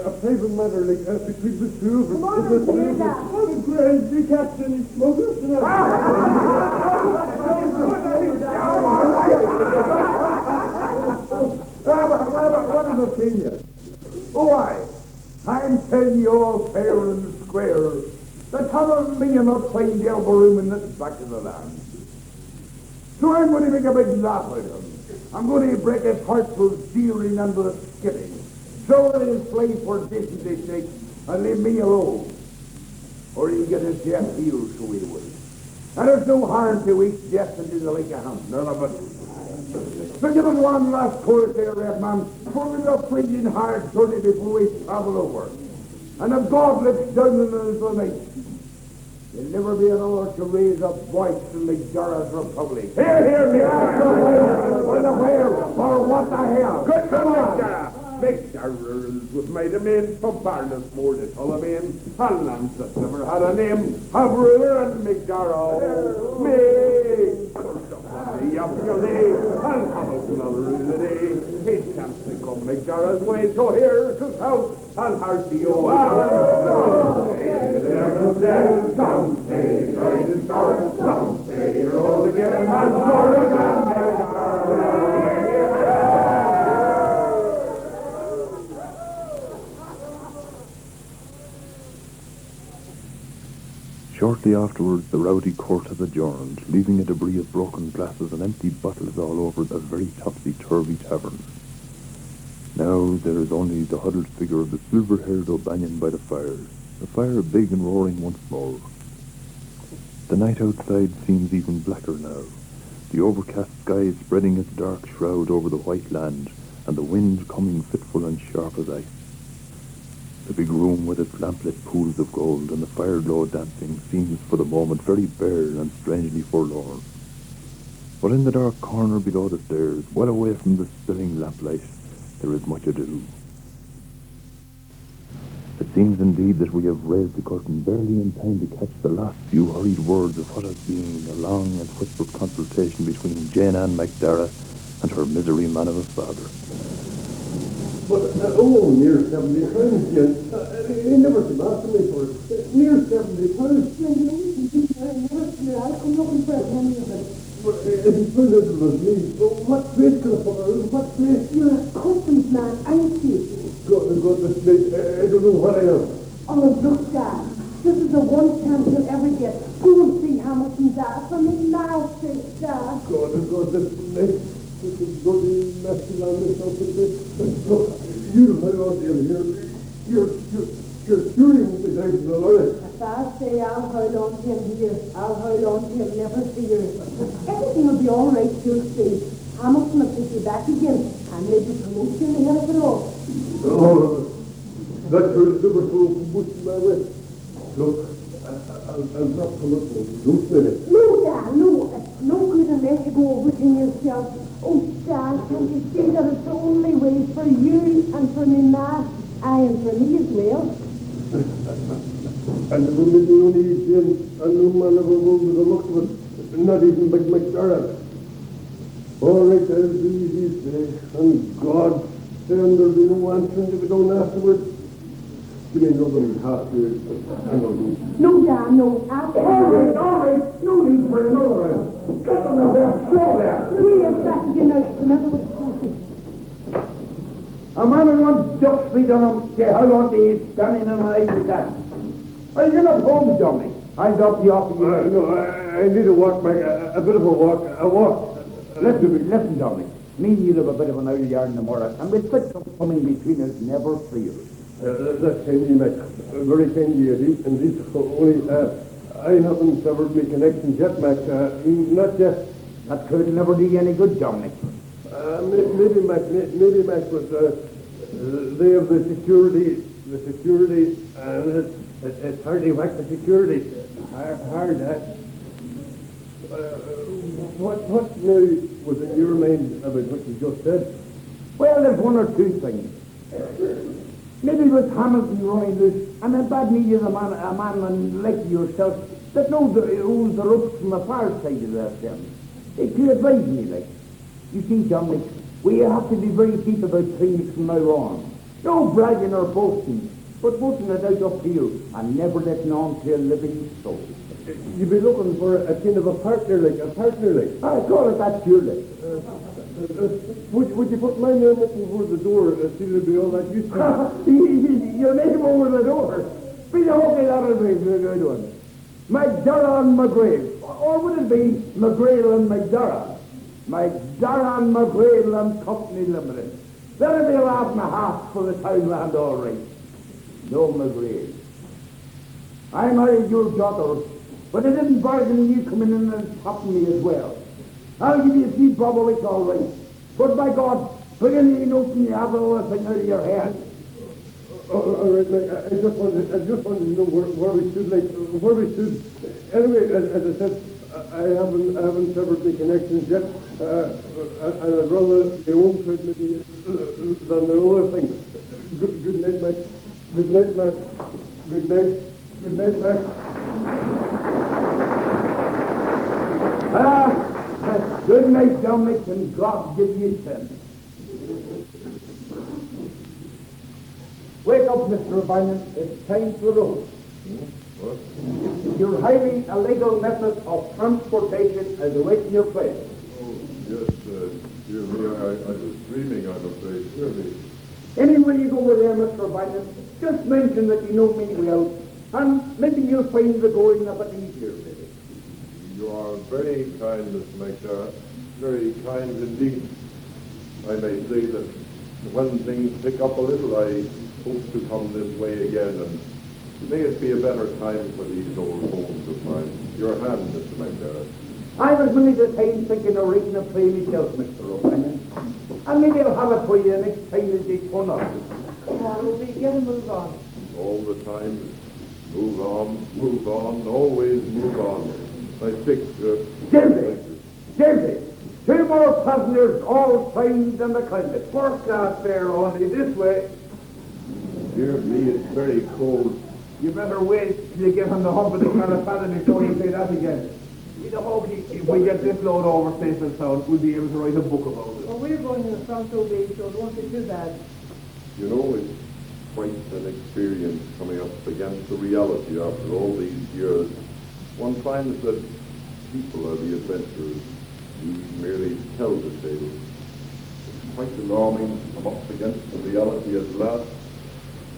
a private matter, like, between the two of us. Come on, up here, Dad. Oh, great, you catch any smokers tonight? What is opinion? Oh, I'm telling you all fair and square that Hutton me and not playing the elbow room in this back of the land. So I'm going to make a big laugh at him. I'm going to break his heart for steering and the skipping. Throw in his slave for decency's sake and leave me alone. Or he'll get his death healed, so he will. And there's no harm to eat death into the lake of Hunt, none of it. So give us one last chorus there, red man, for we've a freezing hard journey before we travel over. And if God looks down on us tonight, there'll never be another to raise a voice in McDara's Republic. Here, McDara! What the where? Or what the hell? Good, come on! McDara was made a man from Barney more than all a man. And lands that never had a name. A brother and McDara. Me! Up your day, and Hamilton all through the day. His chance to come McDara's way, so here's his house, and here's the old some say it's dark, some say you're all together, and sorry, Shortly afterwards, the rowdy court has adjourned, leaving a debris of broken glasses and empty bottles all over the very topsy-turvy tavern. Now there is only the huddled figure of the silver-haired O'Banion by the fire big and roaring once more. The night outside seems even blacker now, the overcast sky spreading its dark shroud over the white land, and the wind coming fitful and sharp as ice. The big room with its lamplit pools of gold and the fire glow dancing seems for the moment very bare and strangely forlorn. But in the dark corner below the stairs, well away from the spilling lamplight, there is much ado. It seems indeed that we have raised the curtain barely in time to catch the last few hurried words of what has been a long and whispered consultation between Jane Ann McDara and her misery man of a father. But, near 70 pounds, Jen. He never came after me for it. Near 70 pounds. I'll come looking for a penny of it. But if he found out it was me, what place could I put her? What place? You're a customsman, aren't you? Goodness me, I don't know what I am. Oh, look, Dad. This is the one chance you'll ever get. Go and see how much in that for me now, Dad. Goodness me. This is bloody messy on myself with this. Look, you don't know what you're here. You're shooting me down to the lawyer. If I say I'll hold on to him here, I'll hold on to him, never fear. Everything will be all right, you'll see. Hamilton will take you back again, and maybe promotion the hell of it all. Oh, that's her Liverpool pushing my way. Look, I'll not come up with don't say it. No, Dad, no. It's no good unless you go over to yourself. Oh, Dad, can't you see that it's the only way for you and for me, Ma, and for me as well? And there will be only Jane and no man ever will with the look of it, not even Big McDaid. All right, I'll do these days, and God, then there'll be no answering if we don't afterwards. Give me another half year. No, Dad, no. All right, no need for another round. Get them out there, show there. We're back again now, remember what's happening. A man who wants ducks feet on him, say how long he is standing in my eye with that. Well, you're not home, Dominic. I'll drop you off again. No, I need a walk back, a bit of a walk. Listen, Dominic. Me and you have a bit of an old yarn tomorrow, and we'll put some coming between us, never fear. That's kind of you, Mac. Very kind of you, indeed. Only, I haven't severed my connections yet, Mac. Not yet. That could never do you any good, Dominic. Maybe, Mac, but they have the security, and it's hardly whack the security. Hard, that. What now was in your mind about what you just said? Well, there's one or two things. Maybe with Hamilton running loose, and then bad need is a man like yourself that knows the ropes from the far side of that them. It could advise me, like. You see, Dominic, we have to be very deep about things from now on. No bragging or boasting, but putting it out up to you, and never letting on to a living soul. You'd be looking for a kind of a partner like. I call it that, surely. Would you put my name up over the door and see there'd be all that used to? Your name over the door? Be the hooky that'll be a good one. McDara and McGreal. Or would it be McGreal and McDara? McDara and McGreal and Company Limited. That'll be a laugh and a half for the townland, all right. No McGreal. I married your daughter, but I didn't bargain you coming in and topping me as well. I'll give you a few bob a week, all right. But by God, bring any notes and you have all the thing out of your head. All right, mate. I just wanted to know where we stood, where we stood. Anyway, as I said, I haven't severed the connections yet, and I'd rather my own side maybe than the other thing. Good night, mate. Good night, Mac. Good night. Good night, Mac. Good night, Dominic, and God give you sense. Wake up, Mr. O'Brien. It's time for road. You're hiring a legal method of transportation as awaiting your place. Oh, yes, dear me, I was dreaming, I'm afraid, surely. Anywhere you go with there, Mr. O'Brien, just mention that you know me well, and maybe you'll find the going a bit easier, maybe. You are very kind, Miss McDaid. Very kind indeed. I may say that When things pick up a little, I hope to come this way again, and may it be a better time for these old homes of mine. Your hand, Mr. McDaid. I was only the time thinking of writing a play myself, Mr. O'Brien. And maybe I'll have it for you next time as they turn up. Come on, we'll get a move on. All the time, move on, always move on. I think, GILDAY! 2 more passengers, all signed and accounted. First class fare only, this way. dear me, it's very cold. You better wait till you get on the hump of the California before you say that again. We don't hope if we get this load over safe and sound, we'll be able to write a book about it. Well, we're going in the front row, baby, so it won't be too bad. You know, it's quite an experience coming up against the reality after all these years. One finds that people are the adventurers. We merely tell the tale. It's quite alarming to come up against the reality at last.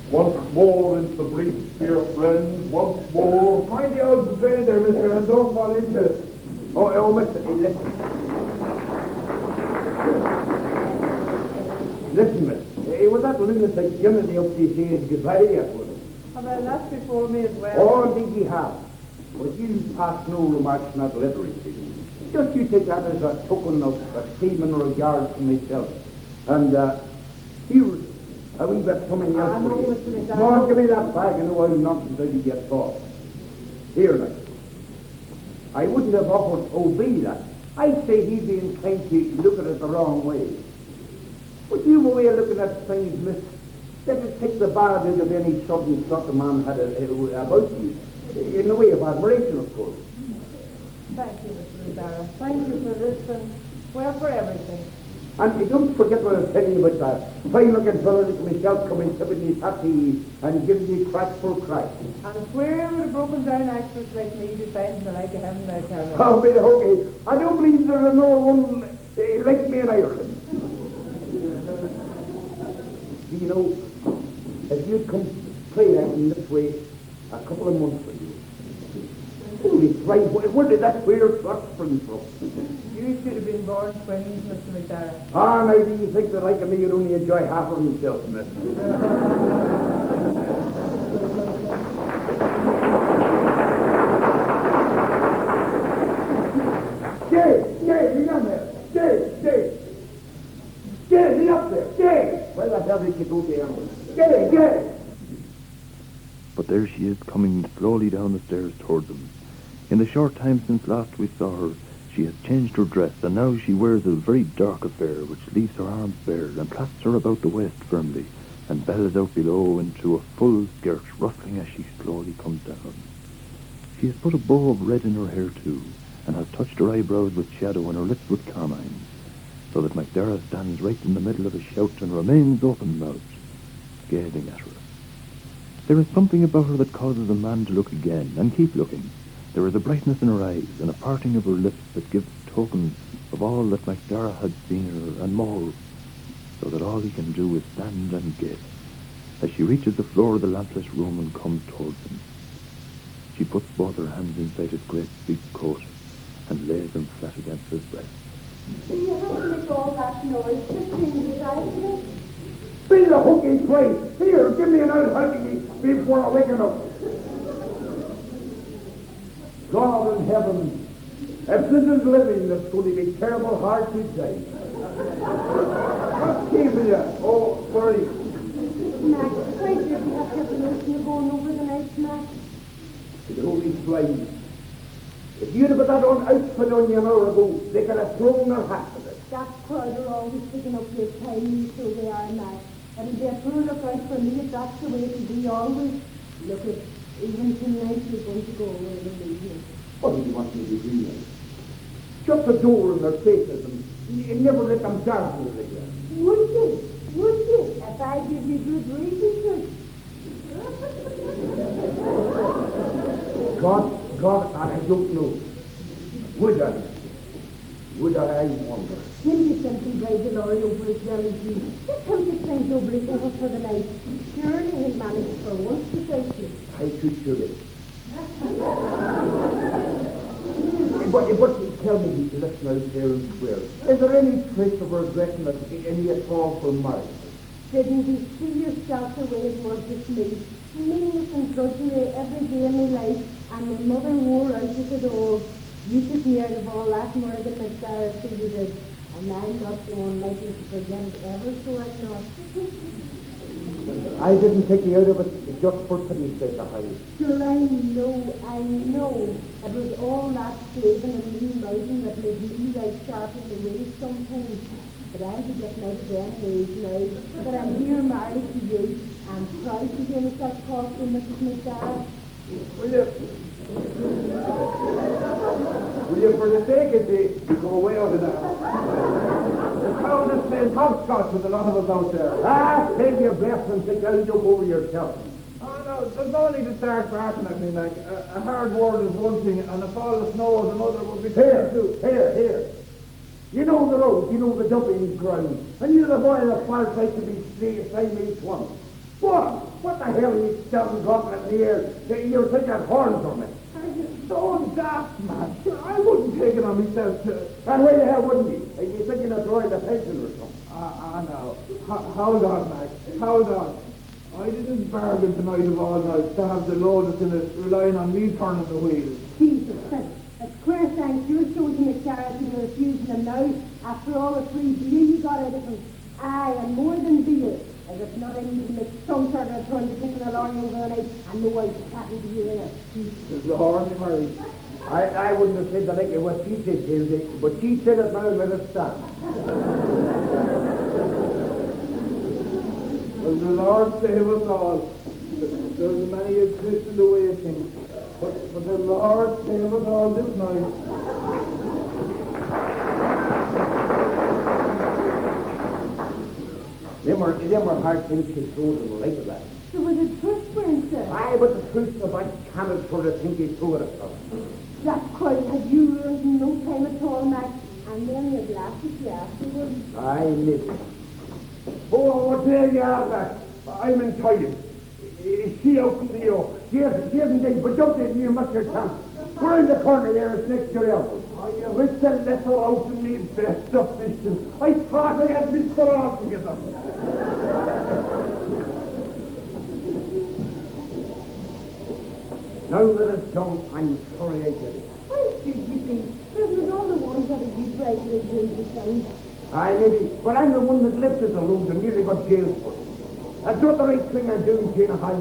Once more into the breach, dear friends, once more. Mind the old drain there, mister, and don't fall into it. Oh, mister, listen, mister. Was that lunatic GINNITY up to say goodbye yet, was it? Well, that's before me as well. Oh, did he have? But you pass no remarks in that literacy. Just you take that as a token of esteem and regard for myself. And, here's a wee bit coming out for you. Mr. Come on, give me that bag and I'll not until you get caught. Here, now. I wouldn't have offered obey that. I'd say he'd be inclined to look at it the wrong way. But you were way of looking at things, miss. Let it take the bad out of any sudden thought the man had about you. In the way of admiration, of course. Thank you, Mr. McDaid. Thank you for this and, well, for everything. And you don't forget what I was telling you about that fine-looking fellow like myself coming tipping his hat to you and giving you crack for crack. And swear with a broken down actress like me to find the like of him there, Carol. Oh, wait, okay. I don't believe there's no one like me in Ireland. You know, if you'd come play acting this way a couple of months ago, holy Christ, where did that queer truck spring from? You should have been born twins, Mr. McDaid. Ah, now do you think that like me you'd only enjoy half of himself, miss? Jay, you down there. Jay, get up there. Jay, where the hell did you go there? Jay. But there she is, coming slowly down the stairs towards them. In the short time since last we saw her, she has changed her dress, and now she wears a very dark affair which leaves her arms bare and clasps her about the waist firmly, and bellows out below into a full skirt, rustling as she slowly comes down. She has put a bow of red in her hair too, and has touched her eyebrows with shadow and her lips with carmine, so that McDaid stands right in the middle of a shout and remains open-mouthed, gazing at her. There is something about her that causes a man to look again, and keep looking. There is a brightness in her eyes, and a parting of her lips that gives tokens of all that McDaid had seen her, and more, so that all he can do is stand and gaze, as she reaches the floor of the lampless room and comes towards him. She puts both her hands inside his great big coat, and lays them flat against his breast. Do you have to make all that noise just in the darkness? Be the hooking place. Here, give me another helping before I waken up. God in heaven, if this is living, it's going to be terrible hard to die. What came to you? Oh, sorry. Max, why did you have to notion you going over the night, Max? The holy flies. If you'd have put that on outfit on you an hour ago, they could have thrown their hats at it. That crowd are always picking up your time, so they are, Max. It'll be a poor look out for me if that's the way it'll be always. Look at, even tonight you're going to go away and leave me. What do you want me to do then? Shut the door in their faces and you never let them dance with it again. Would you? Would you? If I give you good reason to. God, I don't know. Would I? I wonder. He'll be simply by the lorry over as well as you. Just come to St. Dublin over for the night. Surely he'll manage it for once without you. I could should it. But tell me, listen out there and swear, is there any trace of regret in you at all for marriage? Didn't you see yourself the way it was with me? Meanness and drudgery every day of my life, and my mother wore out with it all. You took me out of all that more than McDaid, so you did. And I'm not the one likely to forget it ever, so I'm not. I didn't take you out of it just for pity's sake, Sure, I know. It was all that slaving and me writing that made me right sharp in the waist sometimes. But I'm to get out of them days now, that I'm here married to you. I'm proud to hear myself called to Mrs. McDaid. Will you, for the sake of the, go away out of that? The crowd is playing hopscotch with a lot of us out there. Take your breath and think I'll jump over yourself. Oh, no, there's no need to start barking at me, like. A hard word is one thing, and a fall of snow is another would be Here. You know the road, you know the dumping ground, and you're the boy that falls like to be same each one. What the hell are you still talking in the air? You're taking horns on me. Don't daft, man. I wouldn't take it on myself to... And why the hell wouldn't you? Are you thinking of throwing the pension or something? No. Hold on, Max. Hold on. I didn't bargain tonight of all nights to have the load that's in it relying on me turning the wheels. Jesus, that's queer thanks. You're showing to McDaid to be refusing them now after all the free beer you got out of them. Aye, and more than beer. As if not even to make some sort of trying to take an alarm over the night and no one's chatting to you in it. Lord, Mary. I wouldn't have said that like it was she said, Gilday, but she said it now, let it stand. Well, the Lord save us all. There's many a twist in the way of things. But the Lord save us all this night. Them were hard things to throw to the like of that. So was it truth, Princess? Aye, but the truth of I cannot for the thing he threw at us. That quite had you learned in no time at all, Max. And then your glasses afterwards. I live. Oh, there you are, Max. I'm entitled. Is she out in the yoke? Yes, indeed, but don't let you much your chance. We're in the corner there, it's next to your elbow. I wish the letter out in me best of vision. I thought I had been so out together. Now that it's done, I'm sorry I did it. Why should you be? This was all the ones that you tried to agree to sign. Aye, maybe, but I'm the one that lifted the load and nearly got jailed for it. That's not the right thing I'm doing, Jane High.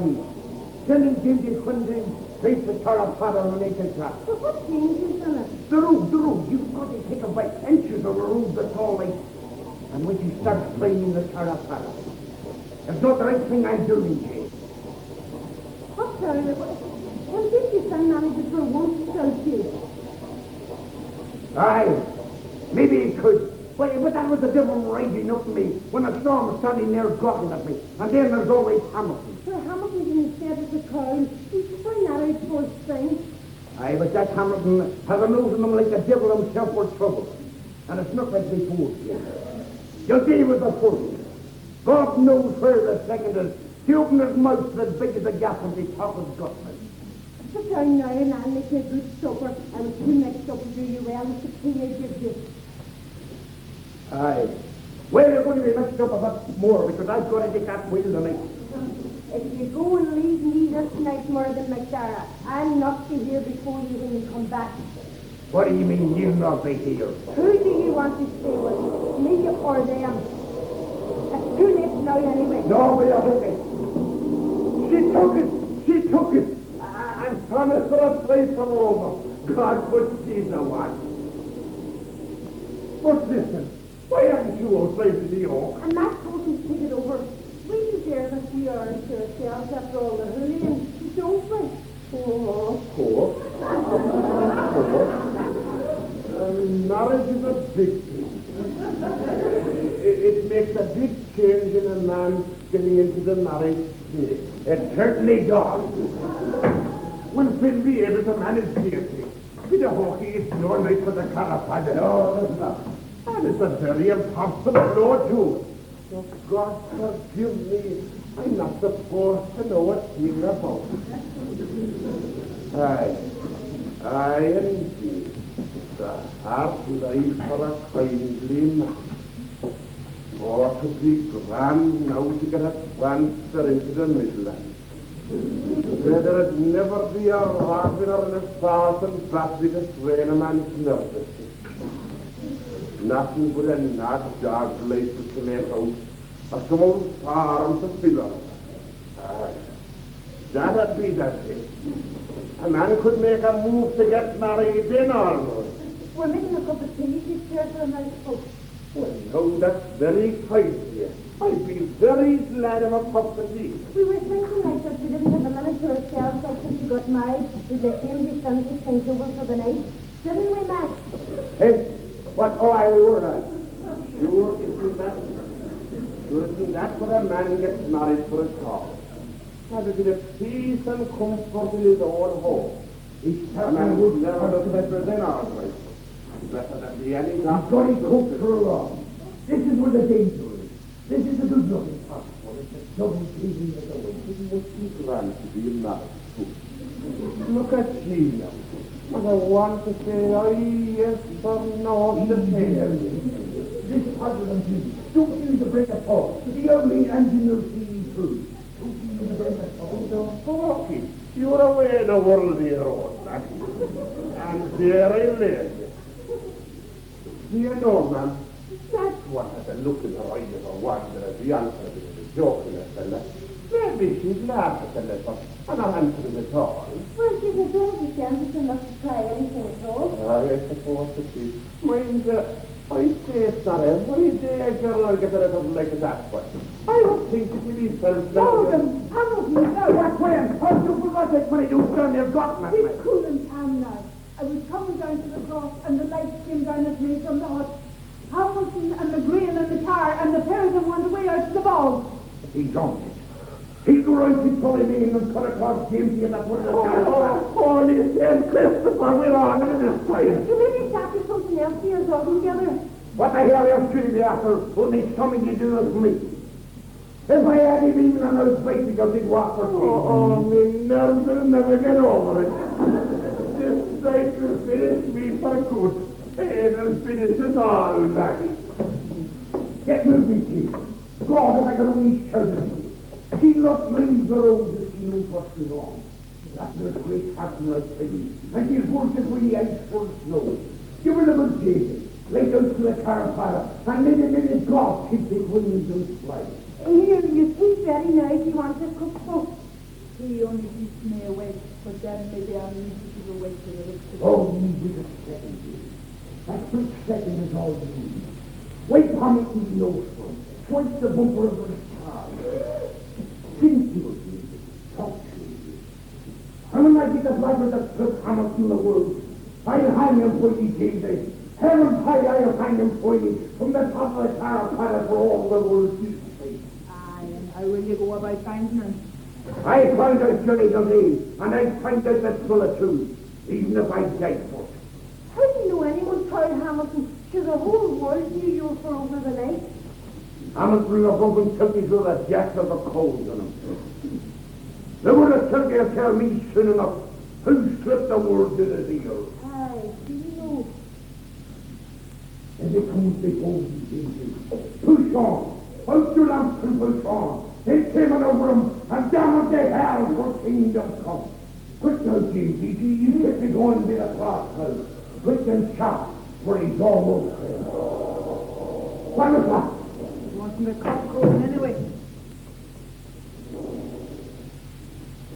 Sending Jimmy Quincy straight to Tarapata and naked trap. So what changes in it? The road. You've got to take about inches of a road that's all right. And when you start flaming the Tarapata, it's not the right thing I'm doing, Jane. What terrible? Well, did you sign manager for once, don't you? Aye, maybe it could. But that was the devil raging up at me when the storm was standing there gawking at me. And then there's always Hamilton. Sir, Hamilton didn't say it was a crowd. He's throwing that out for his thing. Aye, but that Hamilton has a nose in him like the devil himself for trouble. And it's not like before. You'll see with the first. God knows where the second is. He opened his mouth as big as a gap and he top his gut. Sit down now and I'll make you a good supper. I was too mixed up to do you well. It's the tea I give you. Aye. Well, you're going to be mixed up a bit more because I've got to take that wheel tonight. If you go and leave me this night more than McDaid, I'll not be here before you when you come back. What do you mean you'll not be here? Who do you want to stay with? Me or them? It's too late now anyway. No, we are okay. She took it. And promised for a place from Roma. God put Jesus one. But listen, why aren't you outside of New York? And Matt told me to take it over. We deserve a few hours to ourselves after all the hurrying, don't we? Oh, of course. Marriage is a big thing. It makes a big change in a man getting into the marriage state. It certainly does. We'll be able to manage dearly. With a hockey, it's no night for the Carapad. No, it's not. And it's a very impossible road, too. Oh, God forgive me. I'm not supposed to know what you're about. Aye, indeed. The hard life for a kindly man. Or to be grand now to get a transfer into the Midlands. Whether it never be a robin or a sauce and back with a strain a man's nervous. Nothing but a not dog places to make out. A small farm to fill up. That'd be that thing. A man could make a move to get married then almost. We're making a cup of tea. He's here for a nice cook. Well, no, that's very kind of you. I'd be very glad of a cup of tea. We were thinking like that we didn't have a minute to ourselves like since we got married. We'd let him be sent to things over for the night. Didn't we, Max? Hey, what? Oh, I were not. Sure, isn't that? Sure, isn't that what a man gets married for a cause? Have a bit of peace and comfort in his own home. A man would never look better than ours. Better than the any Johnny cooked for a long. This is where the danger is. This is a good looking possible. It's a double TV of the way. It must be glad to be married too. Look at you now. And I want to say, yes or no, the same. This puzzle and TV. Don't use the break at all. The only engineer TV food. Don't use the break at all. Okay. You're away in the world of your own, man. And there I live. Do you know, man, that's what has a look in her eyes of a wonder as the answer to the joke in a fella. Maybe she'd laugh at the letter and not answer him at all. Well, she's a daughter, Jan, so not to try anything at all. I suppose it is. Mind, I say it's not every day a girl gets a letter like that, but I don't think it will be self-love. Morgan, Hamilton, now what when? How do you forget that when you done your got me? Be cool and calm now. I was coming down to the cross and the light came down at me from the hut. Hamilton and McGreal in the car and the pair of them went away out to the ball. He don't. He'll go right to Tony Mean and cut across JAMESY and that's what the car. Holy Saint Christopher, we're on in this fight. You maybe started something else here talking together. What the hell are you shooting me after? Only something to do with me. If I had him even on those bicycles, he'd walk for me. Oh, me nerves will never get over it. This sight will finish me for good. It'll finish us all, Mac. Get moving, Chief. God, if I could only tell you. She loves me the roses, she knows what's going on. That's a great partner, I tell you. And she's working for the ice for snow. Give her a good Jesus. Lay out to the car fire. And then God keep the wings and fly. Here, you keep ready now if you want to cook food. He only keeps me awake, but then maybe I'll need to keep awake for the rest of the Oh, you did a second, dear. That quick second is all you need. Wait upon it with no front. Twice the bumper of the car. Think you talk to you. And when I get the life of the first Hamilton in the world, I'll hang him for you, Jesus. Heaven high, I'll hang him for you from the top of the car paddock for all the world to see. Aye, and how will you go about finding him? I find out Johnny Dundee, and I find out that's full of truth, even if I die for it. How do you know anyone called Hamilton? There's a whole world knew you for over the night. Hamilton up and took me through the jacks of the cold on him. They would have told you to tell me soon enough who slipped the word to the deal. Aye, do you know? As it comes before me, Jesus. Push on. Out your lamps and push on. They came over him, and down to hell for kingdom come. Quick now, Jesus, you get me going to the cross house. Quick and sharp, for he's almost there. What was that? He wasn't a cock crowing anyway.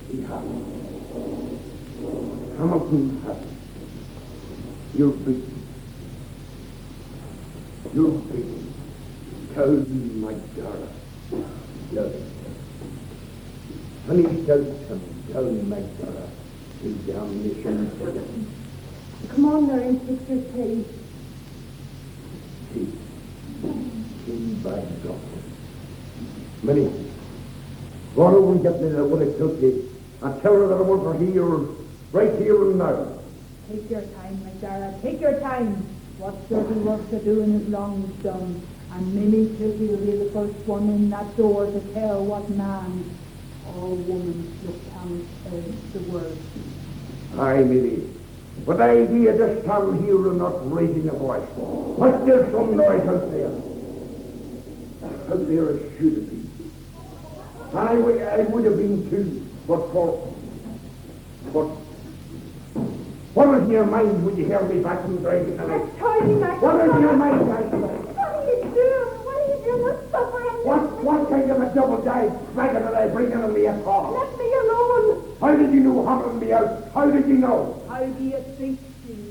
He hasn't. Hamilton hasn't. You're big. You're big. Tell me, my daughter. Tell me. Honey, tell me, my daughter. The damnation. Come on now and fix your tea. Tea, by God. Minnie, go on over and get me that what it took you. And tell her that I want her here, right here and now. Take your time, McDaid, take your time. What's dirty work to do is long done. And Minnie Cliffy will be the first one in that door to tell what man or woman should count as the word. Aye, Minnie. But the idea to stand here and not raising a voice. But there's some noise out there. out there as should have been. And I would have been too, but what was in your mind when you heard me back from drinking the night? What was in your mind, guys? What are you doing? What are you doing with supper? What kind of a double dive dragon did I bring in me at all? Let me alone. How did you know hammering me out? How did you know? How do you think?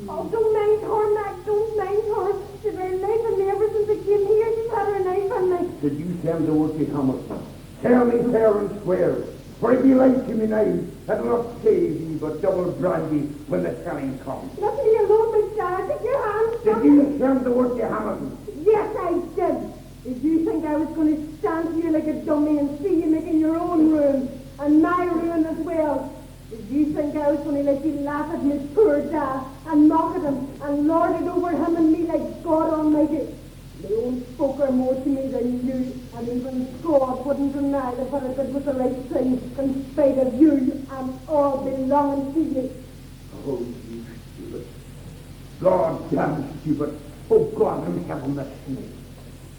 Oh, don't mind her, Mac. Don't mind her. She's been knifing me ever since I came here. She's had her knife on me. Did you send the word to Hamilton? Tell me fair and square. For if you like to me now, it'll not save ye, but double drag ye when the telling comes. Let me alone, McDaid. Take your hands from Did you send the word to Hamilton? Yes, I did. Did you think I was going to stand here like a dummy and see you making your own ruin, and my ruin as well? Did you think I was going to let you laugh at my poor dad, and mock at him, and lord it over him and me like God Almighty? They own spoke are more to me than you, and even God wouldn't deny that what I did was the right thing, in spite of you and all belonging to you. Oh, you stupid. God damn stupid. Oh, God in heaven, that's me.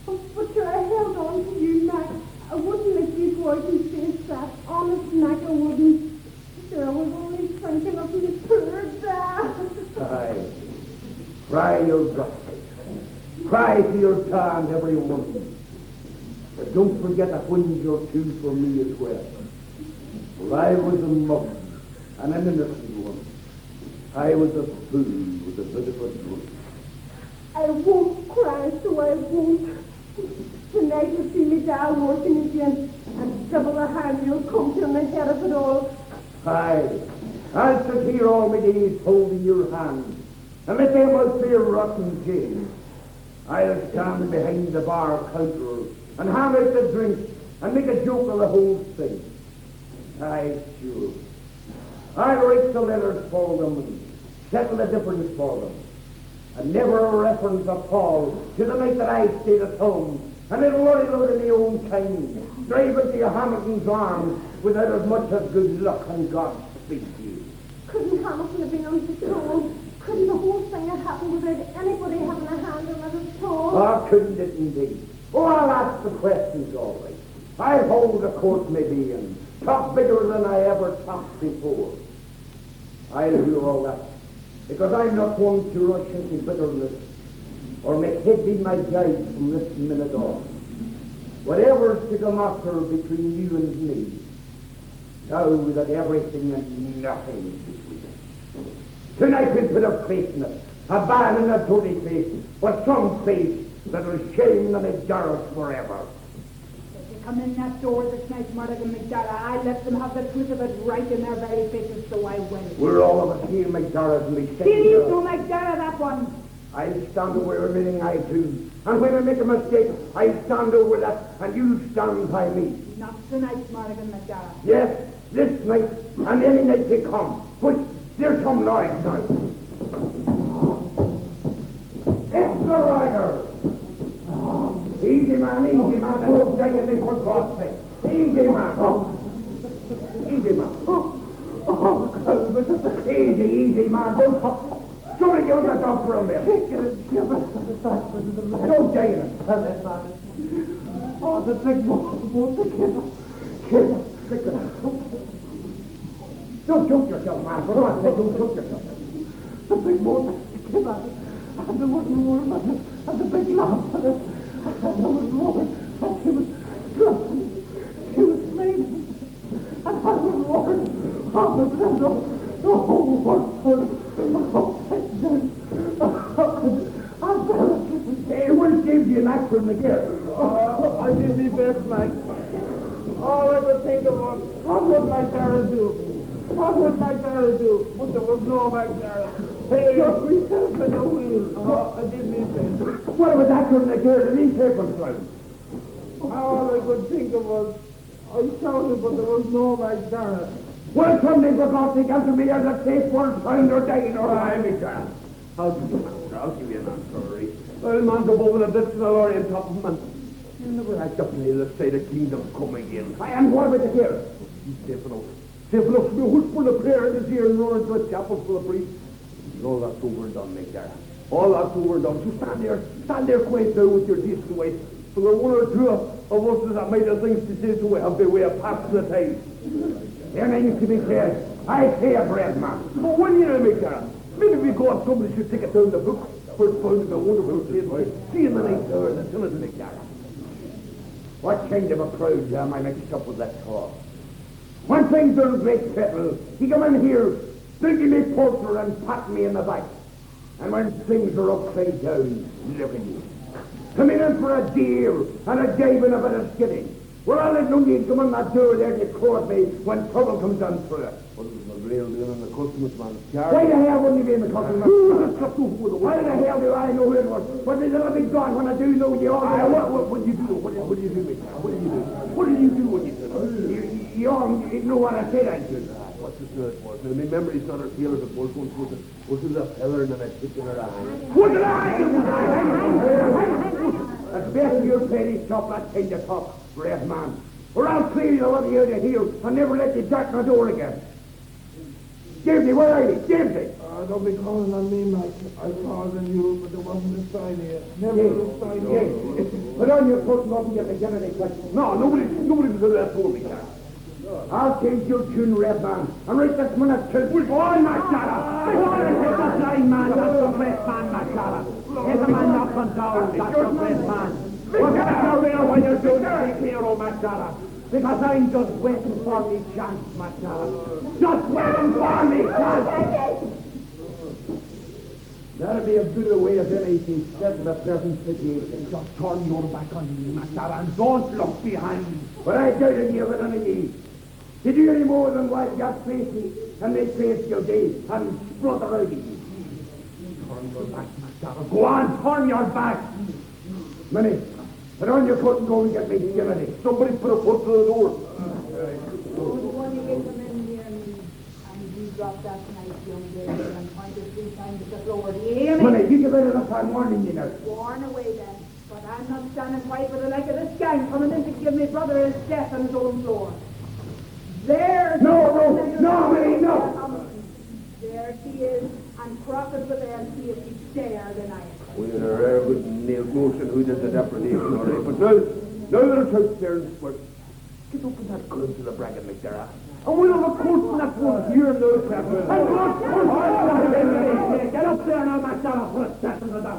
Oh, but sure, I held on to you, Mac. I wouldn't let you go out and face that. Honest, Mac, I wouldn't. Sure, I was only thinking of your poor dad. Aye. Cry your guts. Cry to your tongue, every one. But don't forget a whinge or two for me as well. For I was a mug, and an innocent one. I was a fool with a bit of a drink. I won't cry, so I won't. Tonight you'll see me dad working again, and double the hand you'll come to on the head of it all. Aye. I'll sit here all my days holding your hand, and let them out there rotten jail. I'll stand behind the bar counter and hand out the drink and make a joke of the whole thing. Aye, sure. I'll write the letters for them and settle the difference for them. And never a reference of Paul to the night that I stayed at home and little worried out in my own time, drive into your Hamilton's arms without as much as good luck and God speak to you. Couldn't Hamilton have been on patrol? Couldn't the whole thing have happened without anybody having a hand on it at all? Oh, couldn't it indeed? Oh, I'll ask the questions all right. I'll hold the court maybe and talk bigger than I ever talked before. I'll do all that, because I'm not one to rush into bitterness or make head be my guide from this minute on. Whatever's to come after between you and me, know that everything and nothing is between us. Tonight we put a face in it, a bad and a dirty face, but some face that will shame the McGarras forever. If they come in that door this night, Mulligan McDaid, I let them have the truth of it right in their very faces, so I will. We're all of us here, McGarras, and we Still you do McDaid, that one. I stand over everything I do, and when I make a mistake, I stand over that, and you stand by me. Not tonight, Mulligan McDaid. Yes, this night, and any night to come, which there's some noise now. It's the rider. Easy, man, don't drag it for God's sake. Easy, man. Easy, man. Easy, man, don't talk. Surely you're not off for a minute. Don't get it. Oh, the big boat, the kid. Don't choke yourself, man. For God's sake, don't choke yourself. The big boat, the kid, and the wooden woman, and the big lamp, and the wooden woman, and she was drunk, she was sleeping, and I was walking on the window, the whole world. Hey, what gave you an act from the gift? I did my best, Mike. All I could think of was, what would McDaid do? What would McDaid do? But there was no McDaid. Hey, just myself in the wheel. I did my best. What was that from the gift? An e-paper slide. All I could think of was, I shouted, but there was no McDaid. Well, somebody for God's sake answer me as a safe word, signed or dying, or I am McDaid. I'll give you an answer, Ray. Well, man, go over the bits of the lorry on top of man. You never act up near the state of kingdom coming in. I am what about the here? Safe enough. Safe enough to be who's full of prayer in his ear and run into a chapel full of priests. All that's over and done, McDaid. All that's over and done. So stand there quiet now with your decent ways. For the one or two of us that made the things to say to have the way of passing the time. There ain't to be said. I say a bread, man. But when you know, McDaid, maybe we go and somebody should take it down the book for finding a wonderful tale. See in the night there and tell it to McDaid. What kind of a crowd am I mixed up with that talk? When things are in great peril, he come in here, drinking me porter and pat me in the back. And when things are upside down, look at you. Coming in for a deer and a jive and a bit of skinning. Well, I'll let no need come in that door there to court me when trouble comes on through it. What is McGreal doing in the customsman's car? Why the hell wouldn't you be in the customsman? Why the hell do I know who it was? But there's a little bit gone when I do know you all. What do you do? What do you do, McDaid? What do you do? What do you do when you do it? You all know what I said I did. What's the third one? My memory's not as clear as it was once. Was it a feather and a chick in her eye? What did I do? That's best you're paying stop that kind of talk, brave man. Or I'll clear you out of here and never let you darken the door again. JAMESY, where are you? JAMESY! Don't be calling on me, Mike. I called on you, but there wasn't a sign here. Never a sign here. Put on your coat and open your McGinnity question. No, nobody said that for me, Carl. I'll change your tune, red man, and right this minute, we're going, McDaid! Go on and take the line, man. That's the great man, McDaid. There's a man knocking down. That's the great man. What's out there when you're doing the big hero, McDaid? Because I'm just waiting for me chance, McDaid. Just waiting for me chance. That'll be a better way of anything said in the present situation. Just turn your back on me, McDaid, and don't look behind me. But I doubted you with any need. Did you any more than what got Tracy and make face GILDAY and spluttered out of you? Turn your back, McDaid. Go on, turn your back. Minnie, put on your coat and go and get me GINNITY. Somebody put a foot through the door. Oh, the one you get them in here and you dropped that nice young lady and pointed 3 times at the floor. Do you hear me? Minnie, you get rid of that time warning you now. Warn away then. But I'm not standing quite with the like of this gang coming in to give me brother his death on his own floor. There. No, Minnie, no. There she is, and cross it with her and see if she dare deny it. We had a rare good nailed notion who did the depredation, all right. But now that it's out there in the square, get up in that club to the bracket, McDaid. And we'll have a court in that one here and there, crap. Get up there now, McDaid. Put a step into that.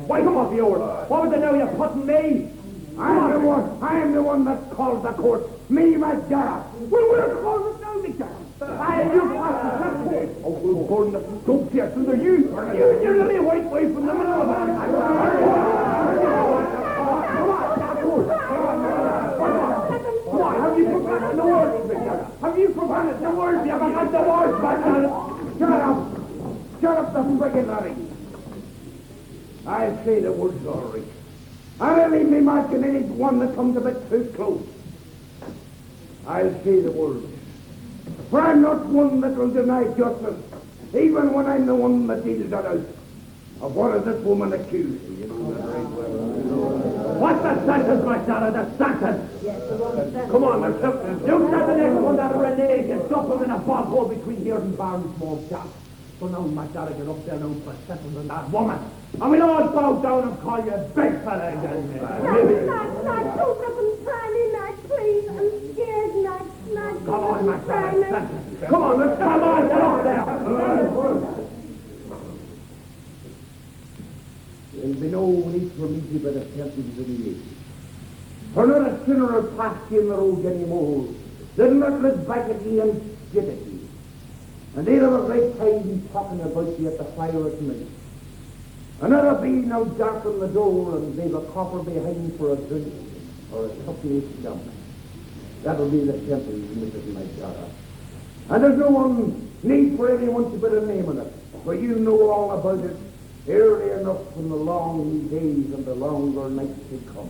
Why come off the oar? What was it now you're putting me? I'm the one that calls the court. Me, McDaid. Well, we're calling it now, McDaid. Oh, Gordon, don't care through you. You're only a white boy from the middle of it. What? Have you forgotten the words, McDaid? Have you forgotten the words? You haven't got the words, McDaid. Shut up the friggin' Larry. I'll say the words all right. I'll leave me marking any one that comes a bit too close. I'll say the words. For I'm not one that will deny justice, even when I'm the one that deals it out. Of what is this woman accused? What's the sentence, McDaid? The sentence? Yes, the one that Come on, McDaid. You got the next one that renege and dump him in a bog hole between here and Barney's small shop. So now, McDaid, get up there now for settling that woman. And we'll all bow down and call you a big fella again. Mac, don't let them try me, Mac, please. I'm scared, Mac. Come on, McDaid. Come on, let's come on, get up there. There'll be no need for me to but a sentence in the age. For not a sinner will pass you in the road anymore. They'll not look back at you and spit at you. And they'll have a great time talking about you at the fire at night. Another bee now darken the door and leave a copper behind for a drink or a couple of stump. That'll be the sentence, Mrs. McDaid. And there's no need for anyone to put a name on it, for you know all about it early enough in the long days and the longer nights to come.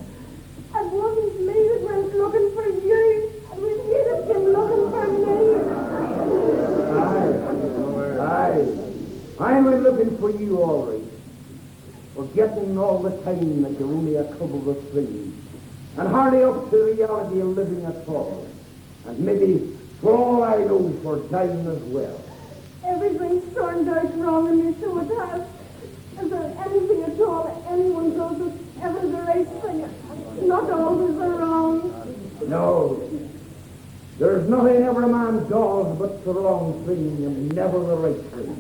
It wasn't me that went looking for you. It was you that came looking for me. Aye. I went looking for you all right. Forgetting all the time that you're only a couple of things, and hardly up to the reality of living at all. And maybe, for all I know, for dying as well. Everything's turned out wrong in this show house. Is there anything at all anyone does that's ever the right thing? not always the wrong. No. There's nothing every man does but the wrong thing and never the right thing.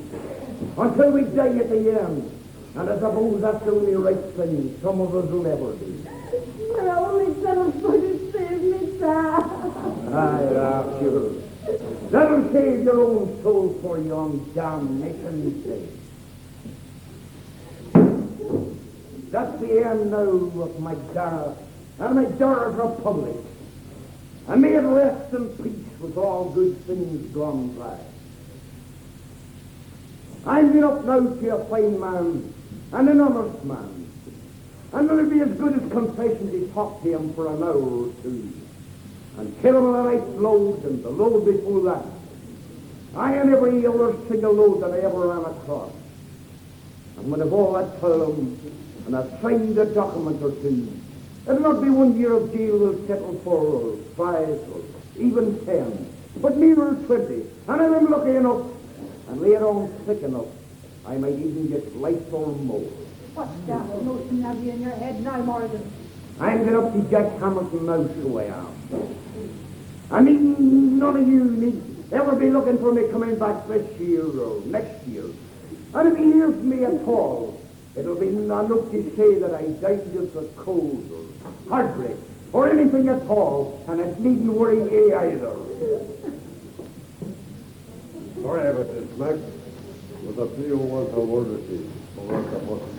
Until we die at the end. And I suppose that's the only right thing some of us will ever do. My only son would save me, Dad. Aye, sure. That'll save your own soul for you on damnation day. That's the end now of McDaid and McDaid's Republic. And may it rest in peace with all good things gone by. I'm been up now to a fine man and an honest man. And it'll be as good as confession to talk to him for an hour or two. And tell him the right load and the load before that. I and every other single load that I ever ran across. And when I've all that told him, and I've signed a document or two, it'll not be 1 year of jail will settle for, or 5, or even 10, but nearer 20. And if I'm lucky enough, and later on sick enough, I might even get life or more. What's that notion have you in your head now, Morgan? I'm going up to Jack Hamilton now, so I am. And none of you need ever be looking for me coming back this year or next year. And if he hears me at all, it'll be enough to say that I died of the cold or heartbreak or anything at all, and it needn't worry ye either. Sorry about this, Mac. With a few words of word with you.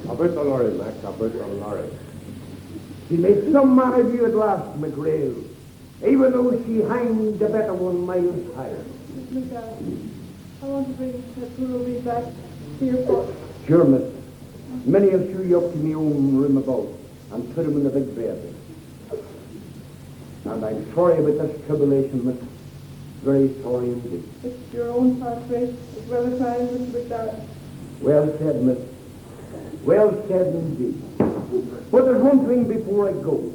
A bit of lorry, Mac, a bit of lorry. She made some man of you at last, McGrail, even though she hanged the better one miles higher. Miss McDowell, I want to bring that Ruby back to your book. Sure, miss. Many will show you up to me own room about and put him in the big bed. And I'm sorry about this tribulation, miss. Very sorry indeed. It's your own heartbreak as well as mine, Mr. McDowell. Well said, miss. Well said indeed. But there's one thing before I go.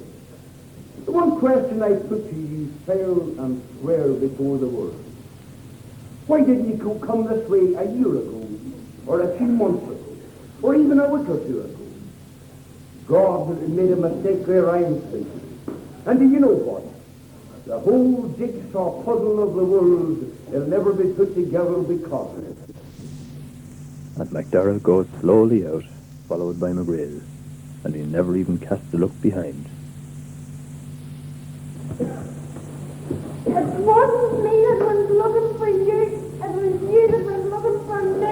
The one question I put to you fair and square before the world. Why didn't you come this way a year ago, or a few months ago, or even a week or two ago? God made a mistake there, I'm thinking. And do you know what? The whole jigsaw puzzle of the world will never be put together because of it. And McDara goes slowly out, followed by McGrail, and he never even casts a look behind. It wasn't me that was looking for you. It was you that was looking for me.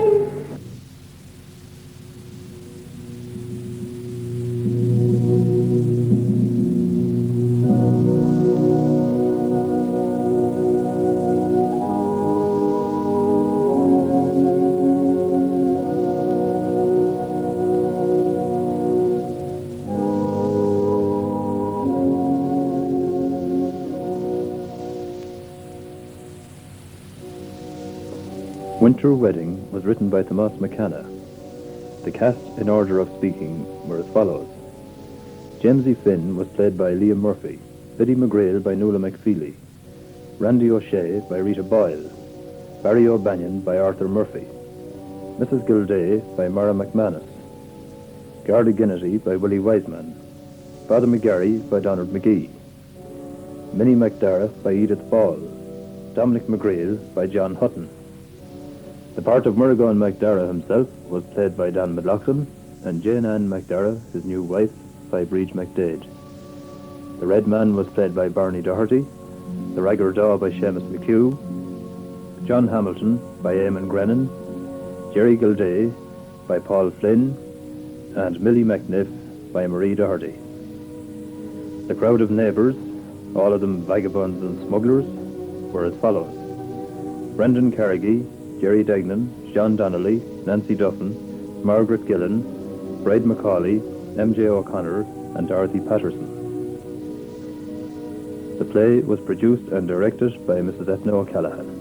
Winter Wedding was written by Tomás McCanna. The cast in order of speaking were as follows. JAMESY Finn was played by Liam Murphy, BIDDY MCGREAL by Nuala McFeely, Randy O'Shea by Rita Boyle, Barry O'Banion by Arthur Murphy, Mrs. GILDAY by Maire MacManus, GARDA GINNITY by Willie Wiseman, Father McGarry by Donard McGee, MINNIE MCDARA by Edith Boyle, DOMINIC MCGREAL by John Hutton. The part of MUIREAGAWN MACDARA himself was played by Dan McLaughlin, and Jane Ann McDara, his new wife, by Breach McDaid. The Red Man was played by Barney Doherty, the RAGGER DAWE by Seamus McHugh, John Hamilton by Eamon Grennan, Jerry Gilday by Paul Flynn, and Millie McNiff by Marie Doherty. The crowd of neighbours, all of them vagabonds and smugglers, were as follows. Brendan Carrigy, Jerry Degnan, John Donnelly, Nancy Duffin, Margaret Gillen, Bride Macaulay, M.J. O'Connor, and Dorothy Patterson. The play was produced and directed by Mrs. Etna O'Callaghan.